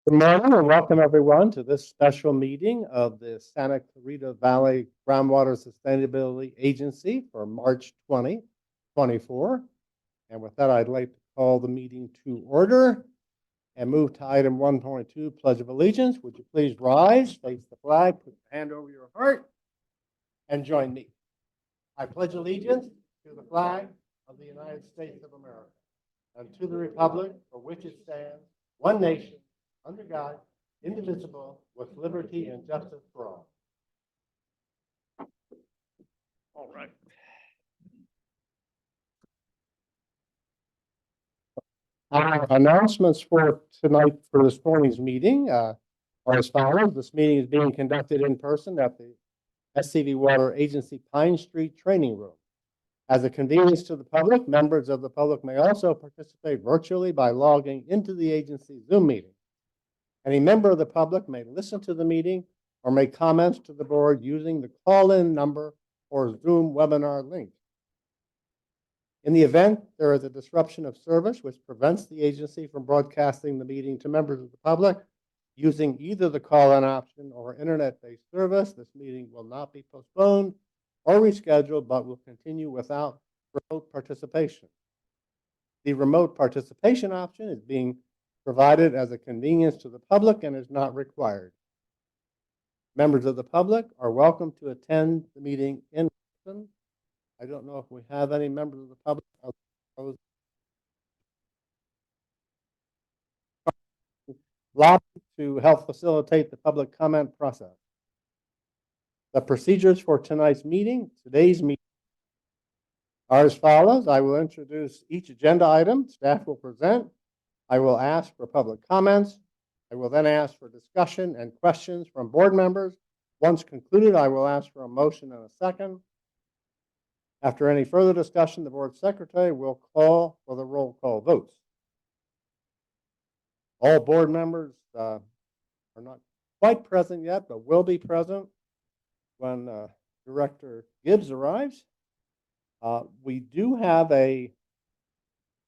Good morning and welcome everyone to this special meeting of the Santa Clarita Valley Groundwater Sustainability Agency for March 2024. And with that, I'd like to call the meeting to order and move to item 1.2, Pledge of Allegiance. Would you please rise, face the flag, put your hand over your heart, and join me. I pledge allegiance to the flag of the United States of America and to the republic for which it stands, one nation, under God, indivisible, with liberty and justice for all. All right. Our announcements for tonight, for this morning's meeting, are as follows. This meeting is being conducted in person at the SCV Water Agency Pine Street Training Room. As a convenience to the public, members of the public may also participate virtually by logging into the agency's Zoom meeting. Any member of the public may listen to the meeting or make comments to the board using the call-in number or Zoom webinar link. In the event there is a disruption of service which prevents the agency from broadcasting the meeting to members of the public using either the call-in option or internet-based service, this meeting will not be postponed or rescheduled, but will continue without remote participation. The remote participation option is being provided as a convenience to the public and is not required. Members of the public are welcome to attend the meeting in person. I don't know if we have any members of the public. Lobby to help facilitate the public comment process. The procedures for today's meeting are as follows. I will introduce each agenda item. Staff will present. I will ask for public comments. I will then ask for discussion and questions from board members. Once concluded, I will ask for a motion and a second. After any further discussion, the board secretary will call for the roll call votes. All board members are not quite present yet, but will be present when Director Gibbs arrives. We do have a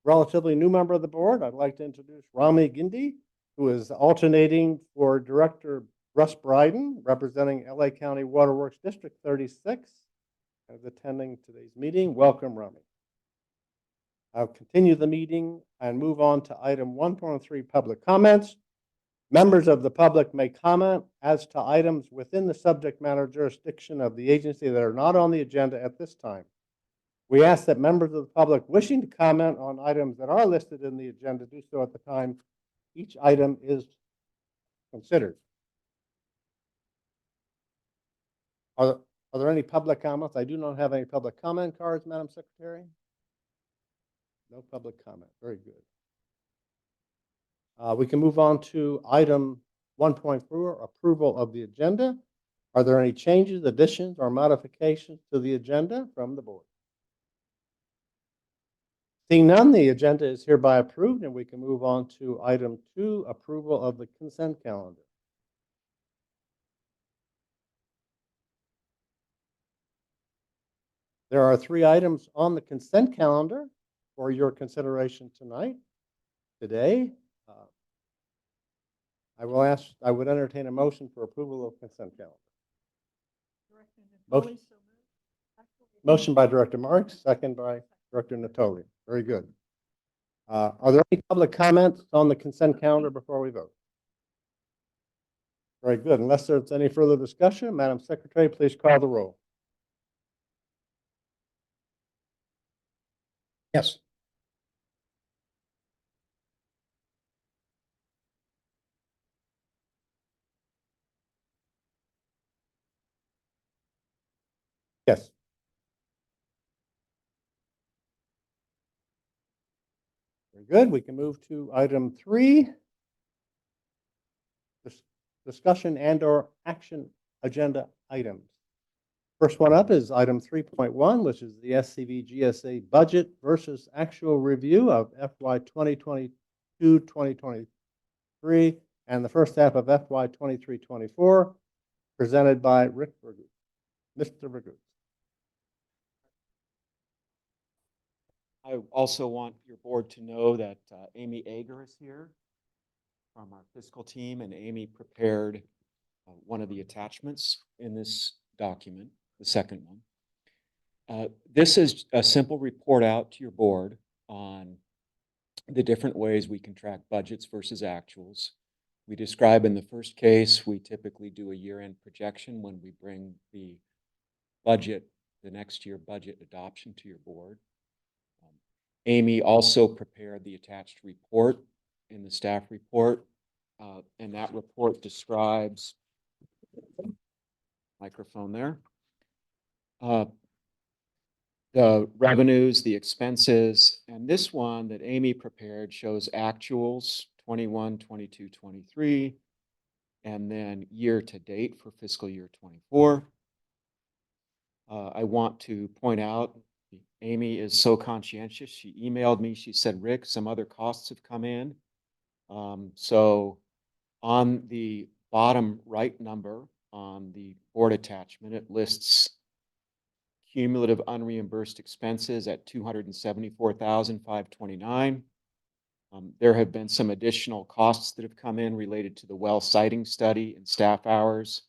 relatively new member of the board. I'd like to introduce Rami Gindi, who is alternating for Director Russ Bryden, representing LA County Waterworks District 36, is attending today's meeting. Welcome, Rami. I'll continue the meeting and move on to item 1.3, public comments. Members of the public may comment as to items within the subject matter jurisdiction of the agency that are not on the agenda at this time. We ask that members of the public wishing to comment on items that are listed in the agenda do so at the time each item is considered. Are there any public comments? I do not have any public comment cards, Madam Secretary. No public comment. Very good. We can move on to item 1.4, approval of the agenda. Are there any changes, additions, or modifications to the agenda from the board? Seeing none, the agenda is hereby approved, and we can move on to item 2, approval of the consent calendar. There are 3 items on the consent calendar for your consideration tonight. Today, I would entertain a motion for approval of consent calendar. Motion by Director Marks, second by Director Natoli. Very good. Are there any public comments on the consent calendar before we vote? Very good. Unless there's any further discussion, Madam Secretary, please call the roll. Yes. Yes. Very good. We can move to item 3, discussion and/or action agenda items. First one up is item 3.1, which is the SCV-GSA budget versus actual review of FY 2022-2023 and the first half of FY 23-24, presented by Rick Vergoot. Mr. Vergoot. I also want your board to know that Amy Ager is here. from our fiscal team, and Amy prepared one of the attachments in this document, the second one. This is a simple report out to your board on the different ways we can track budgets versus actuals. We describe in the first case, we typically do a year-end projection when we bring the budget, the next year budget adoption to your board. Amy also prepared the attached report in the staff report, and that report describes, microphone there, the revenues, the expenses, and this one that Amy prepared shows actuals 21, 22, 23, and then year to date for fiscal year 24. I want to point out, Amy is so conscientious. She emailed me. She said, Rick, some other costs have come in. So on the bottom right number on the board attachment, it lists cumulative unreimbursed expenses at $274,529. There have been some additional costs that have come in related to the well siting study and staff hours.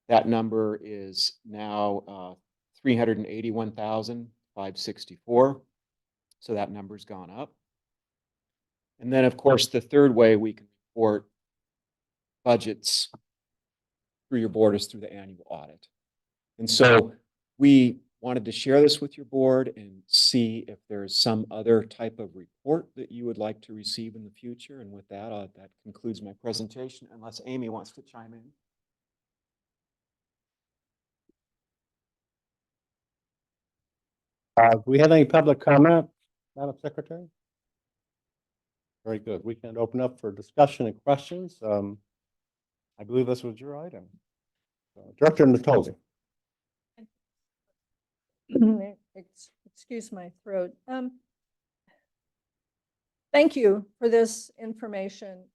That number is now $381,564. So that number's gone up. And then, of course, the third way we can report budgets through your board is through the annual audit. And so we wanted to share this with your board and see if there's some other type of report that you would like to receive in the future. And with that, that concludes my presentation, unless Amy wants to chime in. Do we have any public comment, Madam Secretary? Very good. We can open up for discussion and questions. I believe this was your item. Director Natoli. Excuse my throat. Thank you for this information.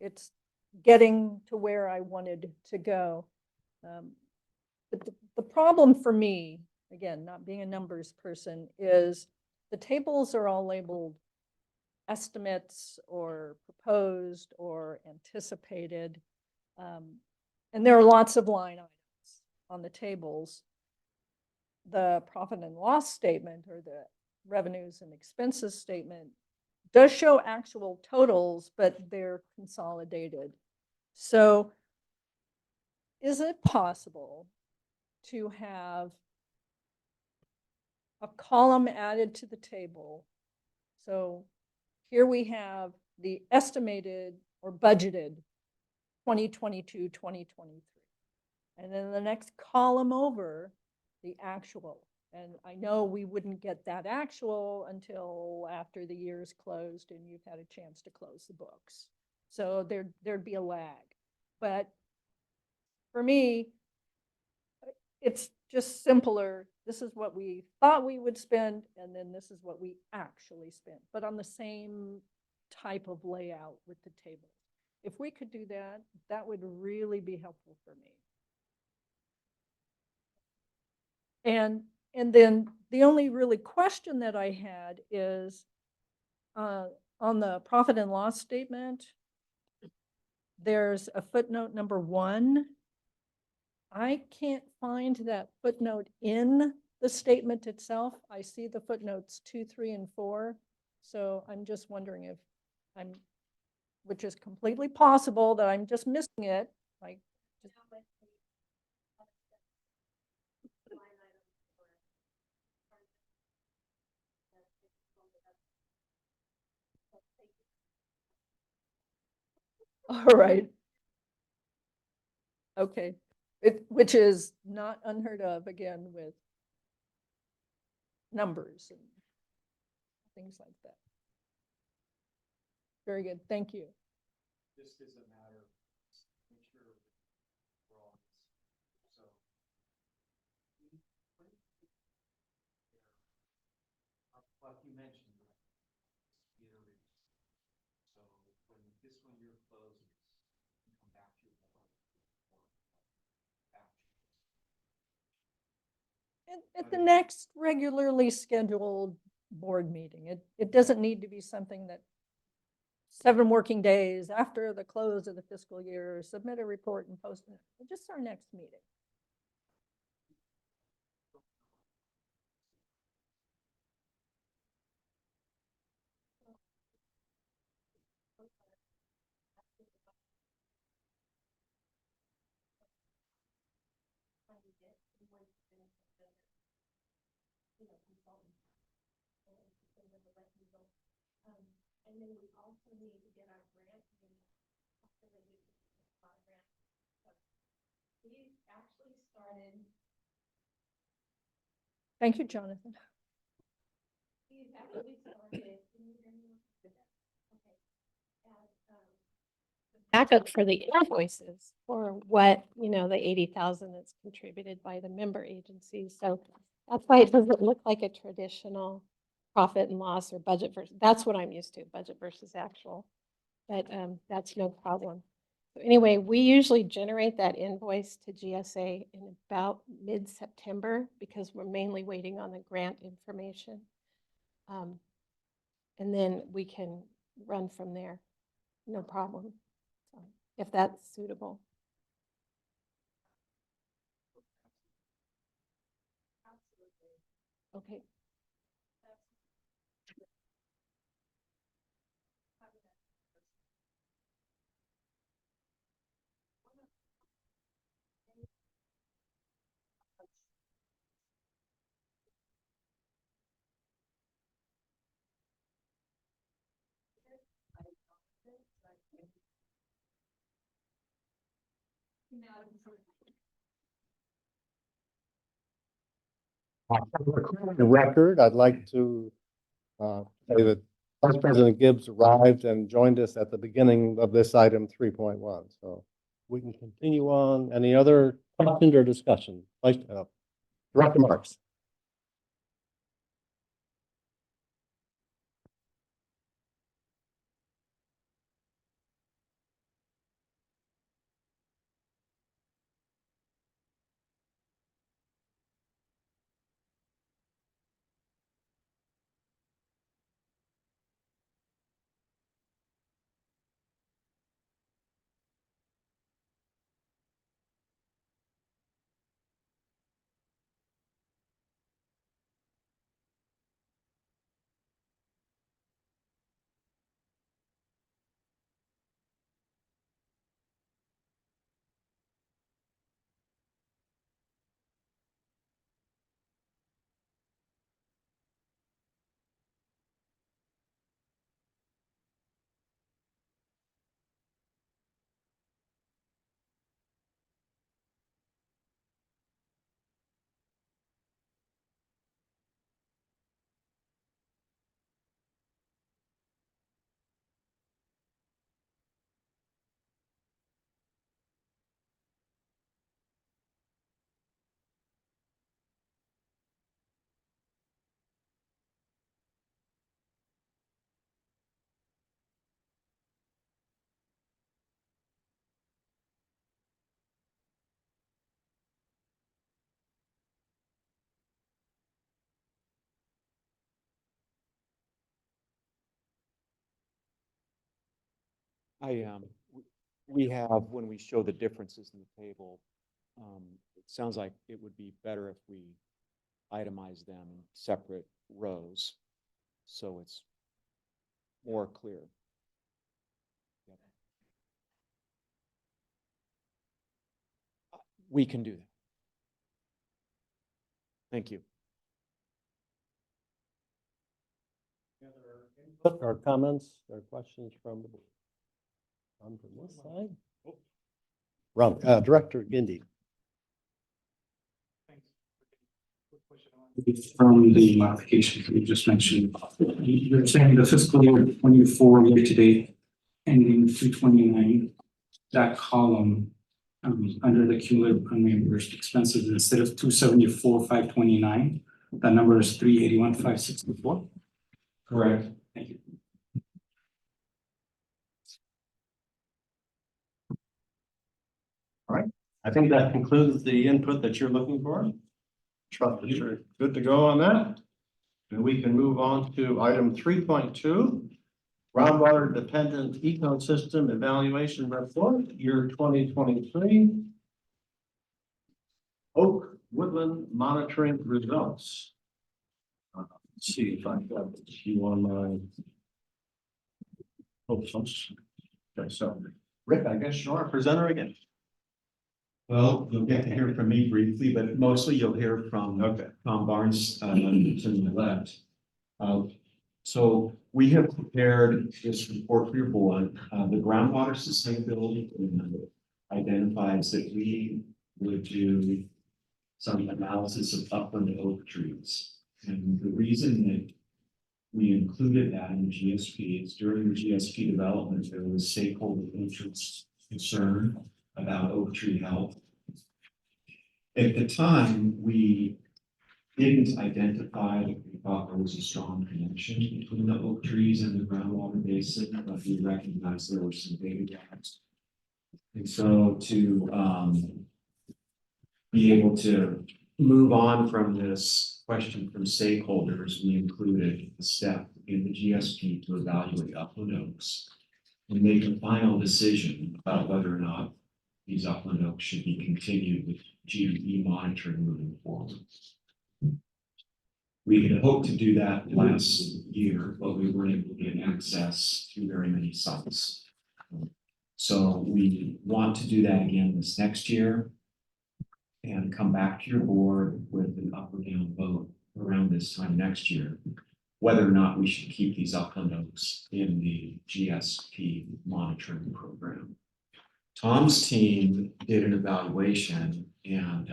It's getting to where I wanted to go. But the problem for me, again, not being a numbers person, is the tables are all labeled estimates or proposed or anticipated. And there are lots of line items on the tables. The profit and loss statement, or the revenues and expenses statement, does show actual totals, but they're consolidated. So is it possible to have a column added to the table? So here we have the estimated or budgeted 2022, 2023. And then the next column over, the actual. And I know we wouldn't get that actual until after the year's closed and you've had a chance to close the books. So there'd be a lag. But for me, it's just simpler. This is what we thought we would spend, and then this is what we actually spent, but on the same type of layout with the table. If we could do that, that would really be helpful for me. And then the only really question that I had is on the profit and loss statement, there's a footnote number 1. I can't find that footnote in the statement itself. I see the footnotes 2, 3, and 4. So I'm just wondering if which is completely possible that I'm just missing it. Like, all right. Okay. Which is not unheard of, again, with numbers and things like that. Very good. Thank you. This is a matter of make sure we're all so like you mentioned, so when this one year closes, you come back to your board. At the next regularly scheduled board meeting, it doesn't need to be something that 7 working days after the close of the fiscal year, submit a report and post it. Just our next meeting. And then we also need to get our grant. We've actually started. Thank you, Jonathan. We've actually started. Backup for the invoices for what, the 80,000 that's contributed by the member agencies. So that's why it doesn't look like a traditional profit and loss or budget versus, that's what I'm used to, budget versus actual. But that's no problem. So anyway, we usually generate that invoice to GSA in about mid-September because we're mainly waiting on the grant information. And then we can run from there, no problem. So, if that's suitable. Okay. For the record, I'd like to say that Vice President Gibbs arrived and joined us at the beginning of this item 3.1. So we can continue on. Any other questions or discussion? Director Marks. We have, when we show the differences in the table, it sounds like it would be better if we itemize them in separate rows, so it's more clear. Yep. We can do that. Thank you. Input or comments or questions from the board? From this side? Director Gindi. From the modifications that you just mentioned, you're saying the fiscal year 24 year to date ending 2/29, that column under the cumulative unreimbursed expenses, instead of 274,529, that number is 381,564. Correct. Thank you. All right. I think that concludes the input that you're looking for. Trust that you're good to go on that. And we can move on to item 3.2. Groundwater Dependent Ecosystem Evaluation Report, year 2023. Oak Woodland Monitoring Results. Let's see if I've got you on my. Oh, okay, so Rick, I guess you're our presenter again. Well, you'll get to hear from me briefly, but mostly you'll hear from Tom Barnes to the left. So we have prepared this report for your board. The groundwater sustainability plan identifies that we would do some analysis of upland oak trees. And the reason that we included that in the GSP is during the GSP development, there was stakeholder interest concern about oak tree health. At the time, we didn't identify that we thought there was a strong connection between the oak trees and the groundwater basin, but we recognized there were some data gaps. And so to be able to move on from this question from stakeholders, we included a step in the GSP to evaluate upland oaks and make a final decision about whether or not these upland oaks should be continued with GDE monitoring moving forward. We had hoped to do that last year, but we weren't able to get access to very many sites. So we want to do that again this next year and come back to your board with an up or down vote around this time next year, whether or not we should keep these upland oaks in the GSP monitoring program. Tom's team did an evaluation, and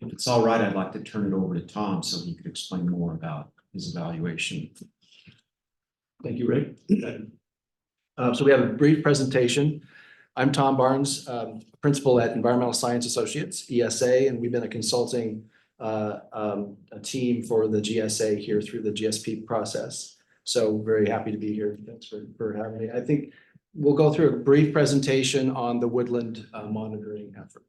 if it's all right, I'd like to turn it over to Tom so he could explain more about his evaluation. Thank you, Rick. So we have a brief presentation. I'm Tom Barnes, principal at Environmental Science Associates, ESA, and we've been a consulting a team for the GSA here through the GSP process. So very happy to be here. Thanks for having me. I think we'll go through a brief presentation on the woodland monitoring effort.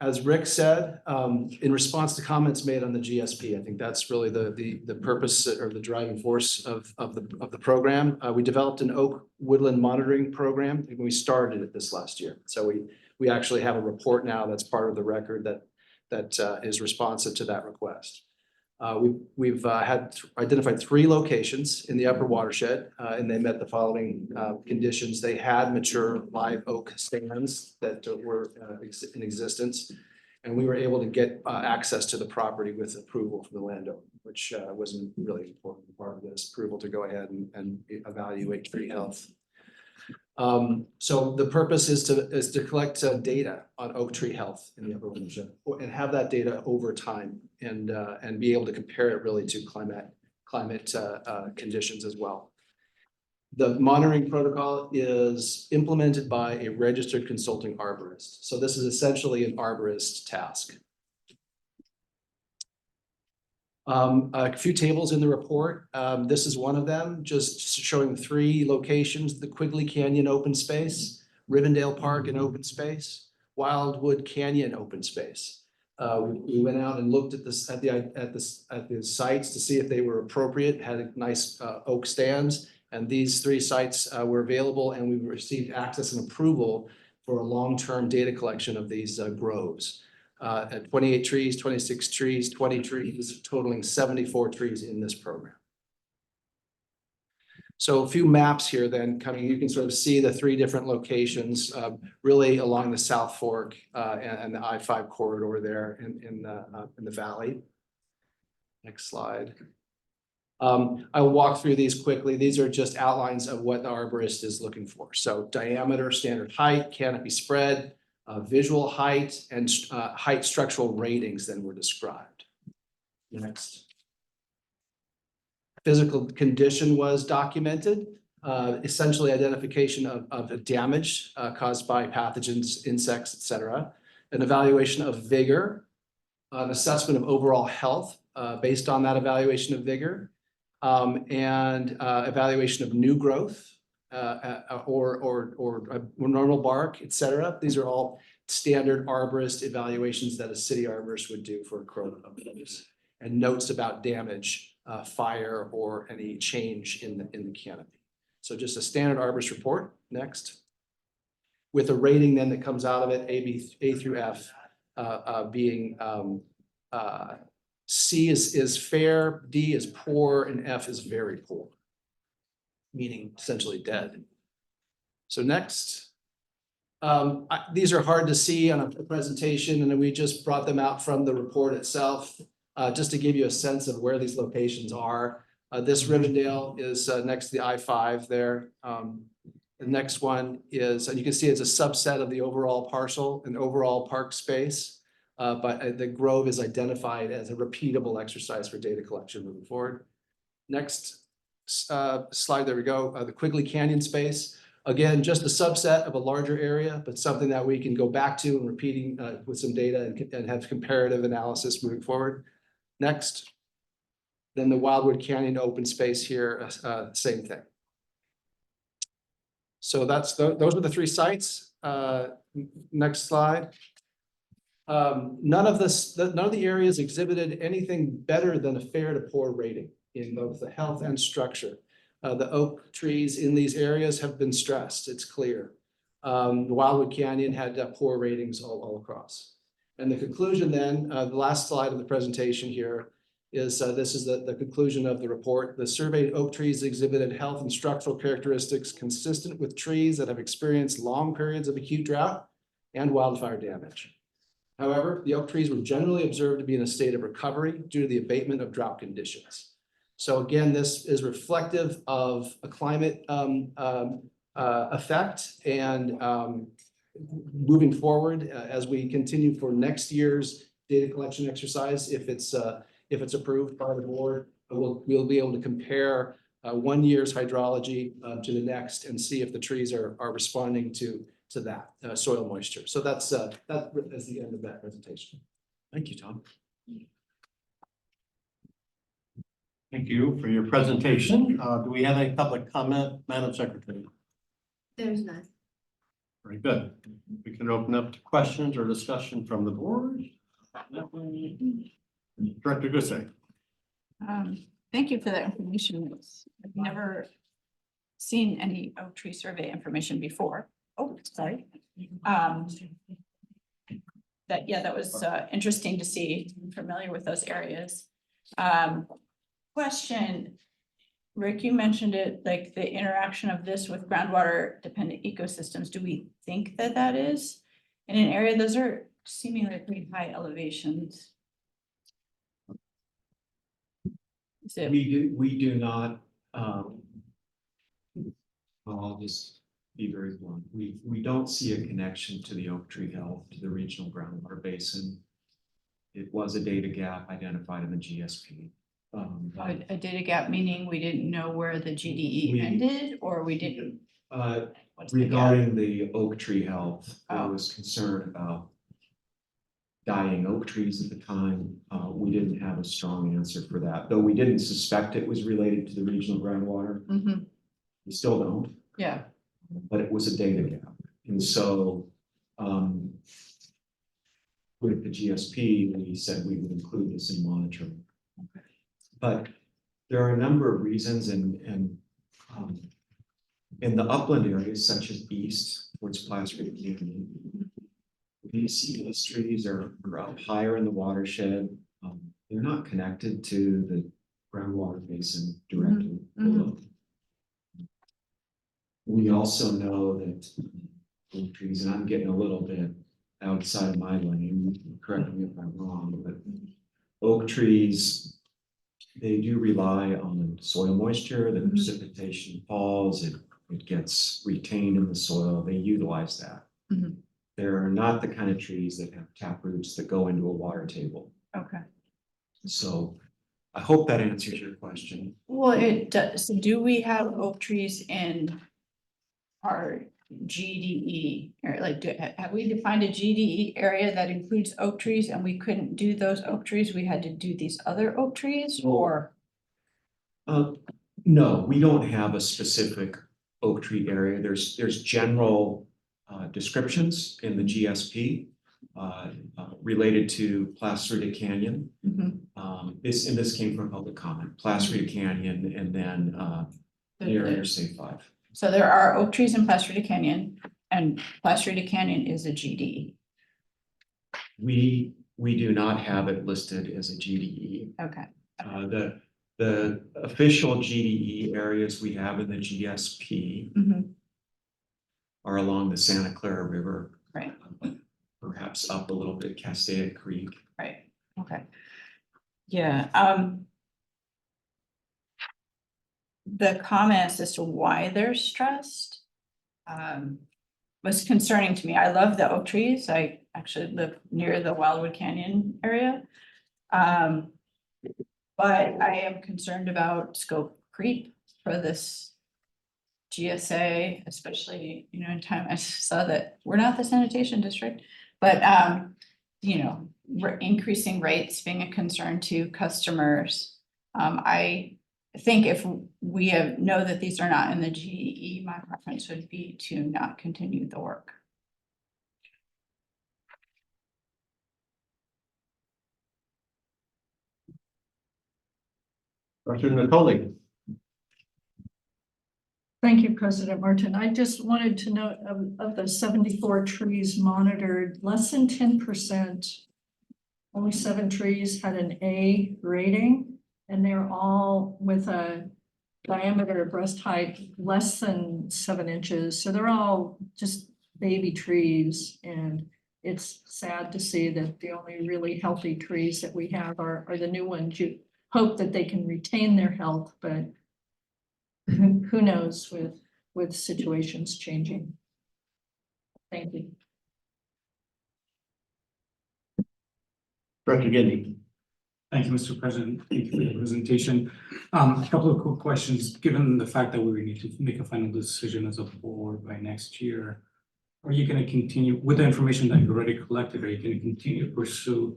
As Rick said, in response to comments made on the GSP, I think that's really the purpose or the driving force of the program. We developed an oak woodland monitoring program and we started it this last year. So we actually have a report now that's part of the record that is responsive to that request. We've had identified 3 locations in the upper watershed, and they met the following conditions. They had mature live oak stands that were in existence, and we were able to get access to the property with approval from the landowner, which was a really important part of this approval to go ahead and evaluate tree health. So the purpose is to collect data on oak tree health in the upper watershed and have that data over time and be able to compare it really to climate conditions as well. The monitoring protocol is implemented by a registered consulting arborist. So this is essentially an arborist task. A few tables in the report. This is one of them, just showing 3 locations: the Quigley Canyon open space, Rivendell Park and open space, Wildwood Canyon open space. We went out and looked at the sites to see if they were appropriate, had nice oak stands, and these 3 sites were available, and we received access and approval for a long-term data collection of these groves. At 28 trees, 26 trees, 20 trees, totaling 74 trees in this program. So a few maps here then coming, you can sort of see the 3 different locations really along the South Fork and the I-5 corridor there in the valley. Next slide. I'll walk through these quickly. These are just outlines of what the arborist is looking for. So diameter, standard height, canopy spread, visual height, and height structural ratings then were described. Next. Physical condition was documented, essentially identification of damage caused by pathogens, insects, etc. An evaluation of vigor, an assessment of overall health based on that evaluation of vigor, and evaluation of new growth, or normal bark, etc. These are all standard arborist evaluations that a city arborist would do for a crop of those. and notes about damage, fire, or any change in the canopy. So just a standard arborist report. Next. With a rating then that comes out of it, A through F, being C is fair, D is poor, and F is very poor, meaning essentially dead. So next. These are hard to see on a presentation, and we just brought them out from the report itself, just to give you a sense of where these locations are. This Rivendell is next to the I-5 there. The next one is, and you can see it's a subset of the overall parcel and overall park space, but the Grove is identified as a repeatable exercise for data collection moving forward. Next slide, there we go, the Quigley Canyon space. Again, just a subset of a larger area, but something that we can go back to and repeating with some data and have comparative analysis moving forward. Next, then the Wildwood Canyon open space here, same thing. So those are the 3 sites. Next slide. None of the areas exhibited anything better than a fair to poor rating in both the health and structure. The oak trees in these areas have been stressed, it's clear. The Wildwood Canyon had poor ratings all across. And the conclusion then, the last slide of the presentation here is this is the conclusion of the report. The surveyed oak trees exhibited health and structural characteristics consistent with trees that have experienced long periods of acute drought and wildfire damage. However, the oak trees were generally observed to be in a state of recovery due to the abatement of drought conditions. So again, this is reflective of a climate effect, and moving forward as we continue for next year's data collection exercise, if it's approved by the board, we'll be able to compare 1 year's hydrology to the next and see if the trees are responding to that soil moisture. So that's the end of that presentation. Thank you, Tom. Thank you for your presentation. Do we have any public comment, Madam Secretary? There's none. Very good. We can open up to questions or discussion from the board. Director GSA. Thank you for that information. I've never seen any oak tree survey information before. Oh, sorry. That was interesting to see. I'm familiar with those areas. Question, Rick, you mentioned it, like the interaction of this with groundwater dependent ecosystems. Do we think that is in an area? Those are seemingly pretty high elevations. Is it? We do not, I'll just be very blunt. We don't see a connection to the oak tree health, to the regional groundwater basin. It was a data gap identified in the GSP. A data gap, meaning we didn't know where the GDE ended, or we didn't? What's the gap? Regarding the oak tree health, there Oh. was concern about dying oak trees at the time. We didn't have a strong answer for that, though we didn't suspect it was related to the regional groundwater. Mm-hmm. We still don't. Yeah. But it was a data gap. And so with the GSP, we said we would include this in monitoring. Okay. But there are a number of reasons, and in the upland areas such as east, towards Placer Canyon, these trees are up higher in the watershed. They're not connected to the groundwater basin directly below. We also know that oak trees, and I'm getting a little bit outside of my lane, correct me if I'm wrong, but oak trees, they do rely on soil moisture, the precipitation falls, it gets retained in the soil, they utilize that. They're not the kind of trees that have tap roots that go into a water table. Okay. So I hope that answers your question. Well, it does. Do we have oak trees in our GDE, or like, have we defined a GDE area that includes oak trees, and we couldn't do those oak trees? We had to do these other oak trees, or? No, we don't have a specific oak tree area. There's general descriptions in the GSP related to Placer Canyon. this came from public comment, Placerita Canyon and then, near Interstate 5. So there are oak trees in Placerita Canyon, and Placerita Canyon is a GD. We do not have it listed as a GDE. Okay. The official GDE areas we have in the GSP Mhm. are along the Santa Clara River. Right. Perhaps up a little bit Castaic Creek. Right, okay. Yeah, the comments as to why they're stressed was concerning to me. I love the oak trees. I actually live near the Wildwood Canyon area. But I am concerned about scope creep for this GSA, especially, you know, in time, I saw that we're not the sanitation district, but, you know, increasing rates being a concern to customers. I think if we know that these are not in the GE, my preference would be to not continue the work. Dr. Nicole. Thank you, President Martin. I just wanted to note of the 74 trees monitored, less than 10%, only 7 trees had an A rating, and they're all with a diameter of breast height less than 7 inches. So they're all just baby trees, and it's sad to see that the only really healthy trees that we have are the new ones. You hope that they can retain their health, but who knows with situations changing. Thank you. Director Gindi. Thank you, Mr. President. Thank you for the presentation. A couple of quick questions. Given the fact that we need to make a final decision as a board by next year, are you going to continue with the information that you already collected? Are you going to continue to pursue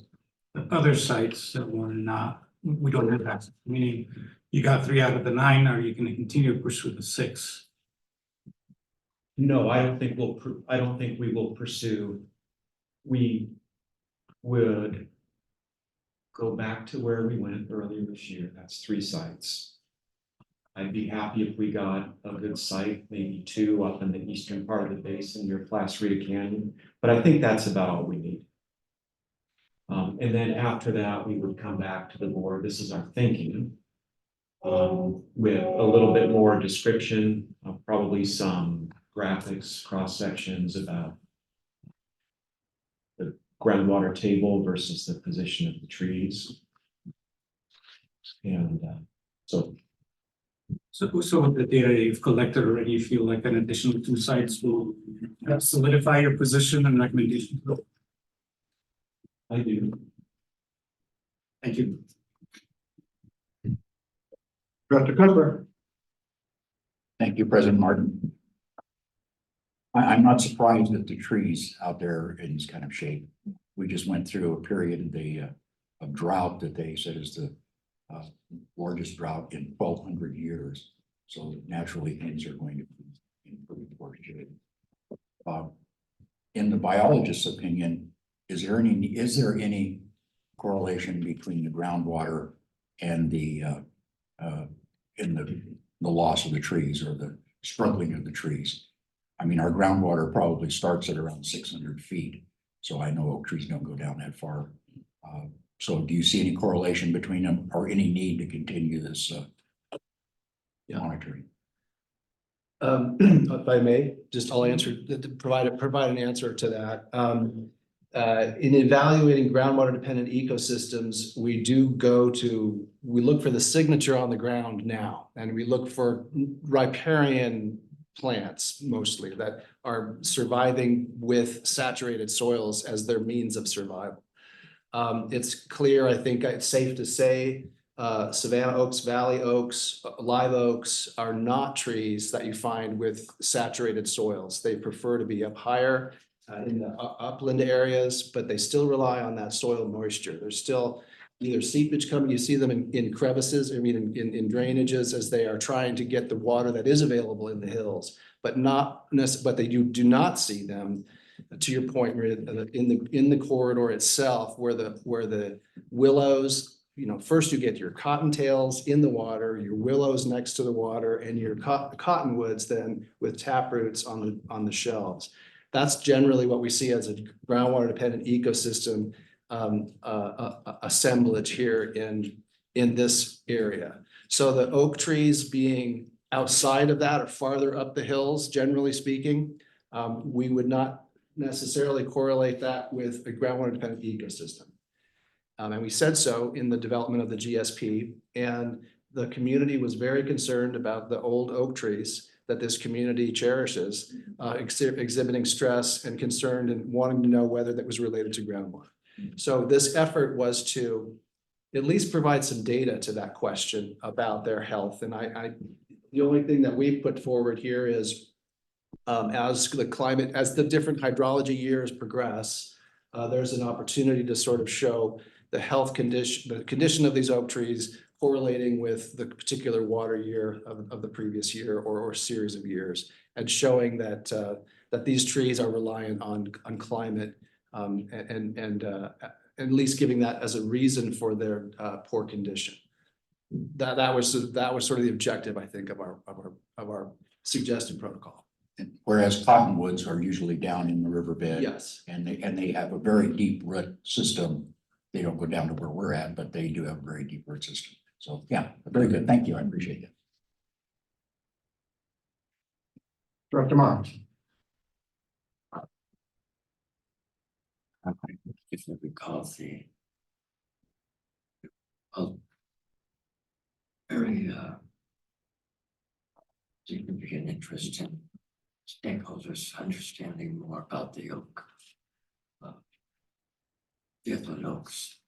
the other sites that we don't have access? Meaning, you got 3 out of the 9. Are you going to continue to pursue the 6? No, I don't think we will pursue. We would go back to where we went earlier this year. That's 3 sites. I'd be happy if we got a good site, maybe 2 up in the eastern part of the basin near Placerita Canyon, but I think that's about all we need. And then after that, we would come back to the board. This is our thinking. With a little bit more description, probably some graphics, cross sections about the groundwater table versus the position of the trees. And so with the data you've collected already, you feel like an additional 2 sites will solidify your position and recommendation? I do. Thank you. Director Cooper. Thank you, President Martin. I'm not surprised that the trees out there in this kind of shape. We just went through a period of drought that they said is the largest drought in 1,200 years. So naturally, things are going to be in pretty poor shape. In the biologist's opinion, is there any correlation between the groundwater and the loss of the trees or the struggling of the trees? I mean, our groundwater probably starts at around 600 feet. So I know oak trees don't go down that far. So do you see any correlation between them or any need to continue this monitoring? If I may, I'll answer, provide an answer to that. In evaluating groundwater dependent ecosystems, we look for the signature on the ground now, and we look for riparian plants mostly that are surviving with saturated soils as their means of survival. It's clear, I think it's safe to say, Savannah oaks, valley oaks, live oaks are not trees that you find with saturated soils. They prefer to be up higher in the upland areas, but they still rely on that soil moisture. There's still either seepage coming, you see them in crevices, in drainages as they are trying to get the water that is available in the hills, but do not see them, to your point, in the corridor itself where the willows first you get your cottontails in the water, your willows next to the water, and your cottonwoods then with taproots on the shelves. That's generally what we see as a groundwater dependent ecosystem assemblage here in this area. So the oak trees being outside of that or farther up the hills, generally speaking, we would not necessarily correlate that with a groundwater dependent ecosystem. And we said so in the development of the GSP, and the community was very concerned about the old oak trees that this community cherishes, exhibiting stress and concern and wanting to know whether that was related to groundwater. So this effort was to at least provide some data to that question about their health. And the only thing that we put forward here is as the different hydrology years progress, there's an opportunity to sort of show the condition of these oak trees correlating with the particular water year of the previous year or series of years, and showing that these trees are reliant on climate and at least giving that as a reason for their poor condition. That was sort of the objective, I think, of our suggested protocol. Whereas cottonwoods are usually down in the riverbed. Yes. And they have a very deep root system. They don't go down to where we're at, but they do have a very deep root system. So yeah, very good. Thank you. I appreciate it. Director Marks. If we recall the very significant interest in stakeholders understanding more about the oak, the upland oaks,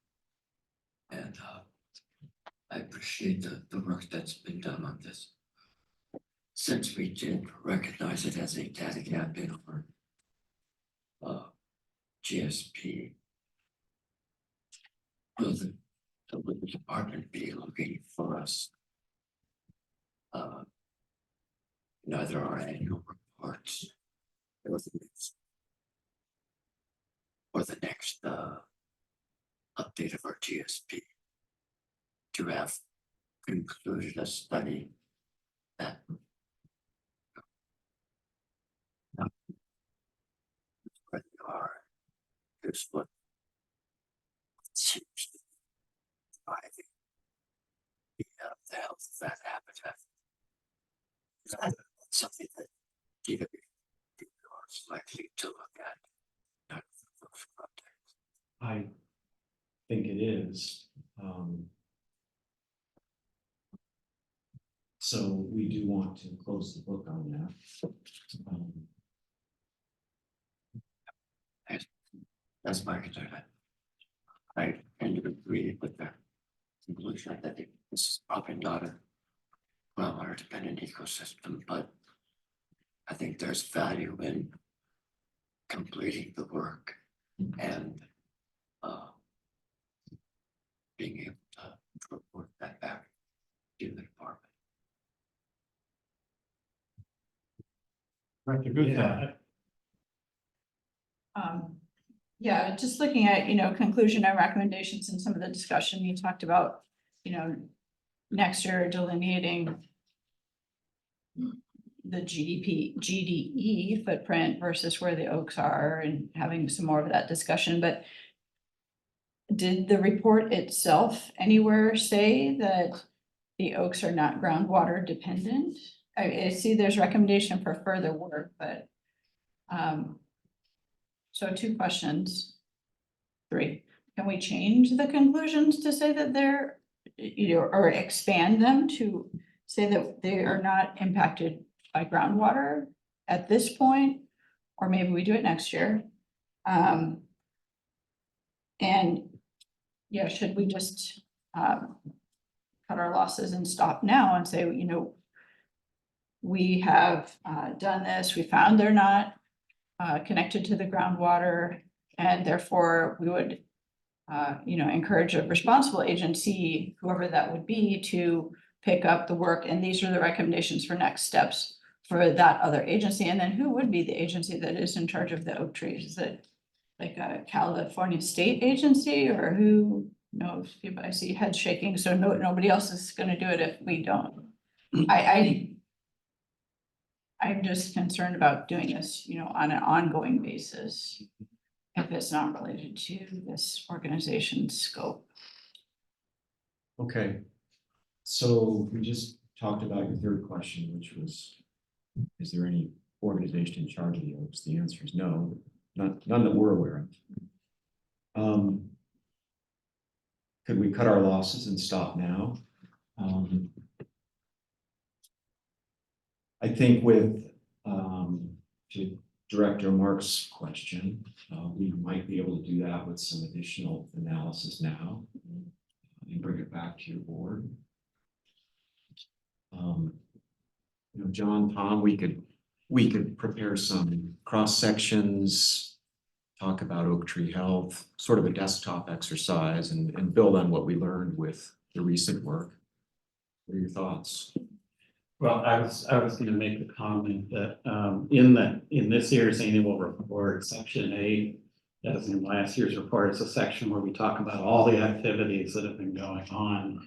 and I appreciate the work that's been done on this. Since we did recognize it as a data gap in our GSP, will the department be looking for us in either our annual reports or the next update of our GSP to have concluded a study that where they are, here's what seems to be driving the health of that habitat. That's something that DWP is likely to look at. I think it is. So we do want to close the book on that. That's my concern. I tend to agree with the conclusion that this is probably not a groundwater dependent ecosystem, but I think there's value in completing the work and being able to report that back to the department. Director Gutherrez. Yeah, just looking at, conclusion and recommendations and some of the discussion you talked about, next year delineating the GDE footprint versus where the oaks are and having some more of that discussion. But did the report itself anywhere say that the oaks are not groundwater dependent? I see there's recommendation for further work, but so 2 questions. 3, can we change the conclusions to say that they're, or expand them to say that they are not impacted by groundwater at this point, or maybe we do it next year? And yeah, should we just cut our losses and stop now and say, we have done this, we found they're not connected to the groundwater, and therefore we would encourage a responsible agency, whoever that would be, to pick up the work, and these are the recommendations for next steps for that other agency. And then who would be the agency that is in charge of the oak trees? Is it like a California state agency, or who know, if people, I see head shaking, so nobody else is gonna do it if we don't. I'm just concerned about doing this, you know, on an ongoing basis. If it's not related to this organization's scope. Okay. So we just talked about your third question, which was, is there any organization in charge of the Oaks? The answer is no, none that we're aware of. Could we cut our losses and stop now? I think with, to Director Mark's question, we might be able to do that with some additional analysis now and bring it back to your board. You know, John, Tom, we could prepare some cross sections, talk about Oak Tree Health, sort of a desktop exercise, and build on what we learned with the recent work. What are your thoughts? Well, I was gonna make the comment that, in this year's annual report, section 8, as in last year's report, it's a section where we talk about all the activities that have been going on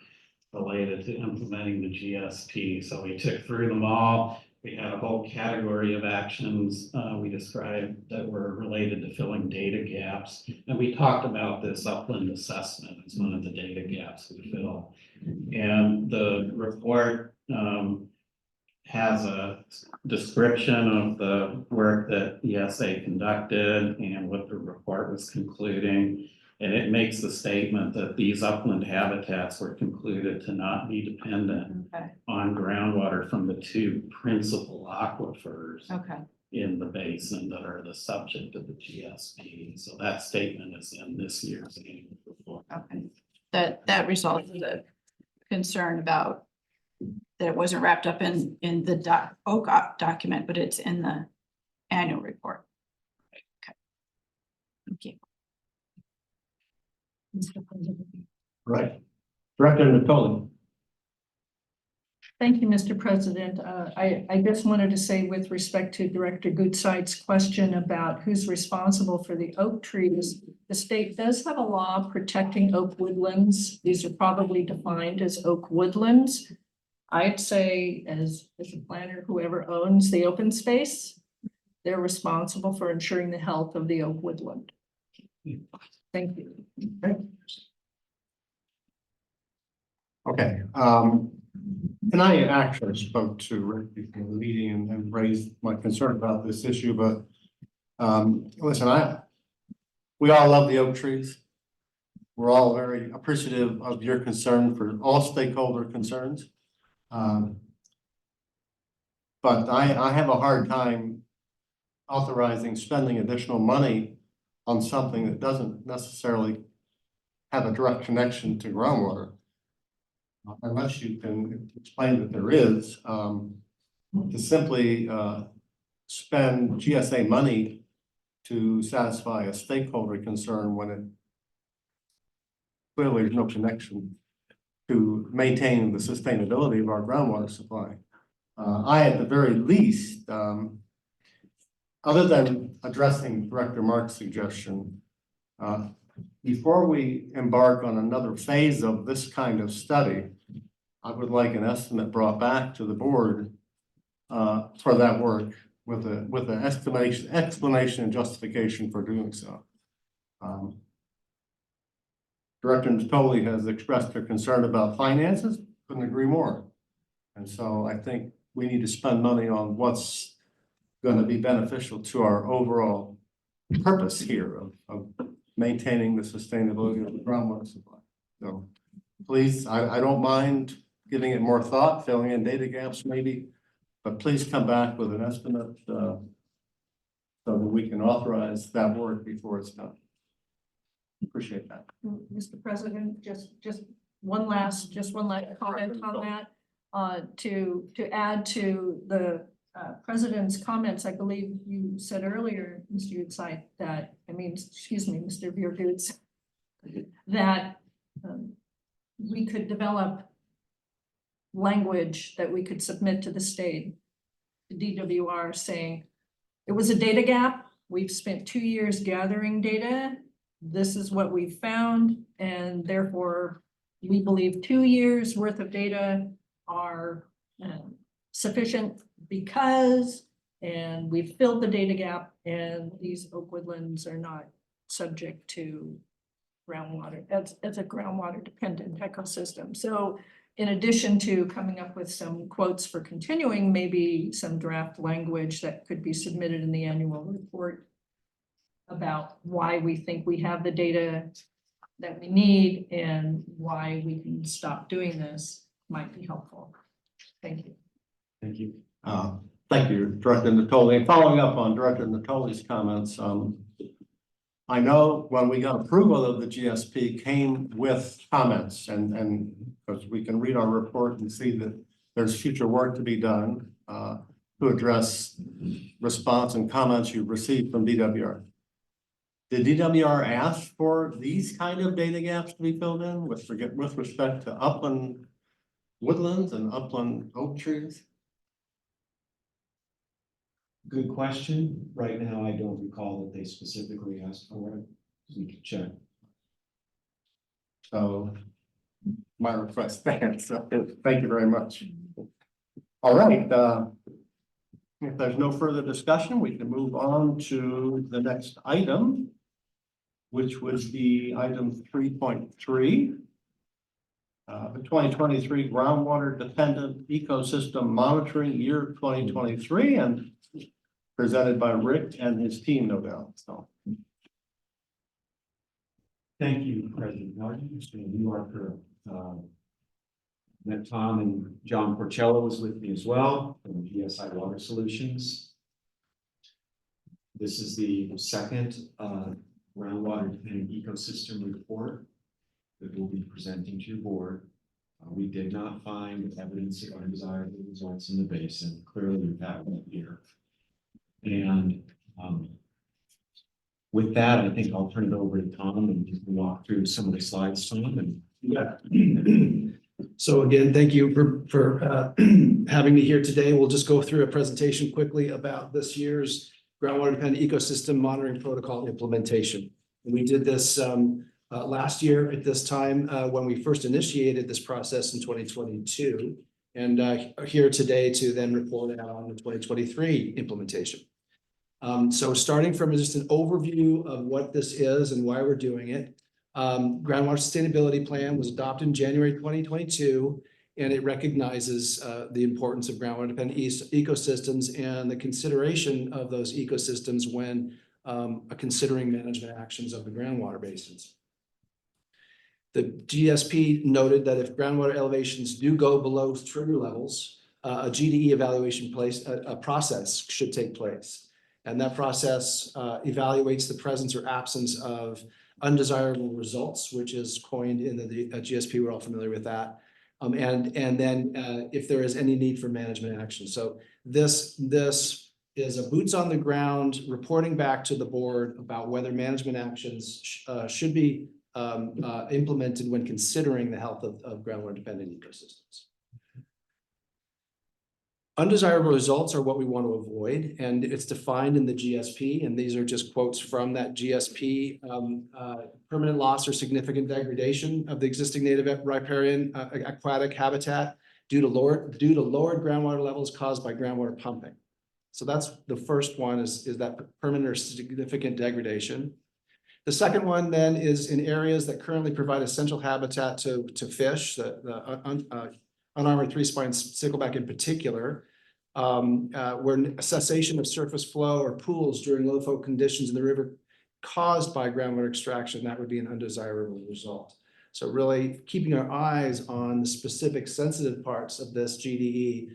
related to implementing the GSP. So we took through them all. We had a whole category of actions we described that were related to filling data gaps. And we talked about this upland assessment as one of the data gaps we fill. And the report has a description of the work that ESA conducted and what the report was concluding. And it makes the statement that these upland habitats were concluded to not be dependent on groundwater from the two principal aquifers in the basin that are the subject of the GSP. So that statement is in this year's annual report. Okay, that resolves the concern about that it wasn't wrapped up in the OGOP document, but it's in the annual report. Okay. Thank you. Right. Director Natoli. Thank you, Mr. President. I just wanted to say with respect to Director Goodside's question about who's responsible for the oak trees, the state does have a law protecting oak woodlands. These are probably defined as oak woodlands. I'd say as a planner, whoever owns the open space, they're responsible for ensuring the health of the oak woodland. Thank you. Okay, and I actually spoke to Rick before the meeting and raised my concern about this issue, but listen, we all love the oak trees. We're all very appreciative of your concern for all stakeholder concerns. But I have a hard time authorizing spending additional money on something that doesn't necessarily have a direct connection to groundwater. Unless you can explain that there is, to simply spend GSA money to satisfy a stakeholder concern when it clearly there's no connection to maintaining the sustainability of our groundwater supply. I, at the very least, other than addressing Director Mark's suggestion, before we embark on another phase of this kind of study, I would like an estimate brought back to the board for that work with an explanation and justification for doing so. Director Natoli has expressed her concern about finances, couldn't agree more. And so I think we need to spend money on what's going to be beneficial to our overall purpose here of maintaining the sustainability of the groundwater supply. So please, I don't mind giving it more thought, filling in data gaps maybe, but please come back with an estimate so that we can authorize that work before it's done. Appreciate that. Mr. President, just one last comment on that. To add to the President's comments, I believe you said earlier, Mr. Utside, Mr. Viergoots, that we could develop language that we could submit to the state, the DWR, saying it was a data gap. We've spent 2 years gathering data. this is what we found, and therefore we believe 2 years worth of data are sufficient because, and we've filled the data gap, and these oak woodlands are not subject to groundwater, as a groundwater dependent ecosystem. So in addition to coming up with some quotes for continuing, maybe some draft language that could be submitted in the annual report about why we think we have the data that we need and why we can stop doing this might be helpful. Thank you. Thank you. Thank you, Director Natoli. And following up on Director Natoli's comments, I know when we got approval of the GSP came with comments and because we can read our report and see that there's future work to be done to address response and comments you've received from DWR. Did DWR ask for these kind of data gaps to be filled in with respect to upland woodlands and upland oak trees? Good question. Right now, I don't recall that they specifically asked for it. We could check. So my request stands. So thank you very much. All right. If there's no further discussion, we can move on to the next item, which would be item 3.3. The 2023 groundwater dependent ecosystem monitoring year 2023 and presented by Rick and his team, no doubt. So. Thank you, President Martin. You are correct. Met Tom and John Porcello was with me as well from GSI Water Solutions. This is the second groundwater dependent ecosystem report that we'll be presenting to your board. We did not find evidence of undesirable results in the basin. Clearly, we've had one here. And with that, I think I'll turn it over to Tom and you can walk through some of the slides, Tom. And yeah. So again, thank you for having me here today. We'll just go through a presentation quickly about this year's groundwater dependent ecosystem monitoring protocol implementation. And we did this last year at this time when we first initiated this process in 2022, and here today to then report out on the 2023 implementation. So starting from just an overview of what this is and why we're doing it. Groundwater Sustainability Plan was adopted in January 2022, and it recognizes the importance of groundwater dependent ecosystems and the consideration of those ecosystems when considering management actions of the groundwater basins. The GSP noted that if groundwater elevations do go below trigger levels, a GDE evaluation process should take place. And that process evaluates the presence or absence of undesirable results, which is coined in the GSP. We're all familiar with that. And then if there is any need for management action. So this is a boots on the ground reporting back to the board about whether management actions should be implemented when considering the health of groundwater dependent ecosystems. Undesirable results are what we want to avoid, and it's defined in the GSP, and these are just quotes from that GSP. Permanent loss or significant degradation of the existing native riparian aquatic habitat due to lowered groundwater levels caused by groundwater pumping. So that's the first one is that permanent or significant degradation. The second one then is in areas that currently provide essential habitat to fish, the unarmored three-spine stickleback in particular, where a cessation of surface flow or pools during low flow conditions in the river caused by groundwater extraction, that would be an undesirable result. So really keeping our eyes on the specific sensitive parts of this GDE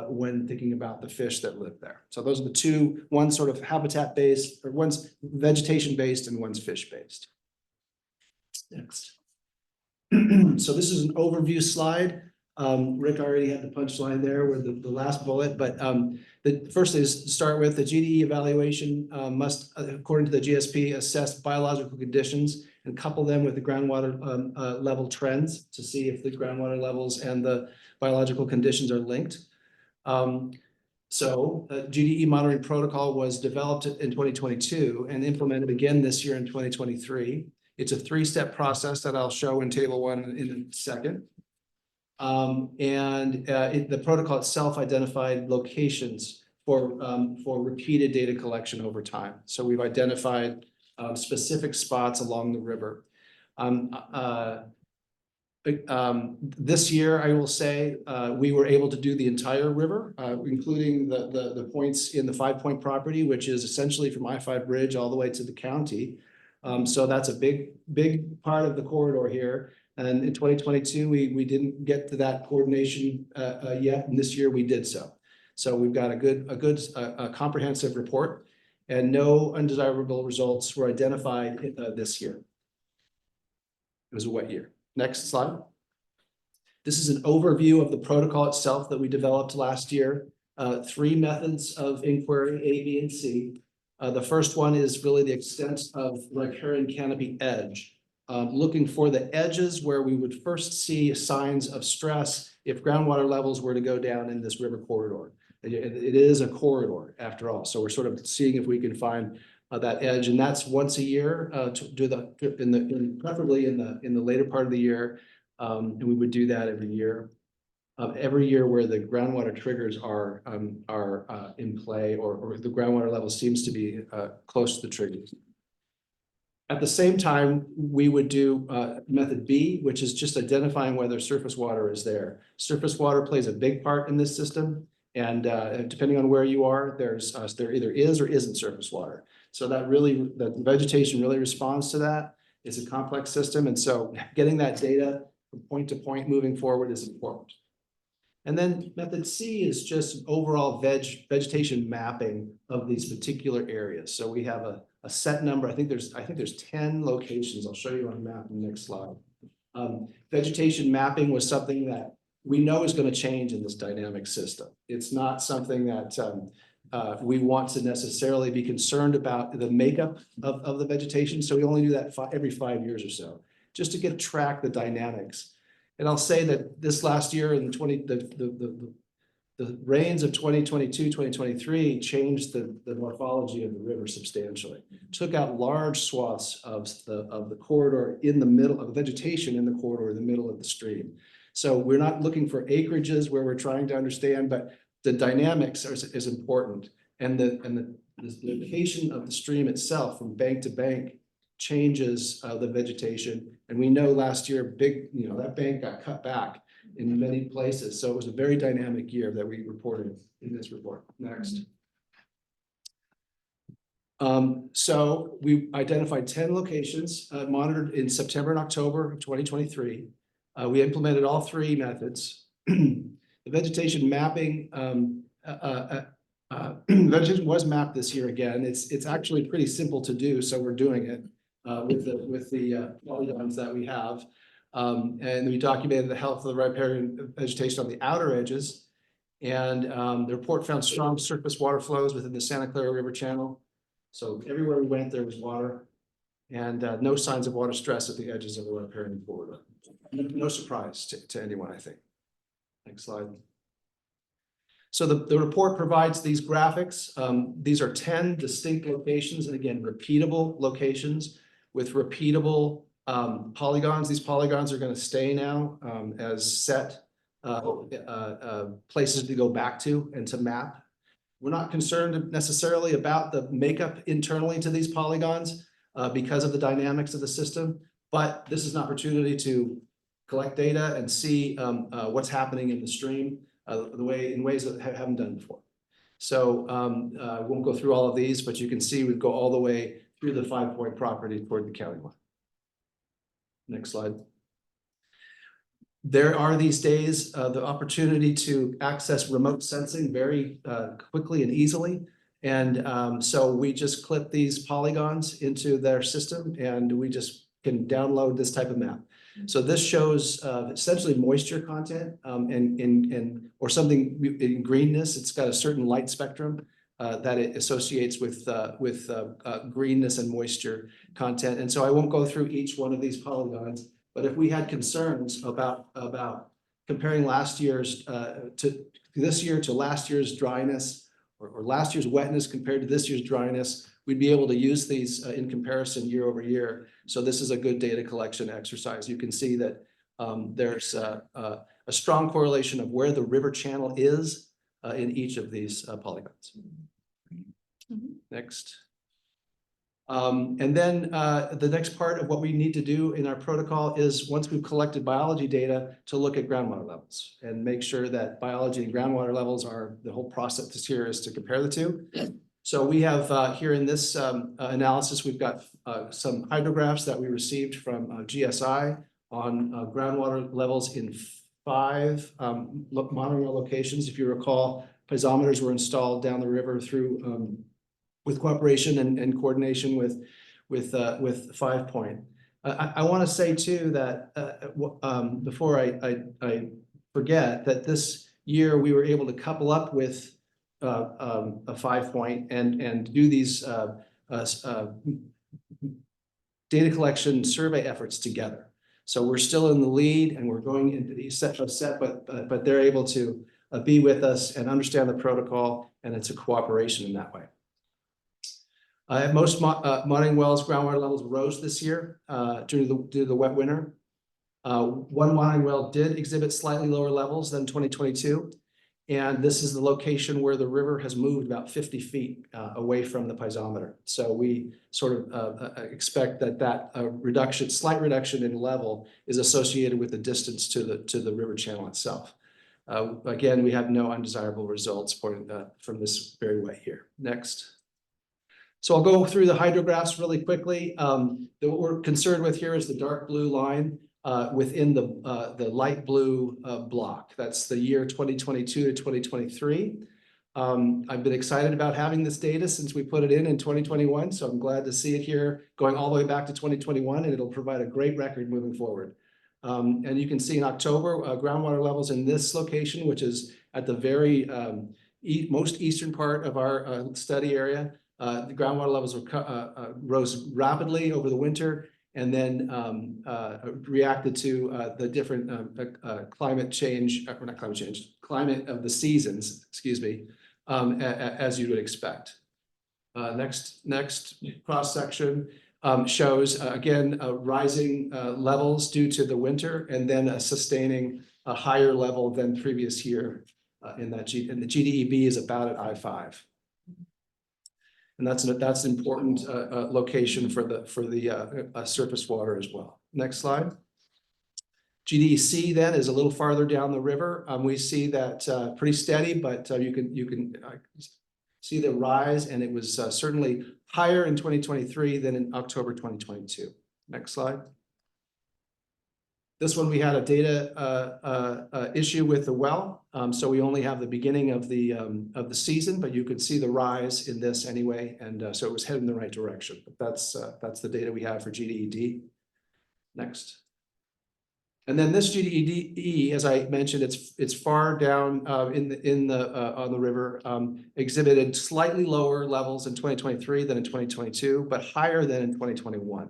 when thinking about the fish that live there. So those are the two, one's sort of habitat based, or one's vegetation based and one's fish based. Next. So this is an overview slide. Rick already had the punchline there with the last bullet, but the first is to start with the GDE evaluation must, according to the GSP, assess biological conditions and couple them with the groundwater level trends to see if the groundwater levels and the biological conditions are linked. So GDE monitoring protocol was developed in 2022 and implemented again this year in 2023. It's a three-step process that I'll show in table 1 in a second. The protocol itself identified locations for repeated data collection over time. So we've identified specific spots along the river. This year, I will say, we were able to do the entire river, including the points in the 5 Point property, which is essentially from I-5 Bridge all the way to the county. So that's a big part of the corridor here. And in 2022, we didn't get to that coordination yet, and this year we did so. So we've got a good comprehensive report, and no undesirable results were identified this year. It was a wet year. Next slide. This is an overview of the protocol itself that we developed last year. 3 methods of inquiry, A, B, and C. The first one is really the extent of riparian canopy edge. Looking for the edges where we would first see signs of stress if groundwater levels were to go down in this river corridor. It is a corridor after all, so we're sort of seeing if we can find that edge, and that's once a year to do preferably in the later part of the year, and we would do that every year. Every year where the groundwater triggers are in play, or the groundwater level seems to be close to the triggers. At the same time, we would do method B, which is just identifying whether surface water is there. Surface water plays a big part in this system, and depending on where you are, there either is or isn't surface water. So the vegetation really responds to that. It's a complex system, and so getting that data from point to point moving forward is important. And then method C is just overall vegetation mapping of these particular areas. So we have a set number. I think there's 10 locations. I'll show you on the map in the next slide. Vegetation mapping was something that we know is going to change in this dynamic system. It's not something that we want to necessarily be concerned about the makeup of the vegetation. So we only do that every 5 years or so, just to get to track the dynamics. And I'll say that this last year in the rains of 2022, 2023 changed the morphology of the river substantially. Took out large swaths of the corridor in the middle of the vegetation in the corridor in the middle of the stream. So we're not looking for acreages where we're trying to understand, but the dynamics is important. And the location of the stream itself from bank to bank changes the vegetation. And we know last year, that bank got cut back in many places. So it was a very dynamic year that we reported in this report. Next. So we identified 10 locations monitored in September and October of 2023. We implemented all 3 methods. The vegetation mapping, vegetation was mapped this year again. It's actually pretty simple to do, so we're doing it with the polygons that we have. And we documented the health of the riparian vegetation on the outer edges. And the report found strong surface water flows within the Santa Clara River channel. So everywhere we went, there was water, and no signs of water stress at the edges of the riparian corridor. No surprise to anyone, I think. Next slide. So the report provides these graphics. These are 10 distinct locations, and again, repeatable locations with repeatable polygons. These polygons are going to stay now as set places to go back to and to map. We're not concerned necessarily about the makeup internally to these polygons because of the dynamics of the system, but this is an opportunity to collect data and see what's happening in the stream in ways that haven't done before. So I won't go through all of these, but you can see we go all the way through the 5 Point property toward the county line. Next slide. There are these days the opportunity to access remote sensing very quickly and easily. And so we just clip these polygons into their system, and we just can download this type of map. So this shows essentially moisture content or something in greenness. It's got a certain light spectrum that it associates with greenness and moisture content. And so I won't go through each one of these polygons, but if we had concerns about comparing last year's to this year to last year's dryness or last year's wetness compared to this year's dryness, we'd be able to use these in comparison year over year. So this is a good data collection exercise. You can see that there's a strong correlation of where the river channel is in each of these polygons. Next. And then the next part of what we need to do in our protocol is once we've collected biology data to look at groundwater levels and make sure that biology and groundwater levels are, the whole process here is to compare the two. So we have here in this analysis, we've got some hydrographs that we received from GSI on groundwater levels in 5 monitoring locations. If you recall, piezometers were installed down the river through with cooperation and coordination with 5 Point. I want to say too that before I forget that this year we were able to couple up with a 5 Point and do these data collection survey efforts together. So we're still in the lead and we're going into these set, but they're able to be with us and understand the protocol, and it's a cooperation in that way. At most monitoring wells, groundwater levels rose this year due to the wet winter. One monitoring well did exhibit slightly lower levels than 2022. And this is the location where the river has moved about 50 feet away from the piezometer. So we sort of expect that reduction, slight reduction in level is associated with the distance to the river channel itself. Again, we have no undesirable results from this very wet year. Next. So I'll go through the hydrographs really quickly. What we're concerned with here is the dark blue line within the light blue block. That's the year 2022 to 2023. I've been excited about having this data since we put it in 2021. So I'm glad to see it here going all the way back to 2021, and it'll provide a great record moving forward. And you can see in October, groundwater levels in this location, which is at the very most eastern part of our study area. The groundwater levels rose rapidly over the winter and then reacted to the different climate change, or not climate change, climate of the seasons, excuse me, as you would expect. Next cross section shows again rising levels due to the winter, and then sustaining a higher level than previous year in that and the GDEB is about at I5. And that's an important location for the surface water as well. Next slide. GDEC then is a little farther down the river. We see that pretty steady, but you can see the rise, and it was certainly higher in 2023 than in October 2022. Next slide. This one, we had a data issue with the well, so we only have the beginning of the season, but you could see the rise in this anyway, and so it was heading in the right direction. But that's the data we have for GDED. Next, and then this GDED, as I mentioned, it's far down on the river, exhibited slightly lower levels in 2023 than in 2022, but higher than in 2021.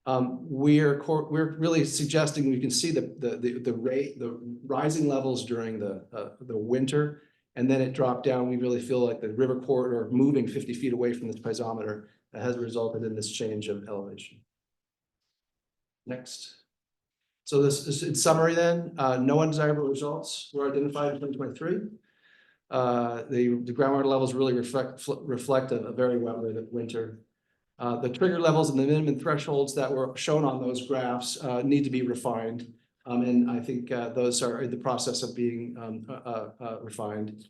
We're really suggesting we can see the rising levels during the winter, and then it dropped down. We really feel like the river corridor moving 50 feet away from this piezometer has resulted in this change of elevation. Next. So this is in summary then, no undesirable results were identified in 2023. The groundwater levels really reflect a very wet winter. The trigger levels and the minimum thresholds that were shown on those graphs need to be refined. And I think those are in the process of being refined.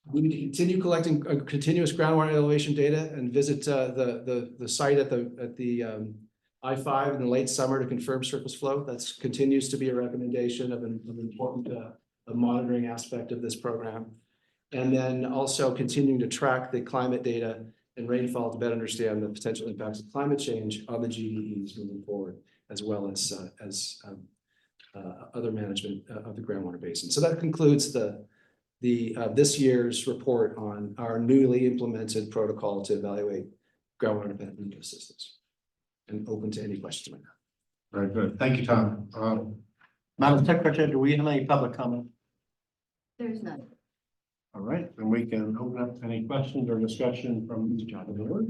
We need to continue collecting continuous groundwater elevation data and visit the site at the I-5 in the late summer to confirm surface flow. That continues to be a recommendation of an important monitoring aspect of this program. And then also continuing to track the climate data and rainfall to better understand the potential impacts of climate change on the GDEs moving forward, as well as other management of the groundwater basin. So that concludes this year's report on our newly implemented protocol to evaluate groundwater dependent ecosystems. And open to any questions right now. Very good. Thank you, Tom. Madam Secretary, do we have any public comment? There's none. All right, then we can open up any questions or discussion from each of the board.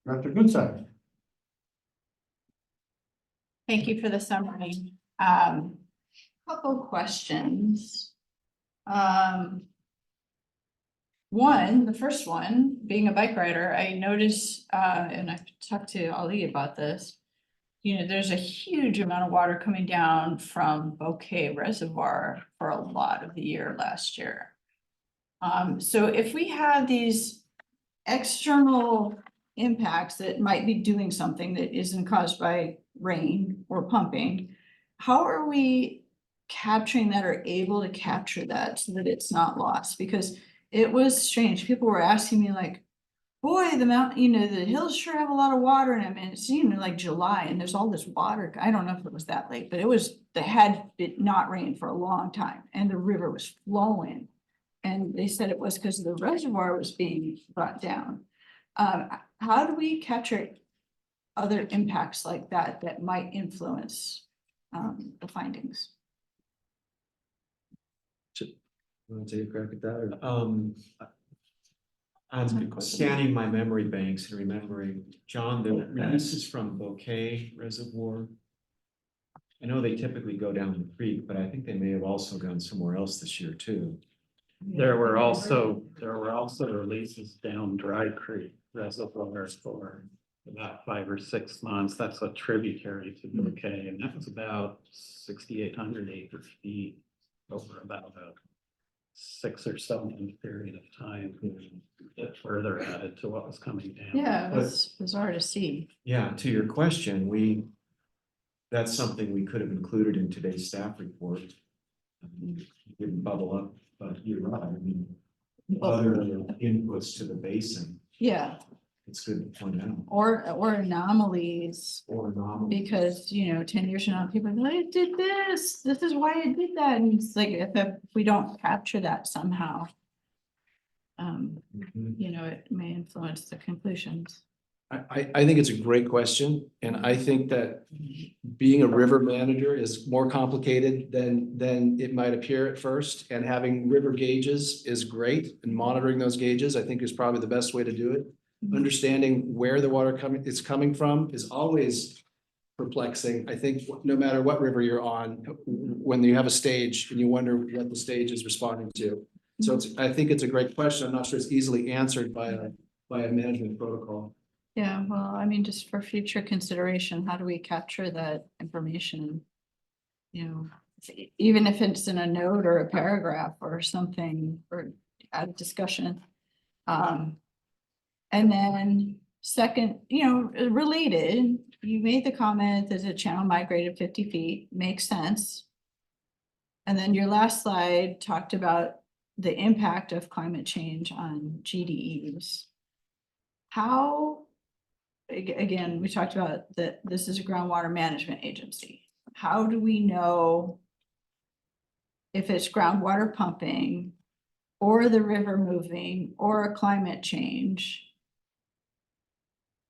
Director Goodside. Thank you for the summary. Couple questions. The first one, being a bike rider, I noticed, and I've talked to Ali about this. You know, there's a huge amount of water coming down from Bouquet Reservoir for a lot of the year last year. So if we have these external impacts that might be doing something that isn't caused by rain or pumping, how are we capturing that or able to capture that so that it's not lost? Because it was strange. People were asking me like, boy, the mountain, you know, the hills sure have a lot of water in them. And it's, you know, like July and there's all this water. I don't know if it was that late, but they had it not rained for a long time and the river was flowing. And they said it was because the reservoir was being brought down. How do we capture other impacts like that that might influence the findings? Want to take a crack at that? I'm scanning my memory banks and remembering, John, the releases from Bouquet Reservoir. I know they typically go down the creek, but I think they may have also gone somewhere else this year too. There were also releases down Dry Creek Reservoir for about 5 or 6 months. That's a tributary to Bouquet, and that was about 6,800 acre feet over about a 6 or 7 month period of time. That further added to what was coming down. Yeah, it was bizarre to see. Yeah, to your question, that's something we could have included in today's staff report. It didn't bubble up, but you're right. I mean, other inputs to the basin, Yeah, it's good to point out. or anomalies. Or anomalies. Because, you know, 10 years from now, people are like, it did this is why it did that. And it's like, if we don't capture that somehow, you know, it may influence the conclusions. I think it's a great question, and I think that being a river manager is more complicated than it might appear at first. And having river gauges is great, and monitoring those gauges, I think, is probably the best way to do it. Understanding where the water is coming from is always perplexing. I think no matter what river you're on, when you have a stage and you wonder what the stage is responding to. So I think it's a great question. I'm not sure it's easily answered by a management protocol. Yeah, well, I mean, just for future consideration, how do we capture that information? You know, even if it's in a note or a paragraph or something, or add discussion. And then second, you know, related, you made the comment that the channel migrated 50 feet, makes sense. And then your last slide talked about the impact of climate change on GDEs. How, again, we talked about that this is a groundwater management agency. How do we know if it's groundwater pumping or the river moving or a climate change?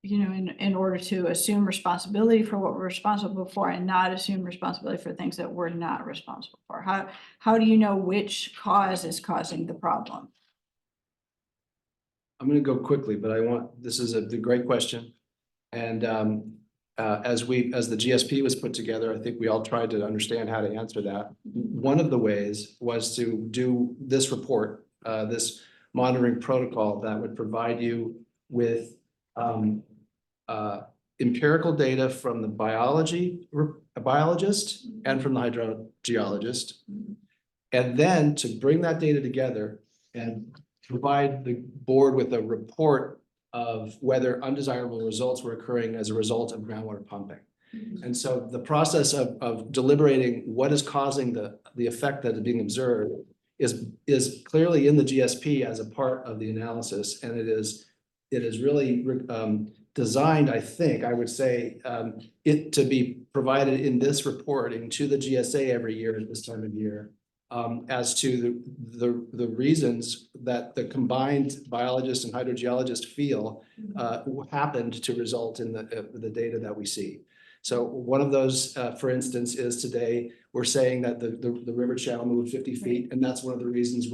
You know, in order to assume responsibility for what we're responsible for and not assume responsibility for things that we're not responsible for. How do you know which cause is causing the problem? I'm gonna go quickly, but this is a great question. And as the GSP was put together, I think we all tried to understand how to answer that. One of the ways was to do this report, this monitoring protocol that would provide you with empirical data from the biologist and from the hydrogeologist. And then to bring that data together and provide the board with a report of whether undesirable results were occurring as a result of groundwater pumping. And so the process of deliberating what is causing the effect that is being observed is clearly in the GSP as a part of the analysis. And it is really designed, I think, I would say, it to be provided in this reporting to the GSA every year at this time of year. As to the reasons that the combined biologist and hydrogeologist feel happened to result in the data that we see. So one of those, for instance, is today, we're saying that the river channel moved 50 feet, and that's one of the reasons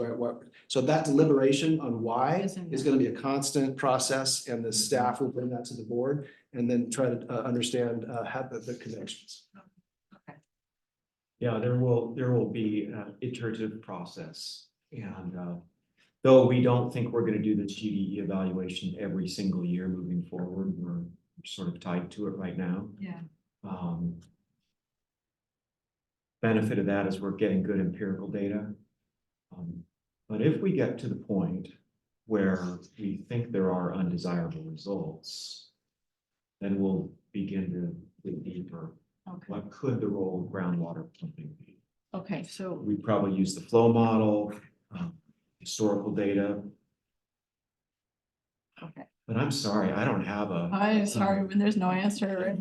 so that deliberation on why Isn't is it? gonna be a constant process, and the staff will bring that to the board and then try to understand how the connections. Yeah, there will be an iterative process, and though we don't think we're gonna do the GDE evaluation every single year moving forward, we're sort of tied to it right now. Yeah. Benefit of that is we're getting good empirical data. But if we get to the point where we think there are undesirable results, then we'll begin to dig deeper. Okay, What could the role of groundwater pumping be? okay, so, We probably use the flow model, historical data, okay. but I'm sorry, I don't have a. I'm sorry when there's no answer.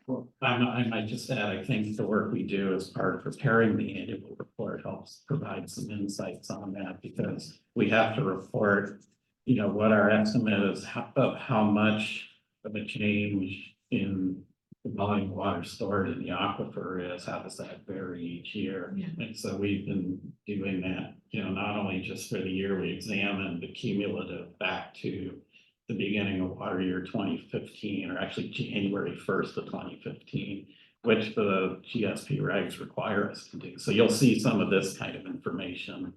Well, I might just add, I think the work we do as part of preparing the annual report helps provide some insights on that, because we have to report, you know, what our estimate is of how much of a change in the volume of water stored in the aquifer is, how does that vary each year? Yeah. And so we've been doing that, you know, not only just for the year we examined, but cumulative back to the beginning of water year 2015, or actually January 1st of 2015, which the GSP regs require us to do. So you'll see some of this kind of information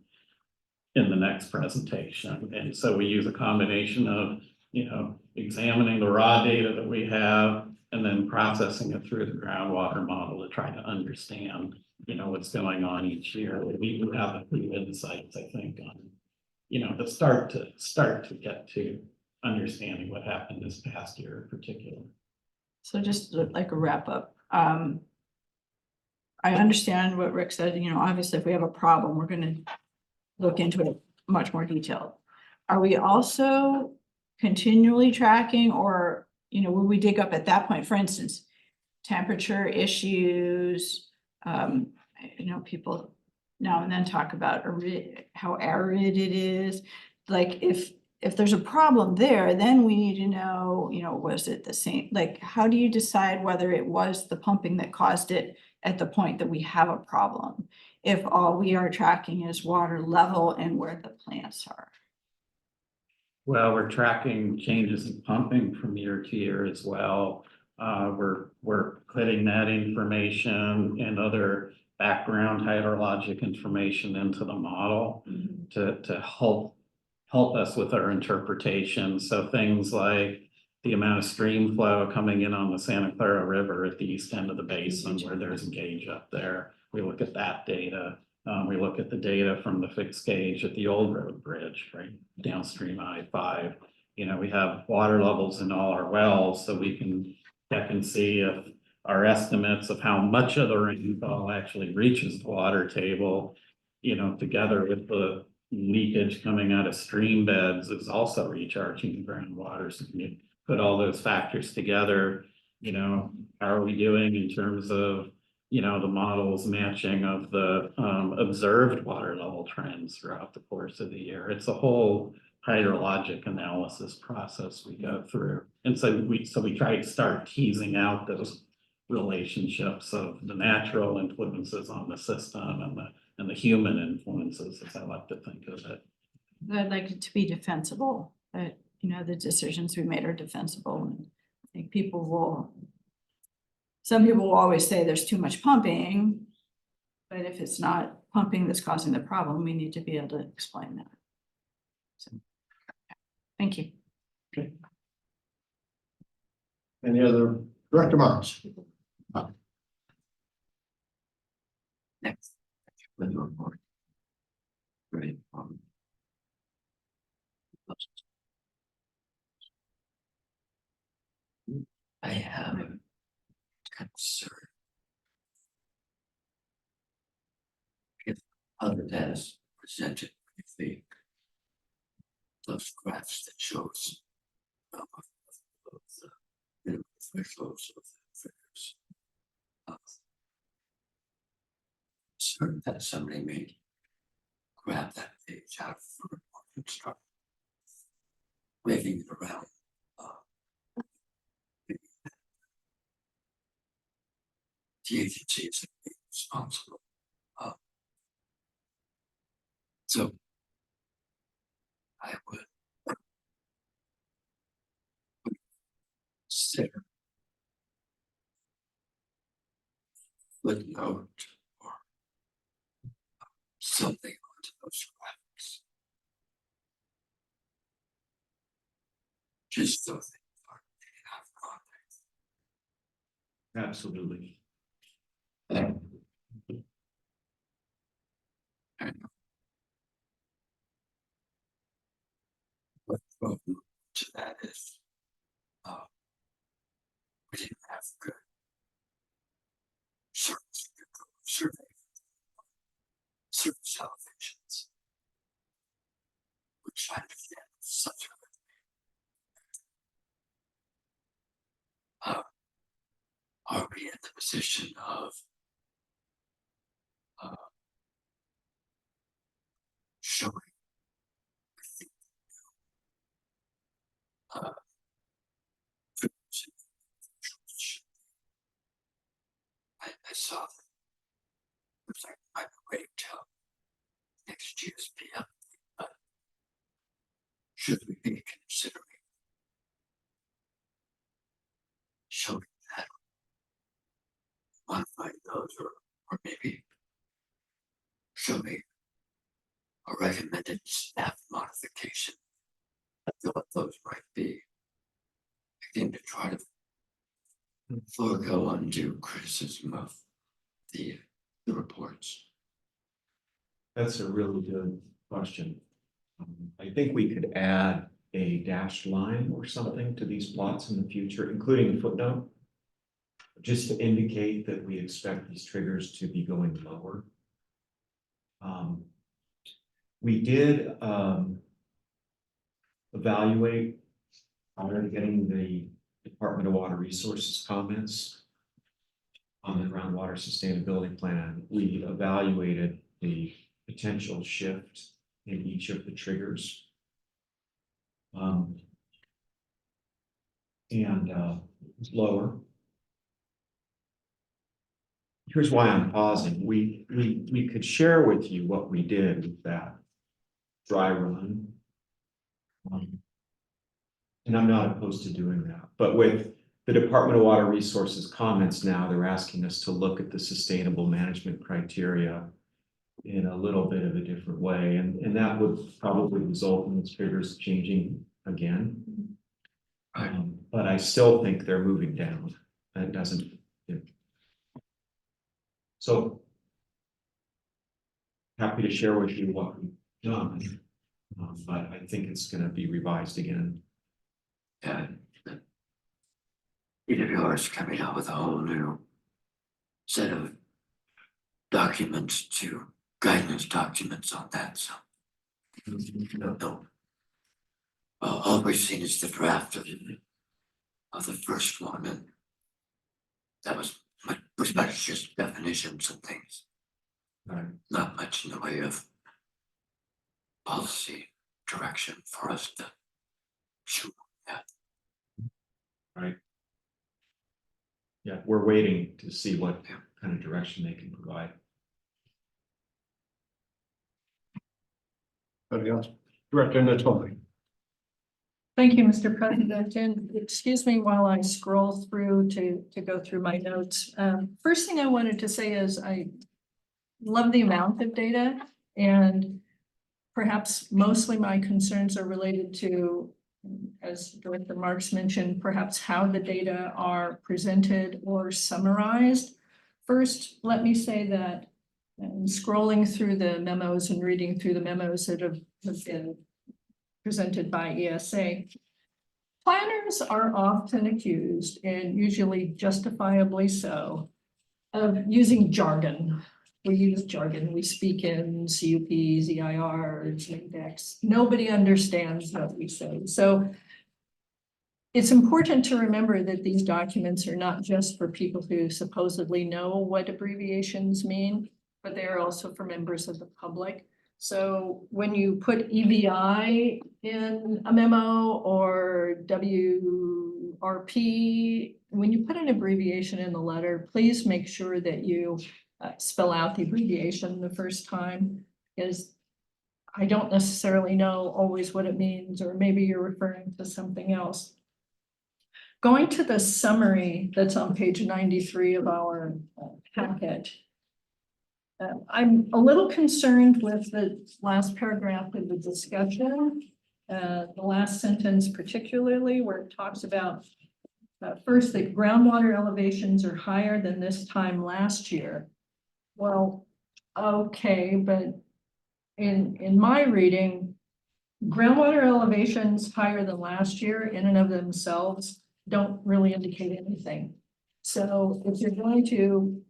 in the next presentation. And so we use a combination of, you know, examining the raw data that we have and then processing it through the groundwater model to try to understand, you know, what's going on each year. We have a few insights, I think, on, you know, the start to get to understanding what happened this past year in particular. So just like a wrap up, I understand what Rick said, you know, obviously if we have a problem, we're gonna look into it much more detailed. Are we also continually tracking, or, you know, will we dig up at that point, for instance, temperature issues? You know, people now and then talk about how arid it is. Like if there's a problem there, then we need to know, you know, was it the same? Like, how do you decide whether it was the pumping that caused it at the point that we have a problem, if all we are tracking is water level and where the plants are? Well, we're tracking changes in pumping from year to year as well. We're putting that information and other background hydrologic information into the model to help us with our interpretation. So things like the amount of stream flow coming in on the Santa Clara River at the east end of the basin where there's a gauge up there. We look at that data. We look at the data from the fixed gauge at the Old Road Bridge, right downstream I-5. You know, we have water levels in all our wells, so we can check and see if our estimates of how much of the rainfall actually reaches the water table, you know, together with the leakage coming out of stream beds is also recharging the groundwater. So when you put all those factors together, you know, how are we doing in terms of, you know, the models matching of the observed water level trends throughout the course of the year? It's a whole hydrologic analysis process we go through. And so we try to start teasing out those relationships of the natural influences on the system and the human influences, as I like to think of it. I'd like it to be defensible, that, you know, the decisions we made are defensible. And I think some people will always say there's too much pumping, but if it's not pumping that's causing the problem, we need to be able to explain that. So, thank you. Okay. Any other Director Marks? Next. With the report. Great. I have a concern. If other data is presented, if those graphs that shows the minimum thresholds of the figures. Certain that somebody may grab that page out for report and start waving it around. the agency is responsible. So I would consider footnote or something onto those graphics. Just so they are have Absolutely. context. What to that is, we didn't have good service elevations, which I understand is such a are we in the position of showing I saw that it was like I would wait till next GSP update, but should we be considering showing that modifying those or maybe showing a recommended staff modification? I feel what those might be. Again, to try to forego undue criticism of the reports. That's a really good question. I think we could add a dashed line or something to these plots in the future, including a footnote, just to indicate that we expect these triggers to be going lower. We did evaluate prior to getting the Department of Water Resources comments on the groundwater sustainability plan. We evaluated the potential shift in each of the triggers. It was lower. Here's why I'm pausing. We could share with you what we did with that dry run. And I'm not opposed to doing that, but with the Department of Water Resources comments now, they're asking us to look at the sustainable management criteria in a little bit of a different way. And that would probably result in these figures changing again. But I still think they're moving down. That doesn't. So happy to share with you what we've done, but I think it's going to be revised again. And EWR is coming out with a whole new set of documents to guidance documents on that. So no. All we've seen is the draft of the first one, and that was pretty much just definitions and things. Right. Not much in the way of policy direction for us to shoot at. Right. Yeah, we're waiting to see what kind of direction they can provide. Anybody else? Director Natoli. Thank you, Mr. President, and excuse me while I scroll through to go through my notes. First thing I wanted to say is I love the amount of data, and perhaps mostly my concerns are related to, as Director Marks mentioned, perhaps how the data are presented or summarized. First, let me say that scrolling through the memos and reading through the memos that have been presented by ESA, planners are often accused, and usually justifiably so, of using jargon. We use jargon. We speak in CUP, ZIRs, index. Nobody understands what we say. So it's important to remember that these documents are not just for people who supposedly know what abbreviations mean, but they are also for members of the public. So when you put EVI in a memo or WRI RP, when you put an abbreviation in the letter, please make sure that you spell out the abbreviation the first time, because I don't necessarily know always what it means, or maybe you're referring to something else. Going to the summary that's on page 93 of our packet. I'm a little concerned with the last paragraph of the discussion. The last sentence particularly, where it talks about first, that groundwater elevations are higher than this time last year. Well, okay, but in my reading, groundwater elevations higher than last year in and of themselves don't really indicate anything. So if you're going to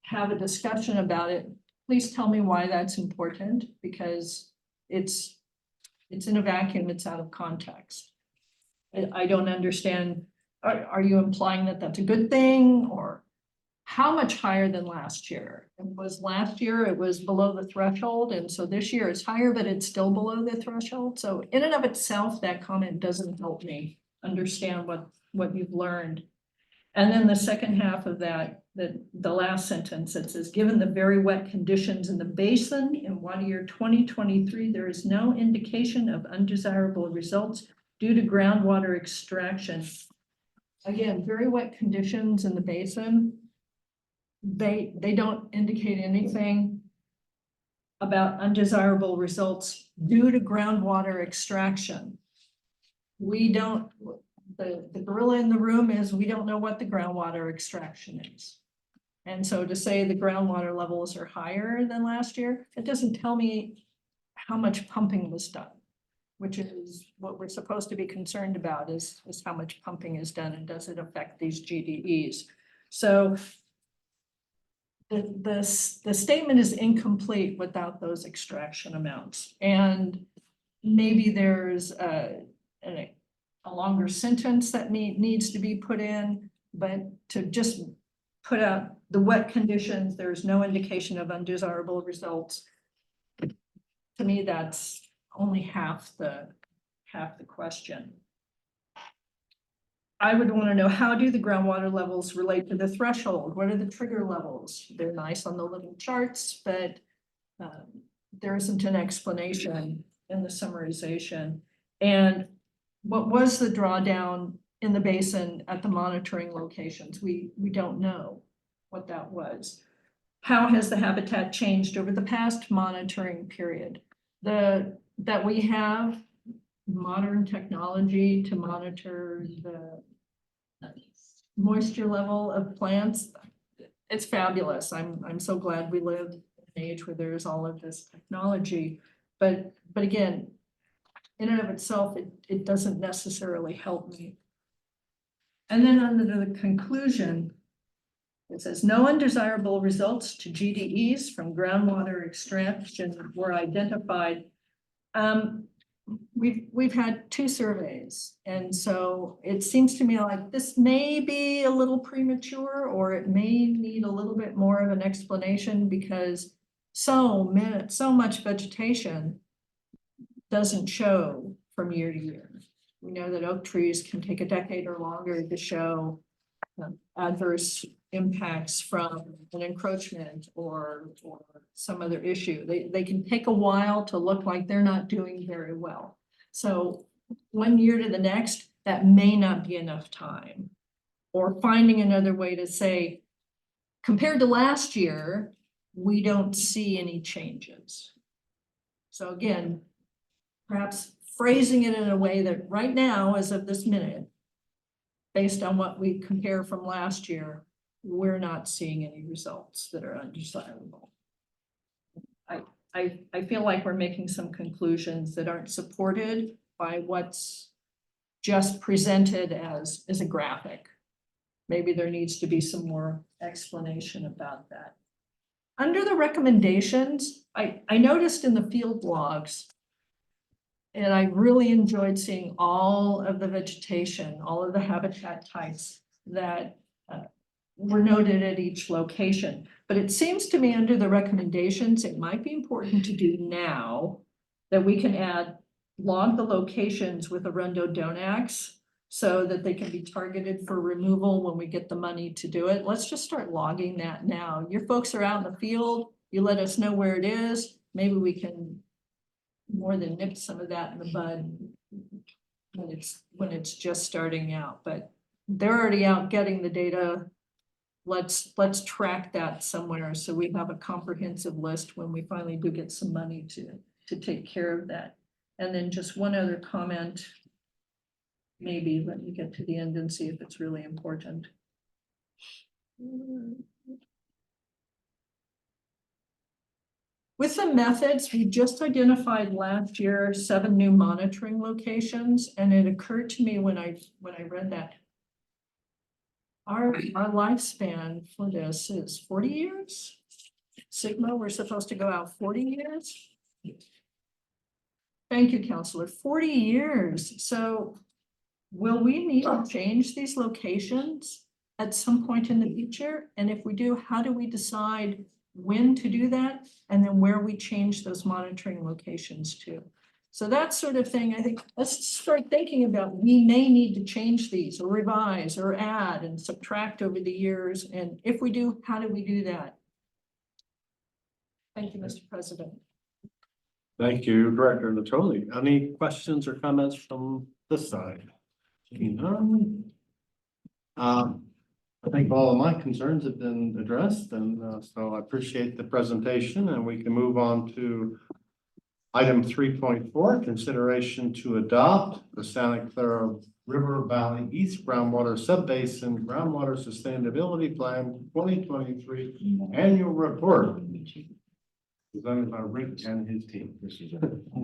have a discussion about it, please tell me why that's important, because it's in a vacuum, it's out of context. I don't understand. Are you implying that that's a good thing, or how much higher than last year? It was last year, it was below the threshold, and so this year it's higher, but it's still below the threshold. So in and of itself, that comment doesn't help me understand what you've learned. And then the second half of that, the last sentence, it says, given the very wet conditions in the basin in water year 2023, there is no indication of undesirable results due to groundwater extraction. Again, very wet conditions in the basin, they don't indicate anything about undesirable results due to groundwater extraction. We don't, the gorilla in the room is we don't know what the groundwater extraction is. And so to say the groundwater levels are higher than last year, it doesn't tell me how much pumping was done, which is what we're supposed to be concerned about is how much pumping is done and does it affect these GDEs. So the statement is incomplete without those extraction amounts. And maybe there's a longer sentence that needs to be put in, but to just put out the wet conditions, there's no indication of undesirable results. To me, that's only half the question. I would want to know, how do the groundwater levels relate to the threshold? What are the trigger levels? They're nice on the little charts, but there isn't an explanation in the summarization. And what was the drawdown in the basin at the monitoring locations? We don't know what that was. How has the habitat changed over the past monitoring period? That we have modern technology to monitor the moisture level of plants. It's fabulous. I'm so glad we live in an age where there's all of this technology. But again, in and of itself, it doesn't necessarily help me. And then under the conclusion, it says no undesirable results to GDEs from groundwater extraction were identified. We've had 2 surveys, and so it seems to me like this may be a little premature, or it may need a little bit more of an explanation, because so much vegetation doesn't show from year to year. We know that oak trees can take a decade or longer to show adverse impacts from an encroachment or some other issue. They can take a while to look like they're not doing very well. So one year to the next, that may not be enough time. Or finding another way to say, compared to last year, we don't see any changes. So again, perhaps phrasing it in a way that right now, as of this minute, based on what we compare from last year, we're not seeing any results that are undesirable. I feel like we're making some conclusions that aren't supported by what's just presented as a graphic. Maybe there needs to be some more explanation about that. Under the recommendations, I noticed in the field logs, and I really enjoyed seeing all of the vegetation, all of the habitat types that were noted at each location. But it seems to me under the recommendations, it might be important to do now that we can log the locations with Arundo Donax, so that they can be targeted for removal when we get the money to do it. Let's just start logging that now. Your folks are out in the field, you let us know where it is, maybe we can more than nip some of that in the bud when it's just starting out, but they're already out getting the data. Let's track that somewhere so we have a comprehensive list when we finally do get some money to take care of that. And then just one other comment. Maybe let me get to the end and see if it's really important. With the methods, we just identified last year 7 new monitoring locations, and it occurred to me when I read that our lifespan for this is 40 years. Sigma, we're supposed to go out 40 years. Thank you, Counselor. 40 years. So will we need to change these locations at some point in the future? And if we do, how do we decide when to do that? And then where we change those monitoring locations to? So that sort of thing, I think, let's start thinking about, we may need to change these or revise or add and subtract over the years. And if we do, how do we do that? Thank you, Mr. President. Thank you, Director Natoli. Any questions or comments from this side? None. I think all of my concerns have been addressed, and so I appreciate the presentation, and we can move on to item 3.4, consideration to adopt the Santa Clara River Valley East Groundwater Subbasin Groundwater Sustainability Plan 2023 Annual Report. Presented by Rick and his team.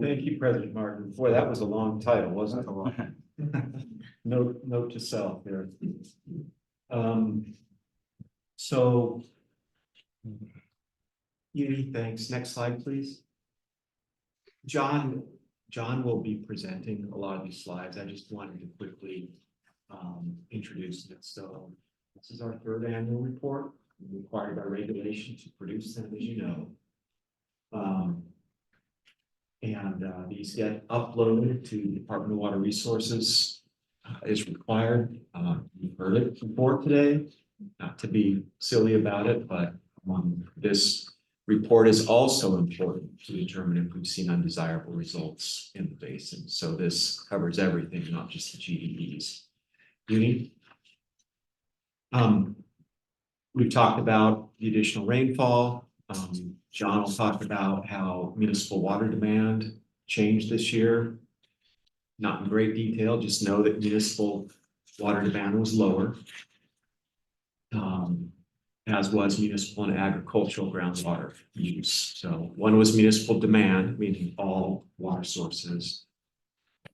Thank you, President Martin. Boy, that was a long title, wasn't it? Note to self there. So. Uni, thanks. Next slide, please. John will be presenting a lot of these slides. I just wanted to quickly introduce it. So this is our 3rd annual report. We're required by regulation to produce them, as you know. These get uploaded to Department of Water Resources is required. You've heard it before today, not to be silly about it, but this report is also important to determine if we've seen undesirable results in the basin. So this covers everything, not just the GDEs. Uni? We've talked about the additional rainfall. John will talk about how municipal water demand changed this year. Not in great detail, just know that municipal water demand was lower, as was municipal and agricultural groundwater use. So one was municipal demand, meaning all water sources,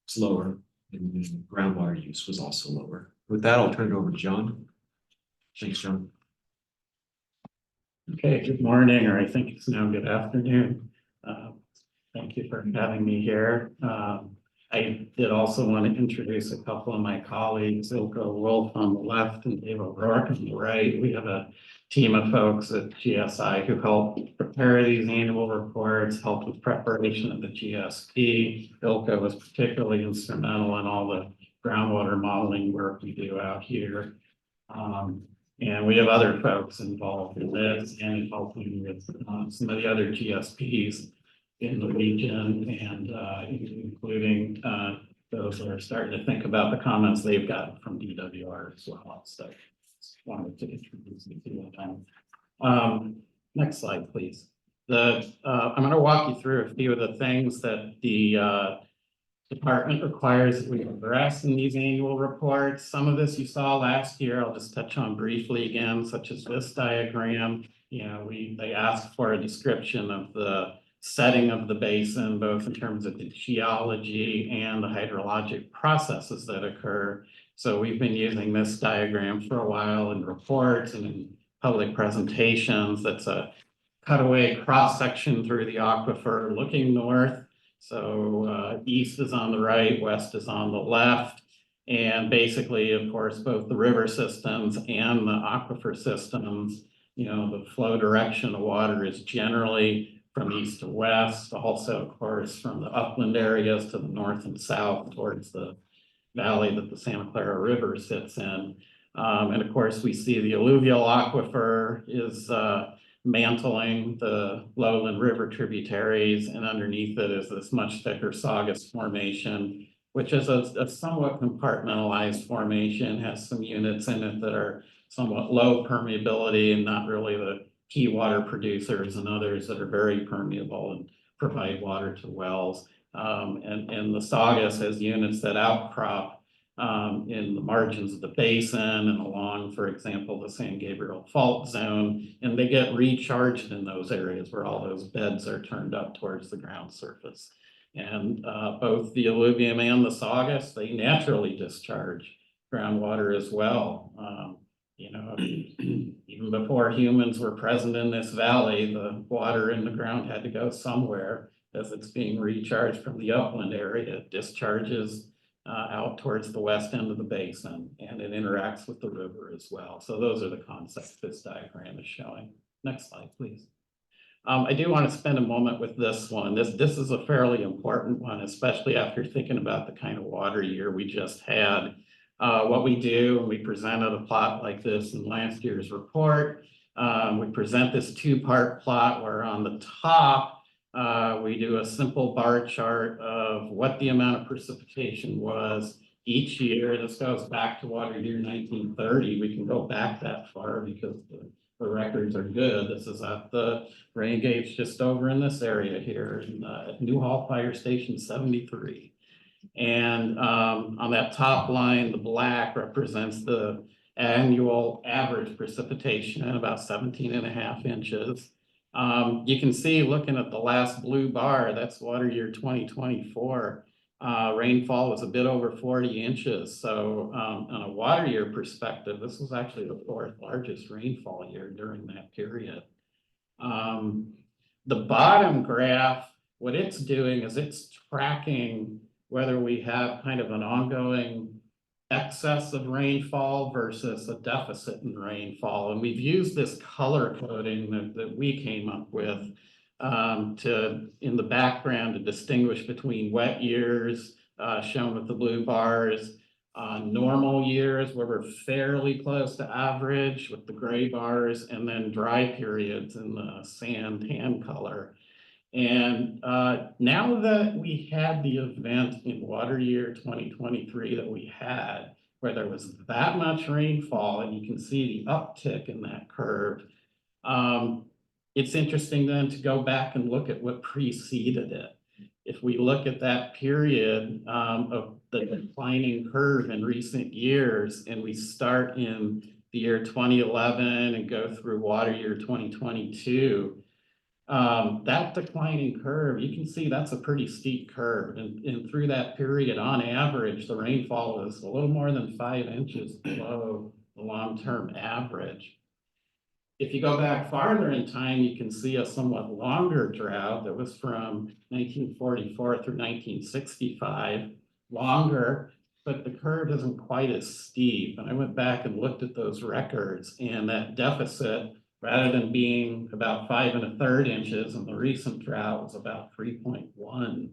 was lower, and groundwater use was also lower. With that, I'll turn it over to John. Thanks, John. Okay, good morning, or I think it's now good afternoon. Thank you for having me here. I did also want to introduce a couple of my colleagues, Ilka Wolf on the left and Dave O'Rourke on the right. We have a team of folks at GSI who help prepare these annual reports, help with preparation of the GSP. Ilka was particularly instrumental in all the groundwater modeling work we do out here. And we have other folks involved in this and helping with some of the other GSPs in the region, and including those that are starting to think about the comments they've gotten from DWR as well. So just wanted to introduce you to them. Next slide, please. I'm going to walk you through a few of the things that the department requires that we address in these annual reports. Some of this you saw last year. I'll just touch on briefly again, such as this diagram. You know, they asked for a description of the setting of the basin, both in terms of the geology and the hydrologic processes that occur. So we've been using this diagram for a while in reports and in public presentations. That's a cutaway cross section through the aquifer looking north. So east is on the right, west is on the left. And basically, of course, both the river systems and the aquifer systems, you know, the flow direction of water is generally from east to west. Also, of course, from the upland areas to the north and south towards the valley that the Santa Clara River sits in. And of course, we see the alluvial aquifer is mantling the lowland river tributaries, and underneath it is this much thicker Saugus formation, which is a somewhat compartmentalized formation, has some units in it that are somewhat low permeability and not really the key water producers, and others that are very permeable and provide water to wells. And the Saugus has units that outcrop in the margins of the basin and along, for example, the San Gabriel Fault Zone, and they get recharged in those areas where all those beds are turned up towards the ground surface. And both the alluvium and the Saugus, they naturally discharge groundwater as well. You know, even before humans were present in this valley, the water in the ground had to go somewhere. As it's being recharged from the upland area, it discharges out towards the west end of the basin, and it interacts with the river as well. So those are the concepts this diagram is showing. Next slide, please. I do want to spend a moment with this one. This is a fairly important one, especially after thinking about the kind of water year we just had. What we do, and we presented a plot like this in last year's report. We present this two-part plot where on the top, we do a simple bar chart of what the amount of precipitation was each year. This goes back to water year 1930. We can go back that far because the records are good. This is at the rain gauge just over in this area here in Newhall Fire Station 73. And on that top line, the black represents the annual average precipitation at about 17.5 inches. You can see, looking at the last blue bar, that's water year 2024. Rainfall was a bit over 40 inches. So on a water year perspective, this was actually the 4th largest rainfall year during that period. The bottom graph, what it's doing is it's tracking whether we have kind of an ongoing excess of rainfall versus a deficit in rainfall. And we've used this color coding that we came up with in the background to distinguish between wet years, shown with the blue bars, normal years where we're fairly close to average with the gray bars, and then dry periods in the sand tan color. And now that we had the event in water year 2023 that we had, where there was that much rainfall, and you can see the uptick in that curve, it's interesting then to go back and look at what preceded it. If we look at that period of the declining curve in recent years, and we start in the year 2011 and go through water year 2022, that declining curve, you can see that's a pretty steep curve. And through that period, on average, the rainfall is a little more than 5 inches below the long-term average. If you go back farther in time, you can see a somewhat longer drought that was from 1944 through 1965, longer, but the curve isn't quite as steep. And I went back and looked at those records, and that deficit, rather than being about 5 1/3 inches, and the recent drought was about 3.1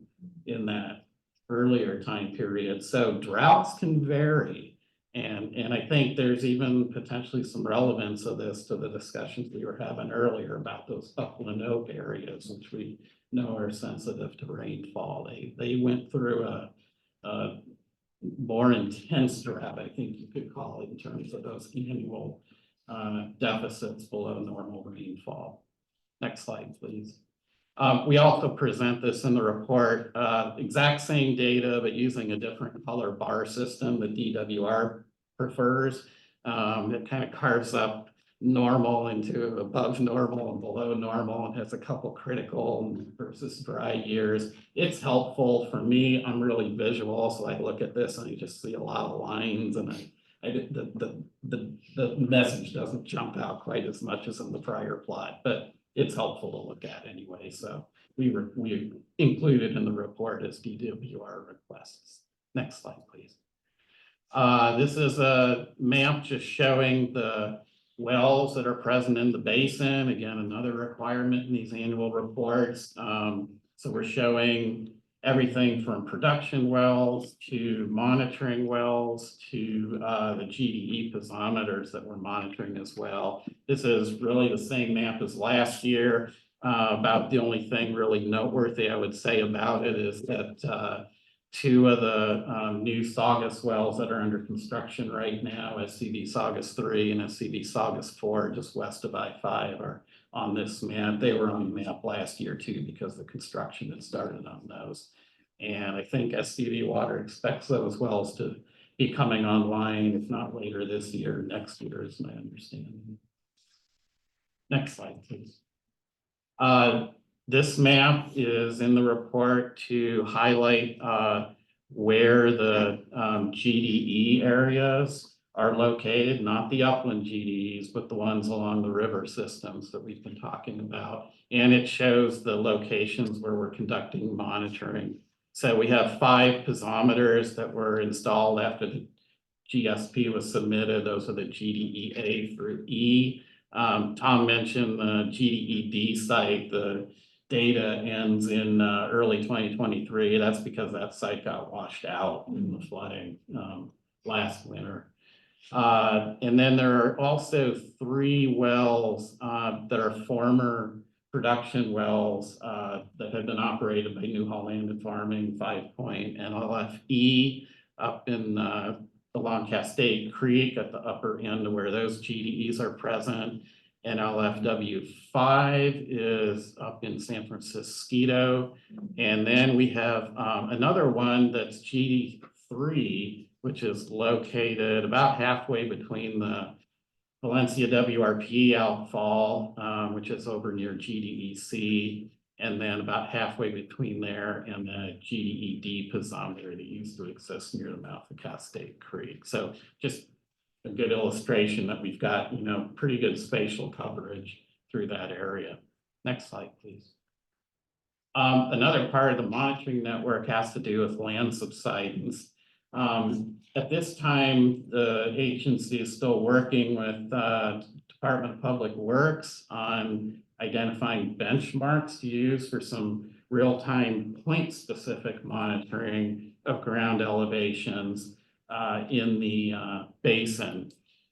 in that earlier time period. So droughts can vary. And I think there's even potentially some relevance of this to the discussions we were having earlier about those upland oak areas, which we know are sensitive to rainfall. They went through a more intense drought, I think you could call it, in terms of those annual deficits below normal rainfall. Next slide, please. We also present this in the report, exact same data, but using a different color bar system that DWR prefers. It kind of carves up normal into above normal and below normal, and has a couple critical versus dry years. It's helpful for me. I'm really visual, so I look at this and I just see a lot of lines, and the message doesn't jump out quite as much as in the prior plot, but it's helpful to look at anyway. So we included in the report as DWR requests. Next slide, please. This is a map just showing the wells that are present in the basin. Again, another requirement in these annual reports. So we're showing everything from production wells to monitoring wells to the GDE piezometers that we're monitoring as well. This is really the same map as last year. About the only thing really noteworthy I would say about it is that two of the new Saugus wells that are under construction right now, SCV-Saugus 3 and SCV-Saugus 4, just west of I-5, are on this map. They were on the map last year too, because the construction had started on those. And I think SCV Water expects those wells to be coming online, if not later this year, next year is my understanding. Next slide, please. This map is in the report to highlight where the GDE areas are located, not the upland GDEs, but the ones along the river systems that we've been talking about. And it shows the locations where we're conducting monitoring. So we have 5 piezometers that were installed after the GSP was submitted. Those are the GDE A through E. Tom mentioned the GDED site. The data ends in early 2023. That's because that site got washed out in the flooding last winter. And then there are also 3 wells that are former production wells that have been operated by New Holland Farming, 5 Point, and LFE up in along Cascade Creek at the upper end of where those GDEs are present. And LFW5 is up in San Francisco. And then we have another one that's GD3, which is located about halfway between the Valencia WRP outfall, which is over near GDEC, and then about halfway between there and the GDED piezometer that used to exist near the mouth of Cascade Creek. So just a good illustration that we've got, you know, pretty good spatial coverage through that area. Next slide, please. Another part of the monitoring network has to do with land subsidence. At this time, the agency is still working with Department of Public Works on identifying benchmarks to use for some real-time point-specific monitoring of ground elevations in the basin.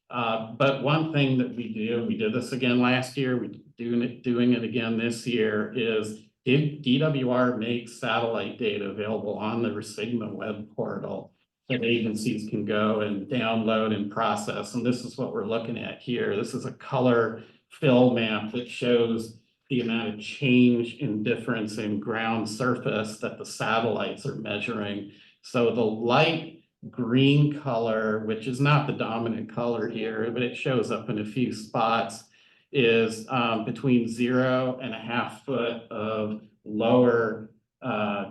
But one thing that we do, we did this again last year, we're doing it again this year, is DWR makes satellite data available on the Resigma web portal that agencies can go and download and process. And this is what we're looking at here. This is a color fill map that shows the amount of change in difference in ground surface that the satellites are measuring. So the light green color, which is not the dominant color here, but it shows up in a few spots, is between 0.5 foot of lower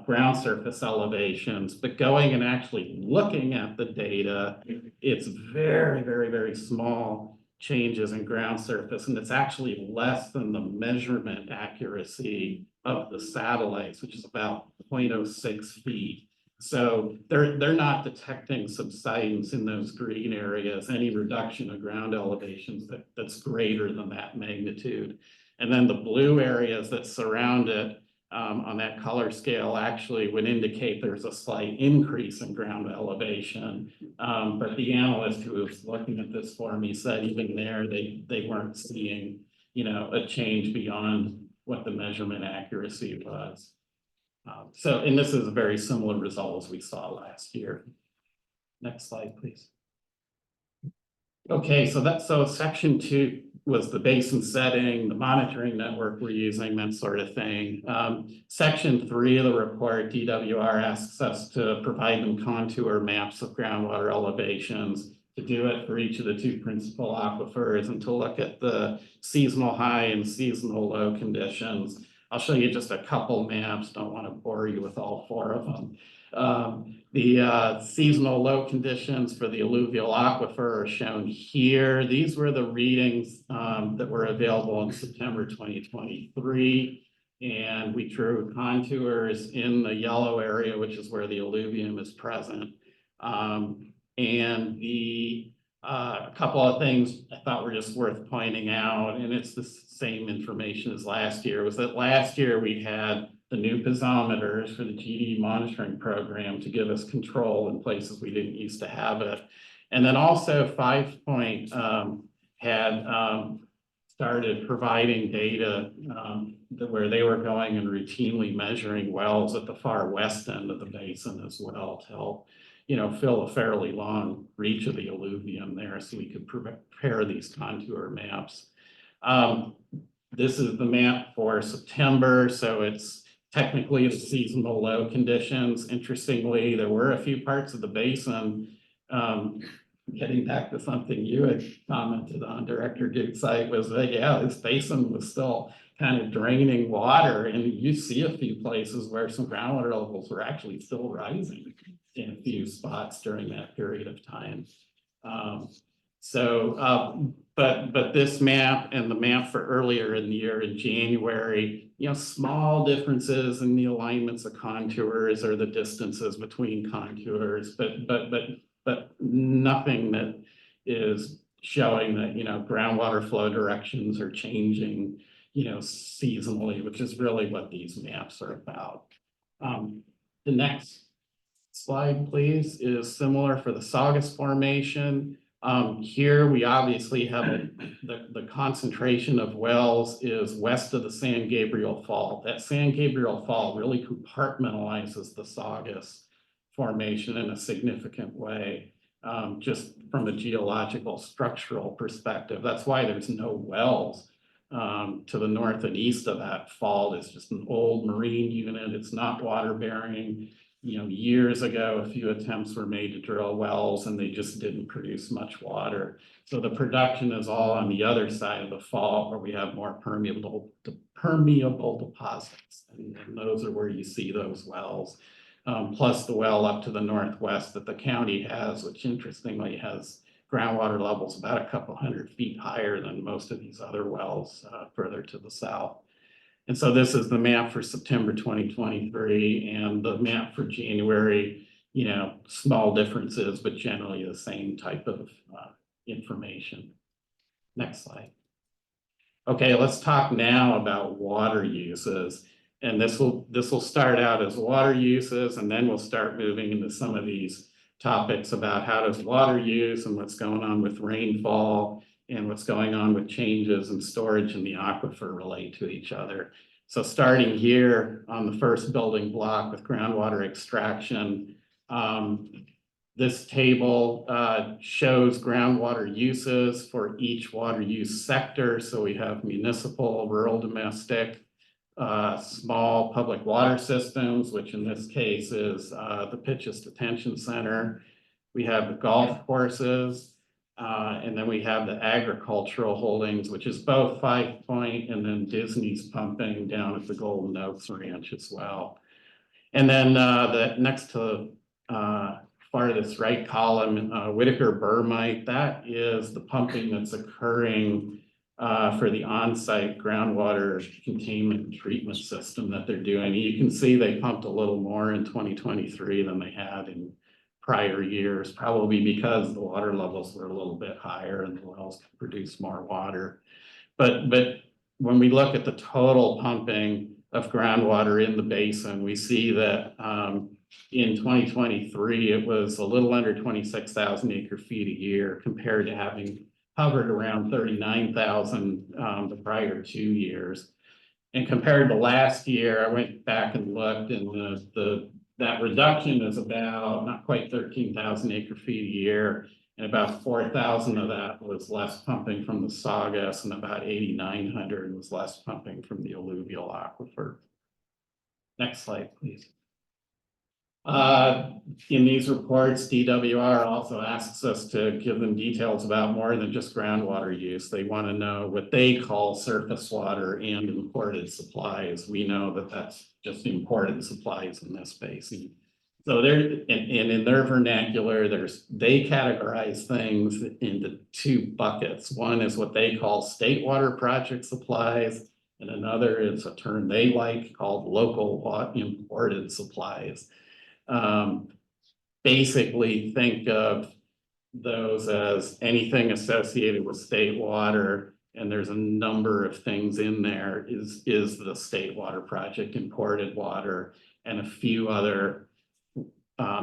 ground surface elevations. But going and actually looking at the data, it's very, very, very small changes in ground surface, and it's actually less than the measurement accuracy of the satellites, which is about 0.06 feet. So they're not detecting subsidence in those green areas, any reduction of ground elevations that's greater than that magnitude. And then the blue areas that surround it on that color scale actually would indicate there's a slight increase in ground elevation. But the analyst who was looking at this for me said even there, they weren't seeing, you know, a change beyond what the measurement accuracy was. And this is a very similar result as we saw last year. Next slide, please. Okay, so section 2 was the basin setting, the monitoring network we're using, that sort of thing. Section 3 of the report, DWR asks us to provide them contour maps of groundwater elevations, to do it for each of the 2 principal aquifers, and to look at the seasonal high and seasonal low conditions. I'll show you just a couple maps, don't want to bore you with all 4 of them. The seasonal low conditions for the alluvial aquifer are shown here. These were the readings that were available in September 2023. And we drew contours in the yellow area, which is where the alluvium is present. And the A couple of things I thought were just worth pointing out, and it's the same information as last year, was that last year we had the new piezometers for the GD monitoring program to give us control in places we didn't used to have it. And then also 5 Point had started providing data where they were going and routinely measuring wells at the far west end of the basin as well to help, fill a fairly long reach of the alluvium there so we could prepare these contour maps. This is the map for September, so it's technically the seasonal low conditions. Interestingly, there were a few parts of the basin, getting back to something you had commented on, Director Goodside, was that, yeah, this basin was still kind of draining water, and you see a few places where some groundwater levels were actually still rising in a few spots during that period of time. But this map and the map for earlier in the year in January, small differences in the alignments of contours or the distances between contours, but nothing that is showing that, groundwater flow directions are changing, seasonally, which is really what these maps are about. The next slide, please, is similar for the Saugus Formation. Here we obviously have the concentration of wells is west of the San Gabriel Fault. That San Gabriel Fault really compartmentalizes the Saugus Formation in a significant way, just from a geological structural perspective. That's why there's no wells to the north and east of that fault. It's just an old marine unit. It's not water bearing. Years ago, a few attempts were made to drill wells and they just didn't produce much water. So the production is all on the other side of the fault where we have more permeable deposits. And those are where you see those wells. Plus the well up to the northwest that the county has, which interestingly has groundwater levels about a couple 100 feet higher than most of these other wells further to the south. And so this is the map for September 2023 and the map for January, small differences, but generally the same type of information. Next slide. Okay, let's talk now about water uses. And this will start out as water uses, and then we'll start moving into some of these topics about how does water use and what's going on with rainfall and what's going on with changes in storage in the aquifer relate to each other. So starting here on the first building block with groundwater extraction, this table shows groundwater uses for each water use sector. So we have municipal, rural, domestic, small public water systems, which in this case is the Pitchess Detention Center. We have the golf courses, and then we have the agricultural holdings, which is both 5 Point and then Disney's pumping down at the Golden Oaks Ranch as well. And then the next to farthest right column, Whitaker Burmite, that is the pumping that's occurring for the on-site groundwater containment and treatment system that they're doing. You can see they pumped a little more in 2023 than they had in prior years, probably because the water levels were a little bit higher and the wells could produce more water. But when we look at the total pumping of groundwater in the basin, we see that in 2023, it was a little under 26,000 acre feet a year compared to having hovered around 39,000 the prior 2 years. And compared to last year, I went back and looked, and that reduction is about not quite 13,000 acre feet a year, and about 4,000 of that was less pumping from the Saugus, and about 8,900 was less pumping from the alluvial aquifer. Next slide, please. In these reports, DWR also asks us to give them details about more than just groundwater use. They want to know what they call surface water and imported supplies. We know that that's just imported supplies in this basin. So in their vernacular, they categorize things into 2 buckets. One is what they call state water project supplies, and another is a term they like called local imported supplies. Basically think of those as anything associated with state water. And there's a number of things in there is the state water project, imported water, and a few other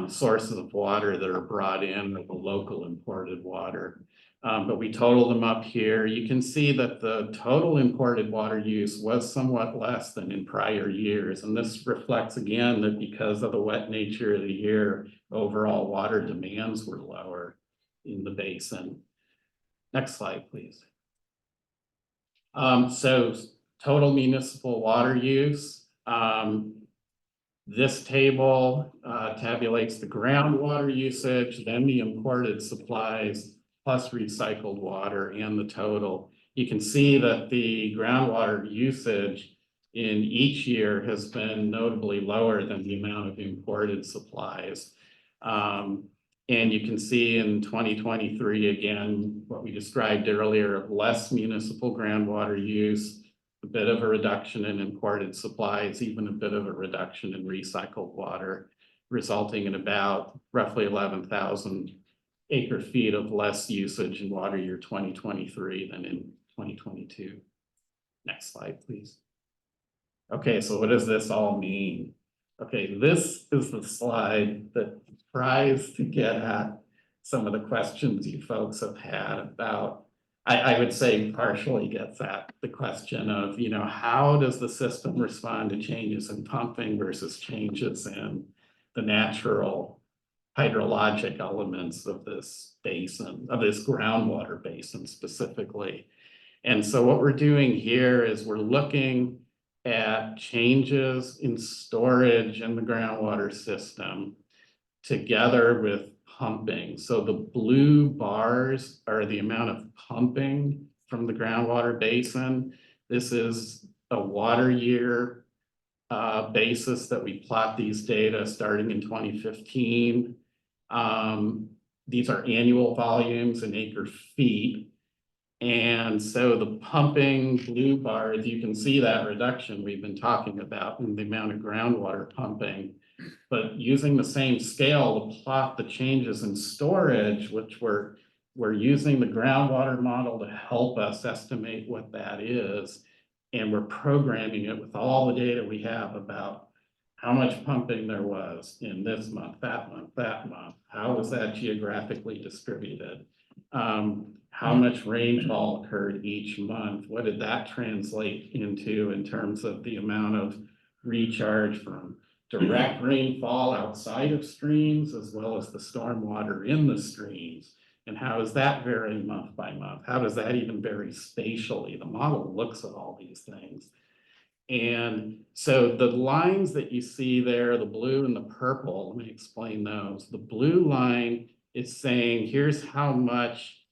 sources of water that are brought in with the local imported water. But we total them up here. You can see that the total imported water use was somewhat less than in prior years. And this reflects again that because of the wet nature of the year, overall water demands were lower in the basin. Next slide, please. So total municipal water use. This table tabulates the groundwater usage, then the imported supplies, plus recycled water and the total. You can see that the groundwater usage in each year has been notably lower than the amount of imported supplies. And you can see in 2023, again, what we described earlier of less municipal groundwater use, a bit of a reduction in imported supplies, even a bit of a reduction in recycled water, resulting in about roughly 11,000 acre feet of less usage in water year 2023 than in 2022. Next slide, please. Okay, so what does this all mean? Okay, this is the slide that tries to get at some of the questions you folks have had about, I would say partially gets at the question of, you know, how does the system respond to changes in pumping versus changes in the natural hydrologic elements of this basin, of this groundwater basin specifically. And so what we're doing here is we're looking at changes in storage in the groundwater system together with pumping. So the blue bars are the amount of pumping from the groundwater basin. This is a water year basis that we plot these data starting in 2015. These are annual volumes in acre feet. And so the pumping blue bars, you can see that reduction we've been talking about in the amount of groundwater pumping. But using the same scale to plot the changes in storage, which we're using the groundwater model to help us estimate what that is. And we're programming it with all the data we have about how much pumping there was in this month, that month, that month. How was that geographically distributed? How much rainfall occurred each month? What did that translate into in terms of the amount of recharge from direct rainfall outside of streams, as well as the stormwater in the streams? And how is that varying month by month? How does that even vary spatially? The model looks at all these things. And so the lines that you see there, the blue and the purple, let me explain those. The blue line is saying, here's how much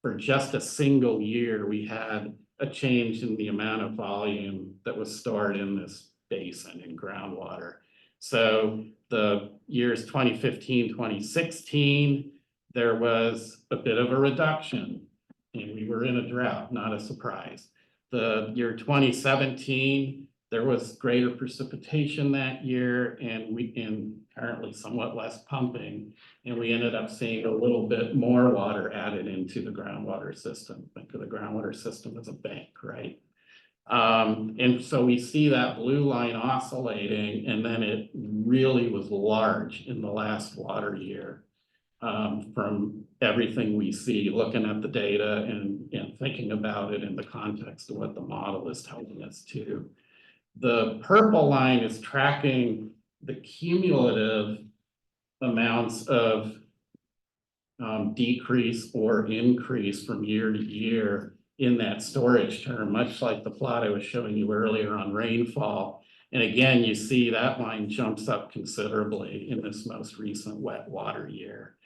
for just a single year we had a change in the amount of volume that was stored in this basin in groundwater. So the years 2015, 2016, there was a bit of a reduction and we were in a drought, not a surprise. The year 2017, there was greater precipitation that year and apparently somewhat less pumping. And we ended up seeing a little bit more water added into the groundwater system. Think of the groundwater system as a bank, right? And so we see that blue line oscillating, and then it really was large in the last water year. From everything we see, looking at the data and thinking about it in the context of what the model is telling us too. The purple line is tracking the cumulative amounts of decrease or increase from year to year in that storage term, much like the plot I was showing you earlier on rainfall. And again, you see that line jumps up considerably in this most recent wet water year.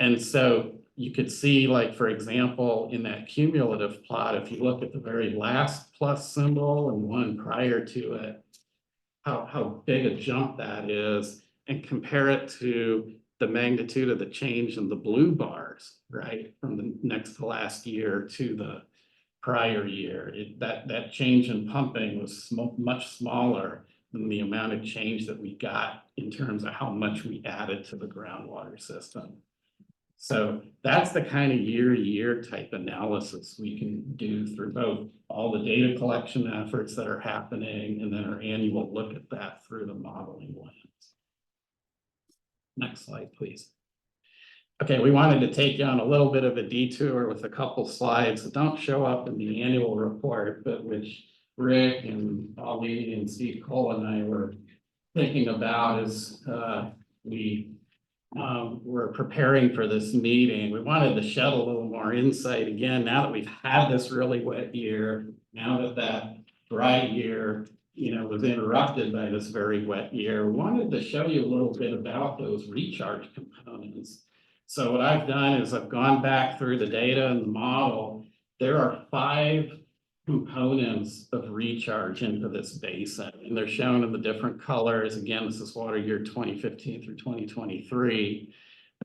And so you could see, like, for example, in that cumulative plot, if you look at the very last plus symbol and one prior to it, how big a jump that is, and compare it to the magnitude of the change in the blue bars, right? From the next to last year to the prior year. That change in pumping was much smaller than the amount of change that we got in terms of how much we added to the groundwater system. So that's the kind of year-to-year type analysis we can do through both all the data collection efforts that are happening and then our annual look at that through the modeling lens. Next slide, please. Okay, we wanted to take you on a little bit of a detour with a couple slides that don't show up in the annual report, but which Rick and Ali and Steve Cole and I were thinking about as we were preparing for this meeting. We wanted to shed a little more insight again, now that we've had this really wet year, now that that dry year, you know, was interrupted by this very wet year. We wanted to show you a little bit about those recharge components. So what I've done is I've gone back through the data and the model. There are 5 components of recharge into this basin, and they're shown in the different colors. Again, this is water year 2015 through 2023.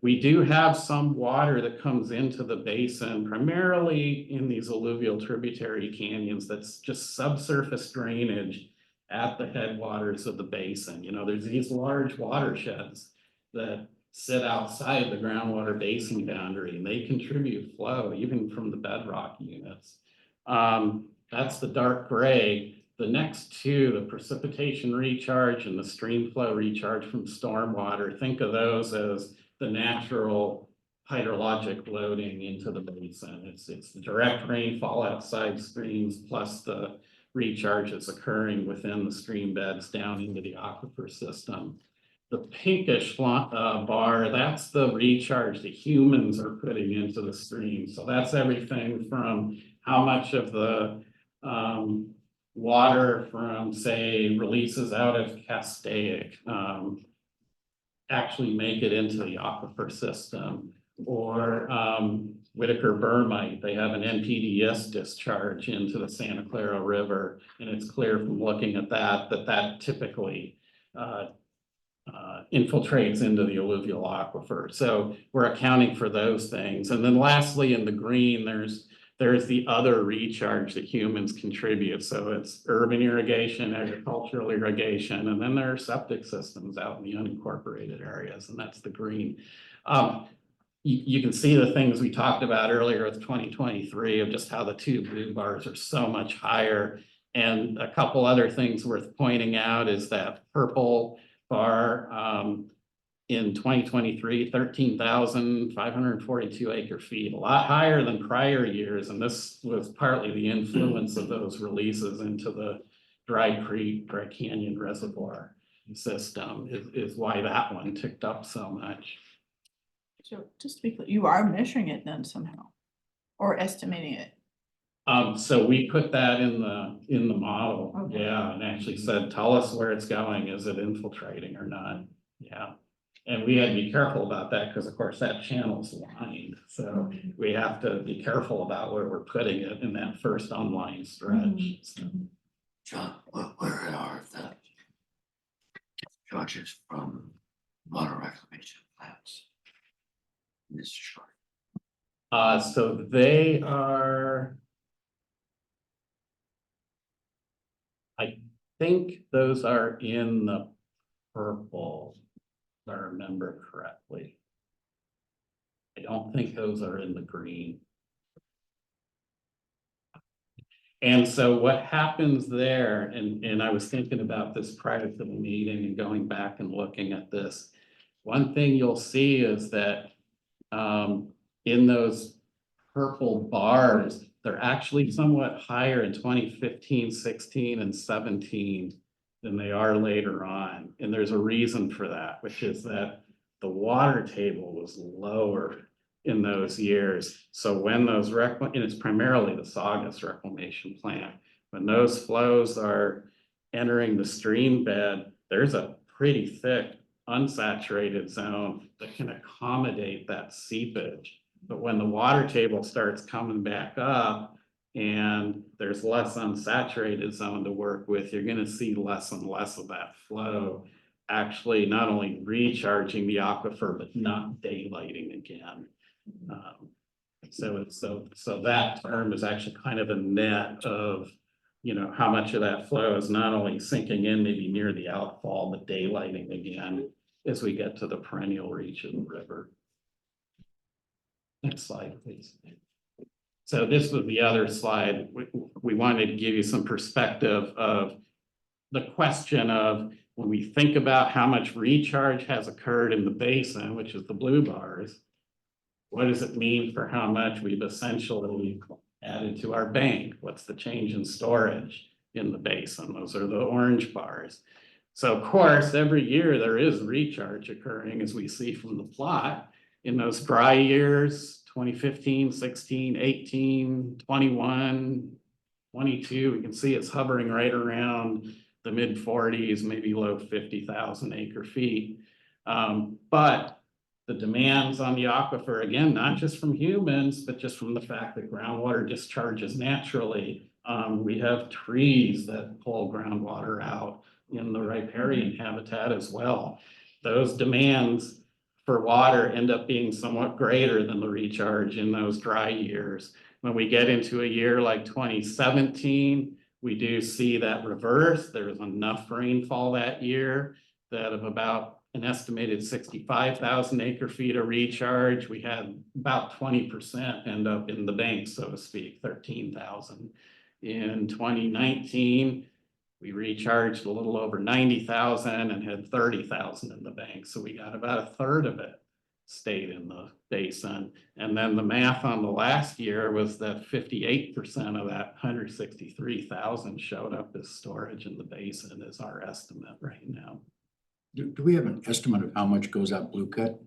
We do have some water that comes into the basin, primarily in these alluvial tributary canyons. That's just subsurface drainage at the headwaters of the basin. You know, there's these large watersheds that sit outside the groundwater basin boundary, and they contribute flow even from the bedrock units. That's the dark gray. The next 2, the precipitation recharge and the stream flow recharge from stormwater, think of those as the natural hydrologic loading into the basin. It's the direct rainfall outside streams plus the recharge that's occurring within the stream beds down into the aquifer system. The pinkish bar, that's the recharge that humans are putting into the stream. So that's everything from how much of the water from, say, releases out of Castaic actually make it into the aquifer system, or Whitaker Burmite. They have an NPDES discharge into the Santa Clara River, and it's clear from looking at that that typically infiltrates into the alluvial aquifer. So we're accounting for those things. And then lastly, in the green, there's the other recharge that humans contribute. So it's urban irrigation, agricultural irrigation, and then there are septic systems out in the unincorporated areas, and that's the green. You can see the things we talked about earlier with 2023 of just how the 2 blue bars are so much higher. And a couple other things worth pointing out is that purple bar in 2023, 13,542 acre feet, a lot higher than prior years. And this was partly the influence of those releases into the Dry Creek, Dry Canyon Reservoir system is why that one ticked up so much. So just to be clear, you are measuring it then somehow, or estimating it? So we put that in the model, Okay. yeah, and actually said, tell us where it's going. Is it infiltrating or not? Yeah. And we had to be careful about that because of course that channel's lined. So we have to be careful about where we're putting it in that first online stretch. So. John, where are the charges from water reclamation plants? In this chart. So they are, I think those are in the purple, if I remember correctly. I don't think those are in the green. And so what happens there, and I was thinking about this prior to the meeting and going back and looking at this, one thing you'll see is that in those purple bars, they're actually somewhat higher in 2015, 16, and 17 than they are later on. And there's a reason for that, which is that the water table was lower in those years. So when those and it's primarily the Saugus reclamation plant, when those flows are entering the stream bed, there's a pretty thick unsaturated zone that can accommodate that seepage. But when the water table starts coming back up and there's less unsaturated zone to work with, you're going to see less and less of that flow actually not only recharging the aquifer, but not daylighting again. So that term is actually kind of a net of, you know, how much of that flow is not only sinking in maybe near the outfall, but daylighting again as we get to the perennial reach of the river. Next slide, please. So this was the other slide. We wanted to give you some perspective of the question of when we think about how much recharge has occurred in the basin, which is the blue bars, what does it mean for how much we've essentially added to our bank? What's the change in storage in the basin? Those are the orange bars. So of course, every year there is recharge occurring, as we see from the plot. In those dry years, 2015, 16, 18, 21, 22, we can see it's hovering right around the mid 40s, maybe low 50,000 acre feet. But the demands on the aquifer, again, not just from humans, but just from the fact that groundwater discharges naturally. We have trees that pull groundwater out in the riparian habitat as well. Those demands for water end up being somewhat greater than the recharge in those dry years. When we get into a year like 2017, we do see that reverse. There was enough rainfall that year that of about an estimated 65,000 acre feet of recharge, we had about 20% end up in the bank, so to speak, 13,000. In 2019, we recharged a little over 90,000 and had 30,000 in the bank. So we got about a third of it stayed in the basin. And then the math on the last year was that 58% of that 163,000 showed up as storage in the basin is our estimate right now. Do we have an estimate of how much goes out Blue Cut?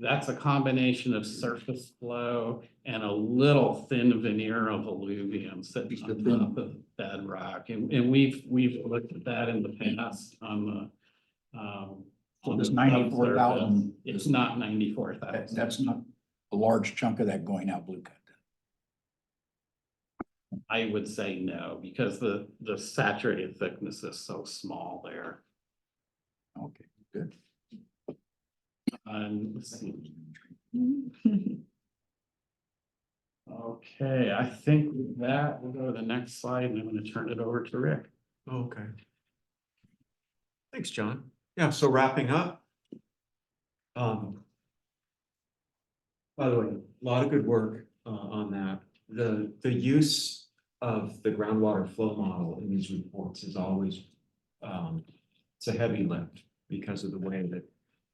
That's a combination of surface flow and a little thin veneer of alluvium sitting on top of bedrock. And we've looked at that in the past on the This 94,000. It's not 94,000. That's not a large chunk of that going out Blue Cut. I would say no, because the saturated thickness is so small there. Okay, good. Let's see. Okay, I think with that, we'll go to the next slide and I'm going to turn it over to Rick. Okay. Thanks, John. Yeah, so wrapping up. By the way, a lot of good work on that. The use of the groundwater flow model in these reports is always it's a heavy lift because of the way that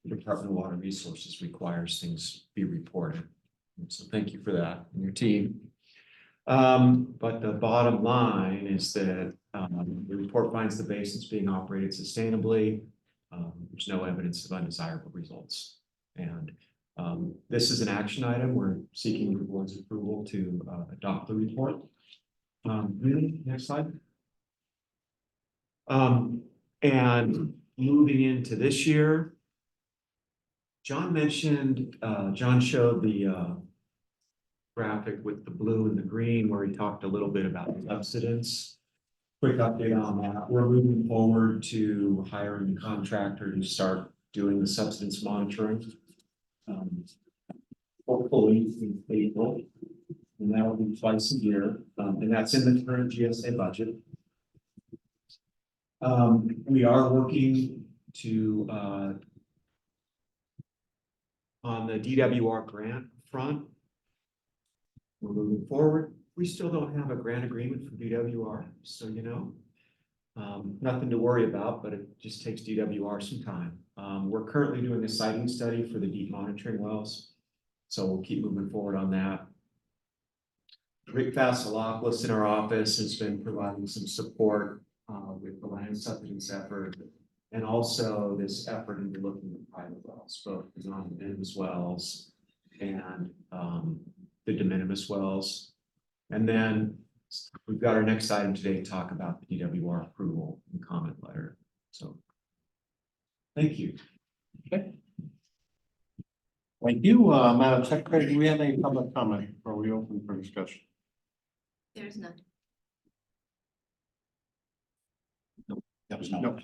the Department of Water Resources requires things be reported. And so thank you for that and your team. But the bottom line is that the report finds the basins being operated sustainably. There's no evidence of undesirable results. And this is an action item. We're seeking the board's approval to adopt the report. Really, next slide. And moving into this year, John showed the graphic with the blue and the green where he talked a little bit about subsidence. Quick update on that. We're moving forward to hiring a contractor to start doing the subsidence monitoring. Hopefully in April, and that will be twice a year, and that's in the current GSA budget. We are working to on the DWR grant front. We're moving forward. We still don't have a grant agreement for DWR, so you know, nothing to worry about, but it just takes DWR some time. We're currently doing a siting study for the deep monitoring wells, so we'll keep moving forward on that. Rick Vasilopoulos in our office has been providing some support with the land subsidence effort, and also this effort into looking at private wells, both the non-de minimis wells and the de minimis wells. And then we've got our next item today to talk about the DWR approval and comment letter. So thank you. Okay. Thank you, Madam Secretary. Do we have any public comment before we open for discussion? There's none. That was no. Nope.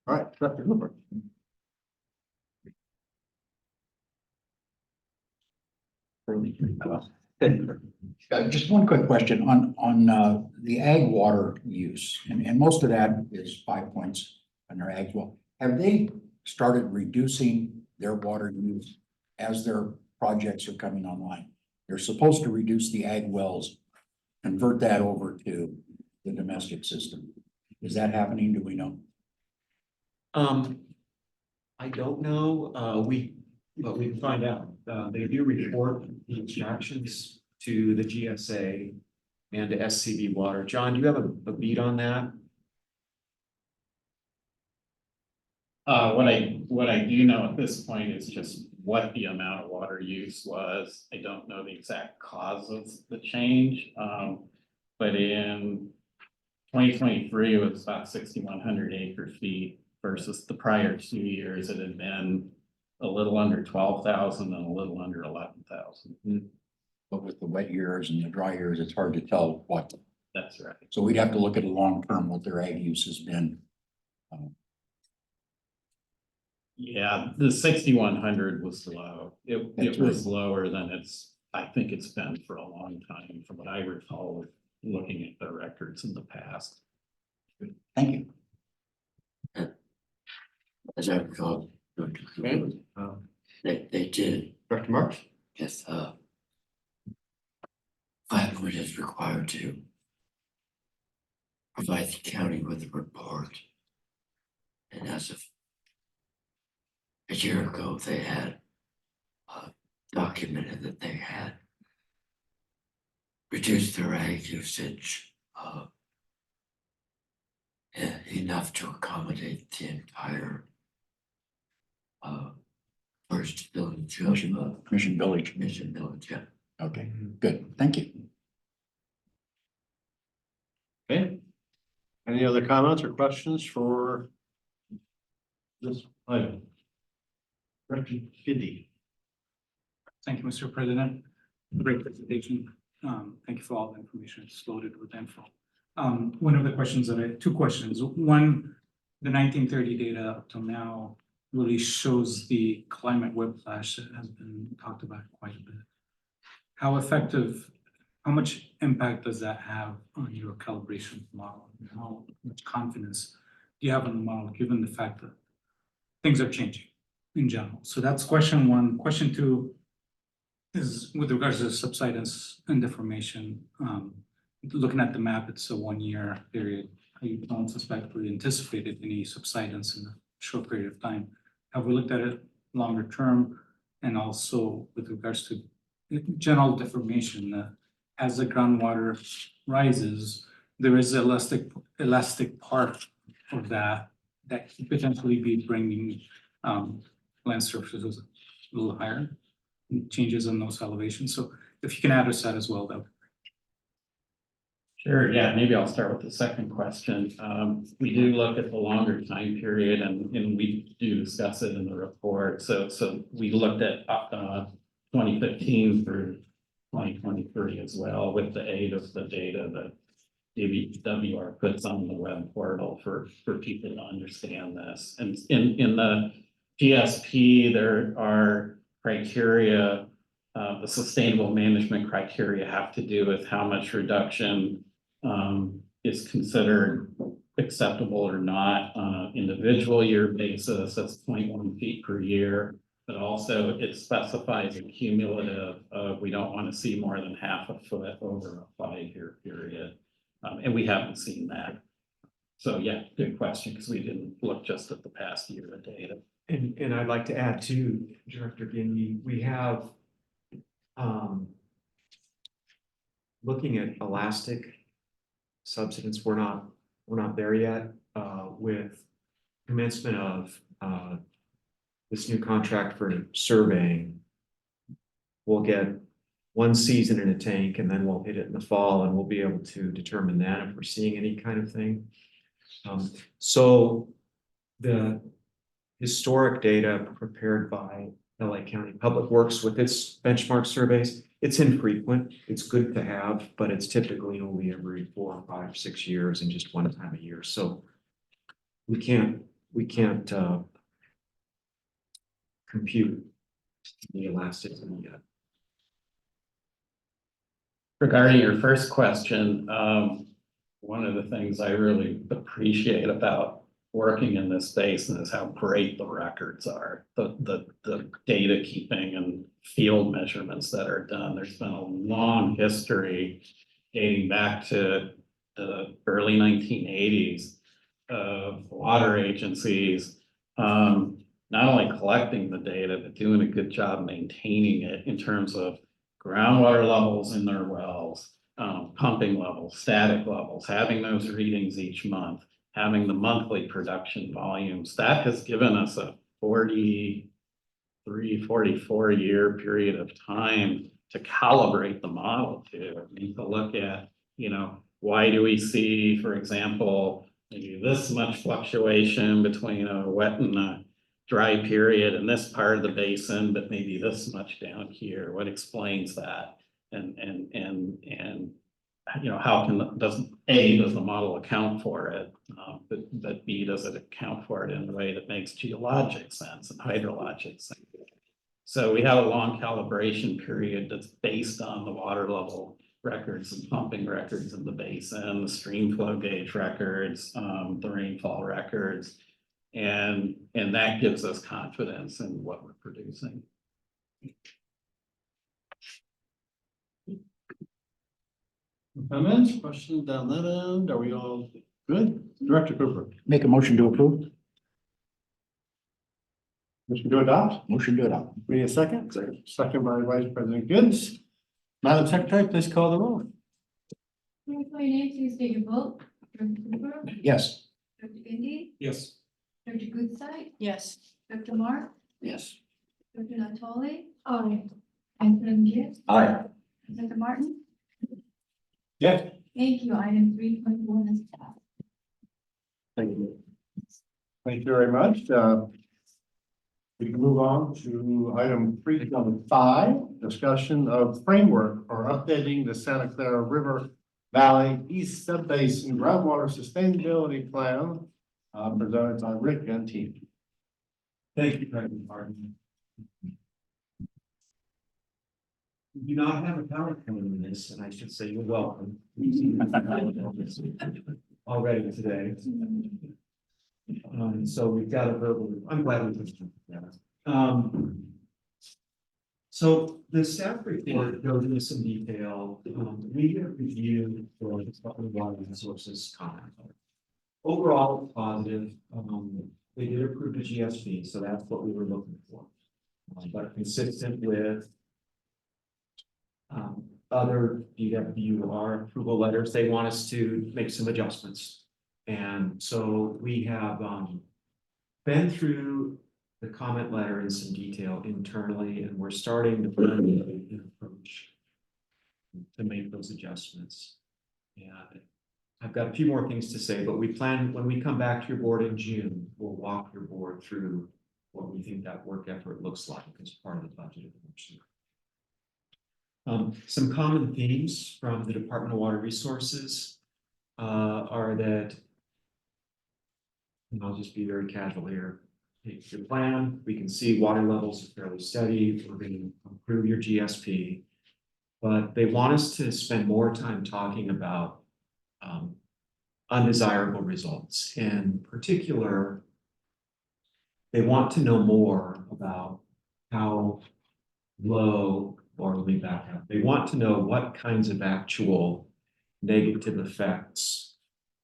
All right, Director Hooper. Just one quick question on the ag water use, and most of that is 5 points on their ag well. Have they started reducing their water use as their projects are coming online. They're supposed to reduce the ag wells, convert that over to the domestic system. Is that happening? Do we know? I don't know, but we can find out. They do report the instructions to the GSA and to SCV Water. John, do you have a beat on that? What I do know at this point is just what the amount of water use was. I don't know the exact cause of the change. But in 2023, it was about 6,100 acre feet versus the prior 2 years, it had been a little under 12,000 and a little under 11,000. But with the wet years and the dry years, it's hard to tell what. That's right. So we'd have to look at a long term what their ag use has been. Yeah, the 6,100 was low. It That's was lower than I think it's been for a long time, from what I recall, looking at the records in the past. Thank you. As I recall, Dr. Okay. Cooper, they did, Dr. Marks? yes, Flatwood is required to provide the county with a report. And as of a year ago, they had documented that they had reduced their ag usage enough to accommodate the entire first village of Mission Village. Mission Village, yeah. Okay, good. Thank you. Okay. Any other comments or questions for this item? Director Giddy. Thank you, Mr. President. Great presentation. Thank you for all the information. It's loaded with info. One of the questions two questions. One, the 1930 data up till now really shows the climate whiplash that has been talked about quite a bit. How much impact does that have on your calibration model? How much confidence do you have in the model, given the fact that things are changing in general? So that's question one. Question two is with regards to subsidence and deformation. Looking at the map, it's a 1 year period. I don't suspect we anticipated any subsidence in a short period of time. Have we looked at it longer term? And also with regards to general deformation, as the groundwater rises, there is elastic part of that could potentially be bringing land surfaces a little higher, changes in those elevations. So if you can address that as well, that would be great. Sure, yeah, maybe I'll start with the second question. We do look at the longer time period and we do discuss it in the report. So we looked at 2015 through 2023 as well, with the aid of the data that WR puts on the web portal for people to understand this. And in the GSP, there are criteria, the sustainable management criteria have to do with how much reduction is considered acceptable or not on an individual year basis. That's 0.1 feet per year. But also it specifies a cumulative of we don't want to see more than half a foot over a 5-year period. And we haven't seen that. So yeah, good question, because we didn't look just at the past year of data. And I'd like to add too, Director Guinea, we have looking at elastic subsidence, we're not there yet with commencement of this new contract for surveying. We'll get 1 season in a tank and then we'll hit it in the fall and we'll be able to determine that if we're seeing any kind of thing. So the historic data prepared by LA County Public Works with its benchmark surveys, it's infrequent. It's good to have, but it's typically only every 4 or 5, 6 years and just one time a year. So we can't compute the elasticity yet. Regarding your first question, one of the things I really appreciate about working in this basin is how great the records are. The data keeping and field measurements that are done. There's been a long history dating back to the early 1980s of water agencies, not only collecting the data, but doing a good job maintaining it in terms of groundwater levels in their wells, pumping levels, static levels, having those readings each month, having the monthly production volumes. That has given us a 43, 44-year period of time to calibrate the model to. We need to look at, why do we see, for example, maybe this much fluctuation between a wet and a dry period in this part of the basin, but maybe this much down here? What explains that? And how does the model account for it? But B, does it account for it in a way that makes geologic sense and hydrologic sense? So we have a long calibration period that's based on the water level records and pumping records in the basin, the stream flow gauge records, the rainfall records. And that gives us confidence in what we're producing. Comments, questions down that end? Are we all good? Director Cooper. Make a motion to approve. Motion to adopt. Motion to adopt. We need a second. Second by Vice President Gibbs. Madam Secretary, please call the roll. Can you call your name, please state your vote? Dr. Cooper, Yes. Dr. Indy, Yes. Dr. Goodside, Yes. Dr. Mark, Yes. Dr. Natoli. Aye. And President Gibbs, Aye. Dr. Martin. Yes. Thank you. Item 3.1 is passed. Thank you. Thank you very much. We can move on to item 3.5, discussion of framework for updating the Santa Clara River Valley East Subbasin Groundwater Sustainability Plan, presented by Rick and team. Thank you, President Martin. We do not have a PowerPoint in this, and I should say you're welcome. Already today. So we've got a verbal, I'm glad we just that. So the staff report goes into some detail. We have reviewed for the Department of Water Resources comment. Overall, it's positive. They did approve the GSP, so that's what we were looking for. But consistent with other DWR approval letters, they want us to make some adjustments. And so we have been through the comment letter in some detail internally, and we're starting to formulate an approach to make those adjustments. And I've got a few more things to say, but we plan, when we come back to your board in June, we'll walk your board through what we think that work effort looks like as part of the budget of next year. Some common themes from the Department of Water Resources are that, and I'll just be very casual here. Take your plan, we can see water levels are fairly steady, we're going to improve your GSP, but they want us to spend more time talking about undesirable results. In particular, they want to know more about how low, or let me back up, they want to know what kinds of actual negative effects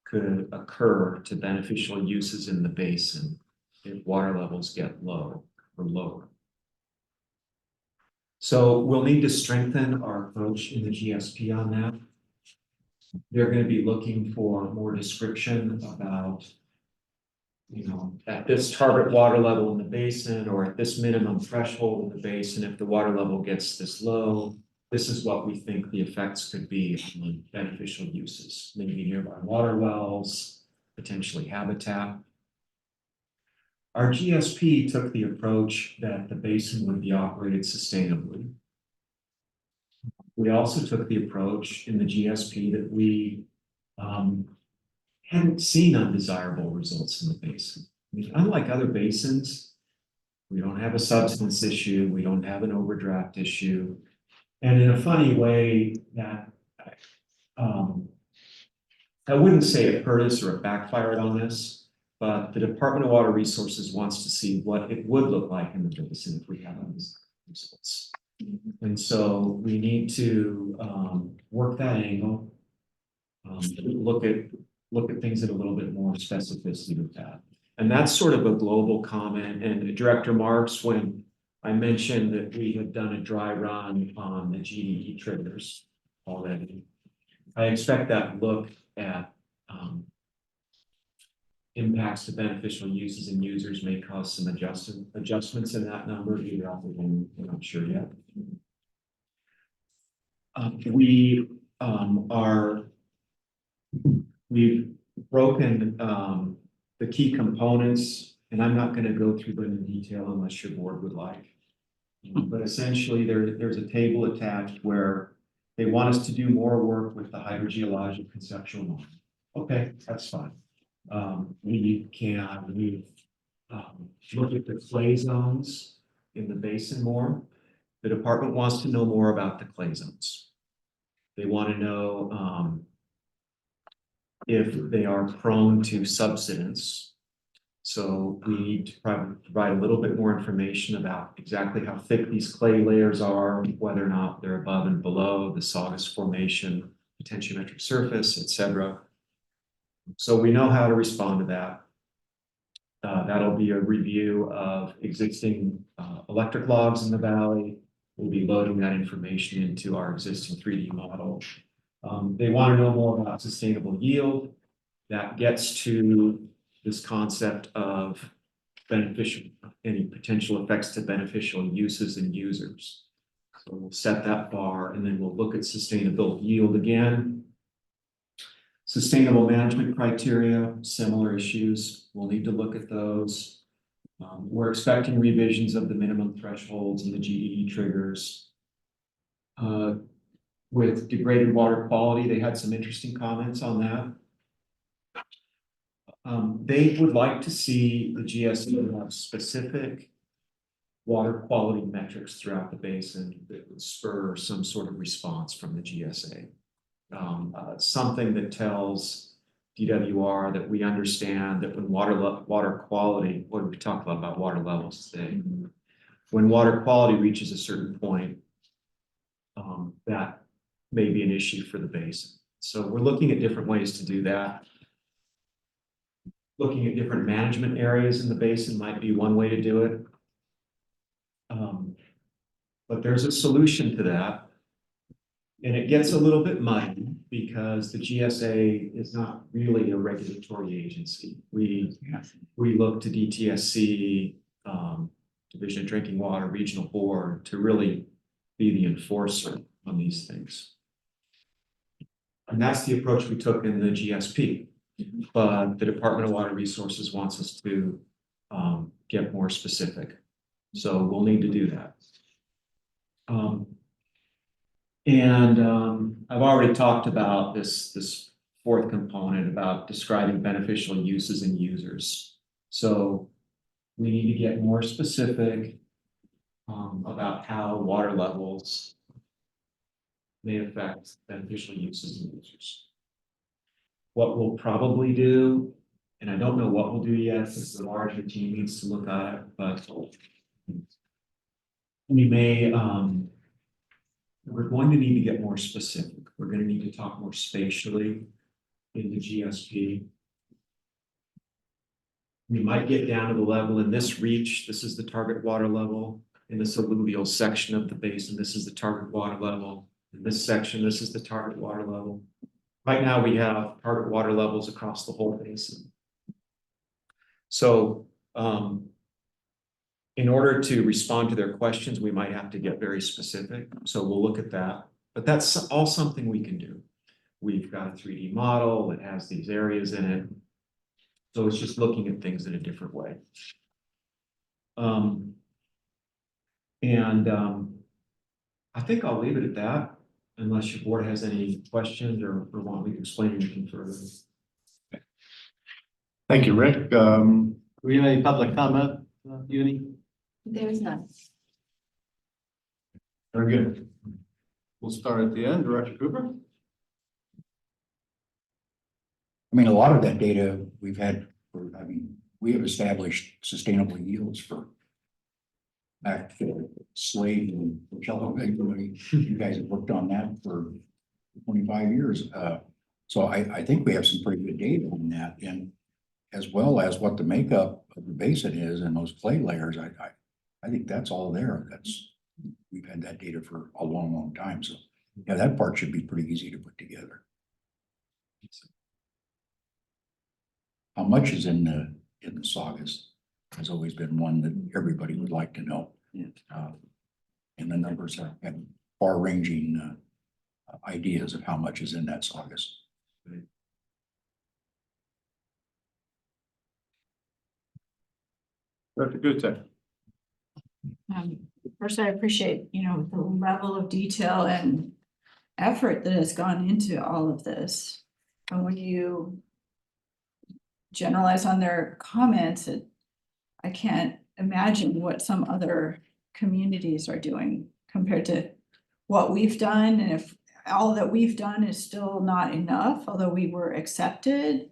could occur to beneficial uses in the basin if water levels get low or lower. So we'll need to strengthen our approach in the GSP on that. They're going to be looking for more description about, at this target water level in the basin or at this minimum threshold in the basin, if the water level gets this low, this is what we think the effects could be on beneficial uses, maybe nearby water wells, potentially habitat. Our GSP took the approach that the basin would be operated sustainably. We also took the approach in the GSP that we hadn't seen undesirable results in the basin. I mean, unlike other basins, we don't have a substance issue, we don't have an overdraft issue. And in a funny way that I wouldn't say it hurt us or it backfired on us, But the Department of Water Resources wants to see what it would look like in the basin if we have these results. And so we need to work that angle. Look at things in a little bit more specificity with that. And that's sort of a global comment. And Director Marks, when I mentioned that we had done a dry run on the GDE triggers already, I expect that look at impacts to beneficial uses and users may cause some adjustments in that number. Either out we're not sure yet. We've broken the key components, and I'm not going to go through them in detail unless your board would like. But essentially, there's a table attached where they want us to do more work with the hydrogeologic conceptual model. Okay, that's fine. We look at the clay zones in the basin more. The department wants to know more about the clay zones. They want to know if they are prone to subsidence. So we need to provide a little bit more information about exactly how thick these clay layers are, whether or not they're above and below the sawdust formation, potentiometric surface, etc. So we know how to respond to that. That'll be a review of existing electric logs in the valley. We'll be loading that information into our existing 3D model. They want to know more about sustainable yield. That gets to this concept of any potential effects to beneficial uses and users. So we'll set that bar, and then we'll look at sustainable yield again. Sustainable management criteria, similar issues. We'll need to look at those. We're expecting revisions of the minimum thresholds and the GDE triggers. With degraded water quality, they had some interesting comments on that. They would like to see the GSA have specific water quality metrics throughout the basin that would spur some sort of response from the GSA. Something that tells DWR that we understand that when water quality, what we talked about water levels today, when water quality reaches a certain point, that may be an issue for the basin. So we're looking at different ways to do that. Looking at different management areas in the basin might be one way to do it. But there's a solution to that. And it gets a little bit muddy because the GSA is not really a regulatory agency. We look to DTSC, Division of Drinking Water, Regional Board to really be the enforcer on these things. And that's the approach we took in the GSP. But the Department of Water Resources wants us to get more specific. So we'll need to do that. I've already talked about this fourth component about describing beneficial uses and users. So we need to get more specific about how water levels may affect beneficial uses and users. What we'll probably do, and I don't know what we'll do yet, because the larger team needs to look at it, but we may, we're going to need to get more specific. We're going to need to talk more spatially in the GSP. We might get down to the level in this reach. This is the target water level. In this alluvial section of the basin, this is the target water level. In this section, this is the target water level. Right now, we have target water levels across the whole basin. So, in order to respond to their questions, we might have to get very specific. So we'll look at that. But that's all something we can do. We've got a 3D model that has these areas in it. So it's just looking at things in a different way. I think I'll leave it at that, unless your board has any questions or want me to explain anything further. Thank you, Rick. Do we have any public comment, Uni? There's none. Very good. We'll start at the end. Director Cooper? I mean, a lot of that data we've had I mean, we have established sustainable yields for back to Slade and Jello. You guys have worked on that for 25 years. So I think we have some pretty good data on that, and as well as what the makeup of the basin is and those clay layers, I think that's all there. We've had that data for a long, long time. So yeah, that part should be pretty easy to put together. How much is in the Saugus has always been one that everybody would like to know. And the numbers have far-ranging ideas of how much is in that Saugus. Dr. Gute. First, I appreciate, the level of detail and effort that has gone into all of this. And when you generalize on their comments, I can't imagine what some other communities are doing compared to what we've done. And if all that we've done is still not enough, although we were accepted,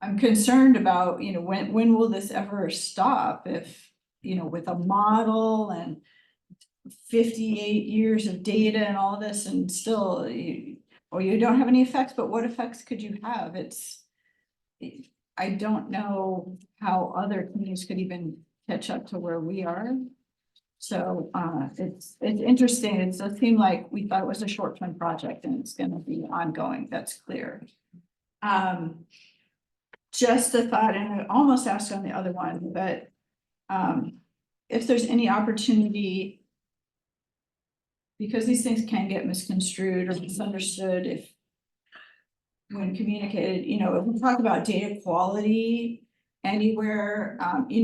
I'm concerned about, when will this ever stop? If, with a model and 58 years of data and all this, and still, you don't have any effects, but what effects could you have? I don't know how other communities could even catch up to where we are. So it's interesting. It does seem like we thought it was a short-term project and it's going to be ongoing. That's clear. Just a thought, and I almost asked on the other one, but if there's any opportunity, because these things can get misconstrued or misunderstood if when communicated, if we talk about data quality anywhere,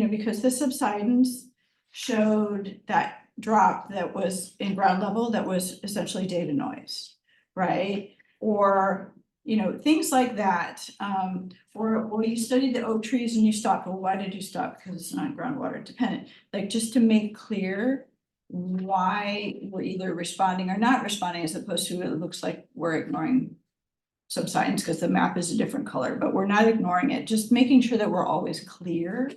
because the subsidence showed that drop that was in ground level that was essentially data noise, right? Or things like that. Or you studied the oak trees and you stopped. Well, why did you stop? Because it's not groundwater dependent. Like, just to make clear why we're either responding or not responding, as opposed to it looks like we're ignoring subsidence because the map is a different color, but we're not ignoring it. Just making sure that we're always clear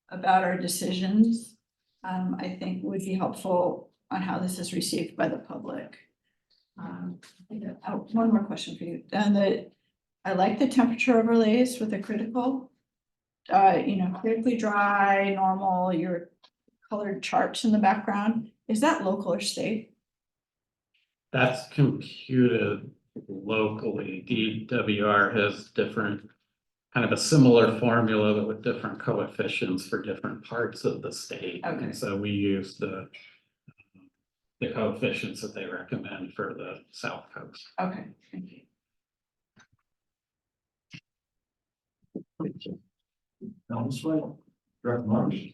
about our decisions, I think would be helpful on how this is received by the public. One more question for you. And I like the temperature overlays with the critical, critically dry, normal, your colored charts in the background. Is that local or state? That's computed locally. DWR has different, kind of a similar formula, but with different coefficients for different parts of the state. Okay. And so we use the coefficients that they recommend for the South Coast. Okay, thank you. Down this way. Director Martin.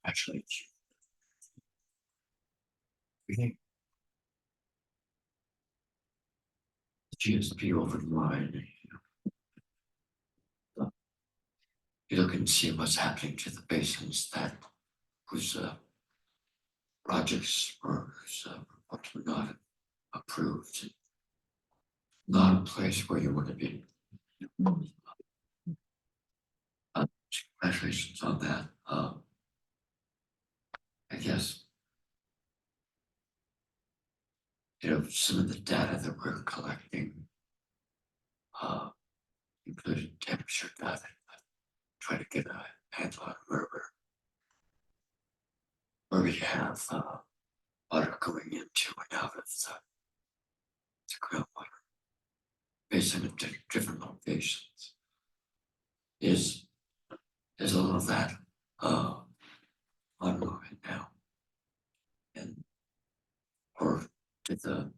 Actually, we think the GSP over the line, you look and see what's happening to the basins that whose projects or whose reports were not approved. Not a place where you want to be. Congratulations on that. I guess, some of the data that we're collecting, including temperature data, try to get a handle on where we have water going into and out of the groundwater basin in different locations. Is all of that ongoing now? And or did the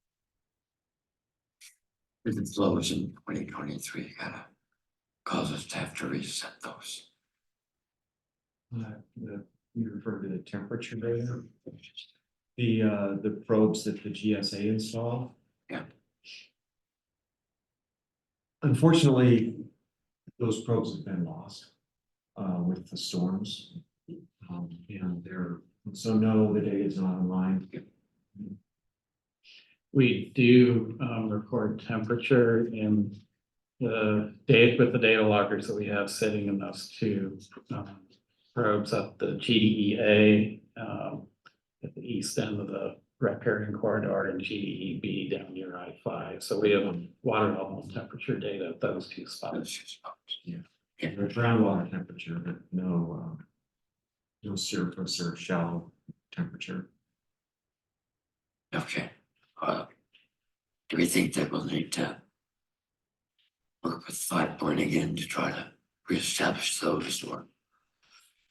flows in 2023 kind of cause us to have to reset those? You refer to the temperature data? The probes that the GSA installed? Yeah. Unfortunately, those probes have been lost with the storms. And so no, the data is not online. We do record temperature in the date with the data loggers that we have sitting in those two probes up the GDEA at the east end of the riparian corridor and GDEB down near I-5. So we have water level and temperature data at those two spots. Groundwater temperature, but no surface or shallow temperature. Okay. Do we think that we'll need to work with 5 Point again to try to reestablish those, or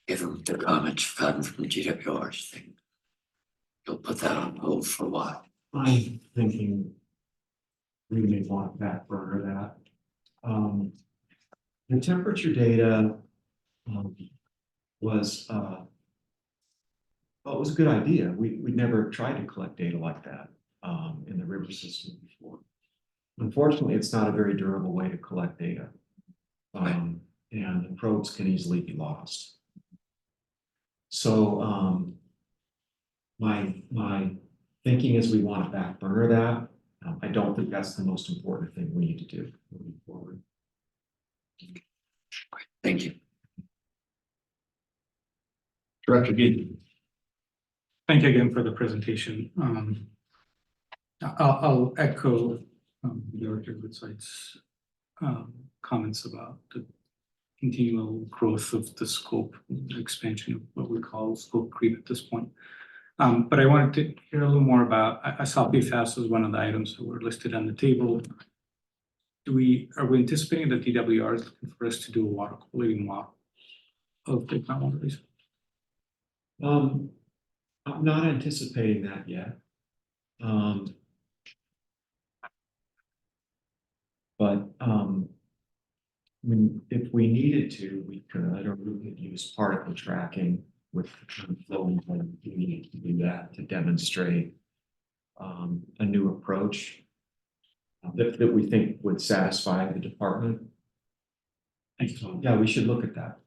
given the comments you've gotten from the GWRs thing, you'll put that on hold for a while? I'm thinking we may want to back burner that. The temperature data was well, it was a good idea. We never tried to collect data like that in the river system before. Unfortunately, it's not a very durable way to collect data. And the probes can easily be lost. So my thinking is we want to back burner that. I don't think that's the most important thing we need to do moving forward. Thank you. Director Geek. Thank you again for the presentation. I'll echo Director Woodside's comments about the continual growth of the scope, expansion of what we call scope creep at this point. But I wanted to hear a little more about, I saw PFAS as one of the items that were listed on the table. Are we anticipating that DWR is looking for us to do a water quality model of the groundwater resource? I'm not anticipating that yet. But I mean, if we needed to, we could, or we could use particle tracking with flowing when we need to do that to demonstrate a new approach that we think would satisfy the department. Thank you. Yeah, we should look at that.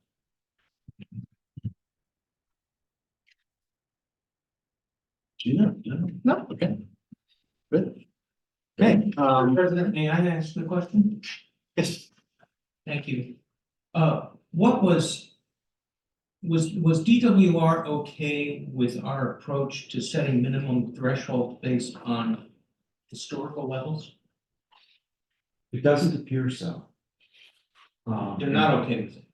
No, okay. Good. Okay. President, may I ask the question? Yes. Thank you. What was DWR okay with our approach to setting minimum threshold based on historical levels? It doesn't appear so. They're not okay with it.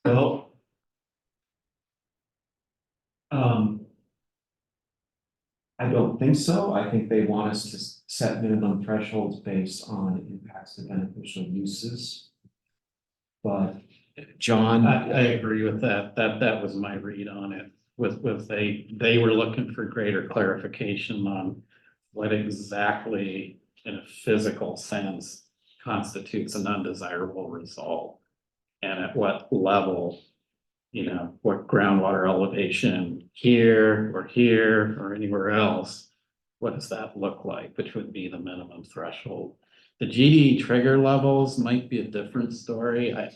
Well, I don't think so. I think they want us to set minimum thresholds based on impacts to beneficial uses. But John, I agree with that. That was my read on it. With they were looking for greater clarification on what exactly in a physical sense constitutes an undesirable result. And at what level, you know, what groundwater elevation here or anywhere else, what does that look like, which would be the minimum threshold? The GDE trigger levels might be a different story. I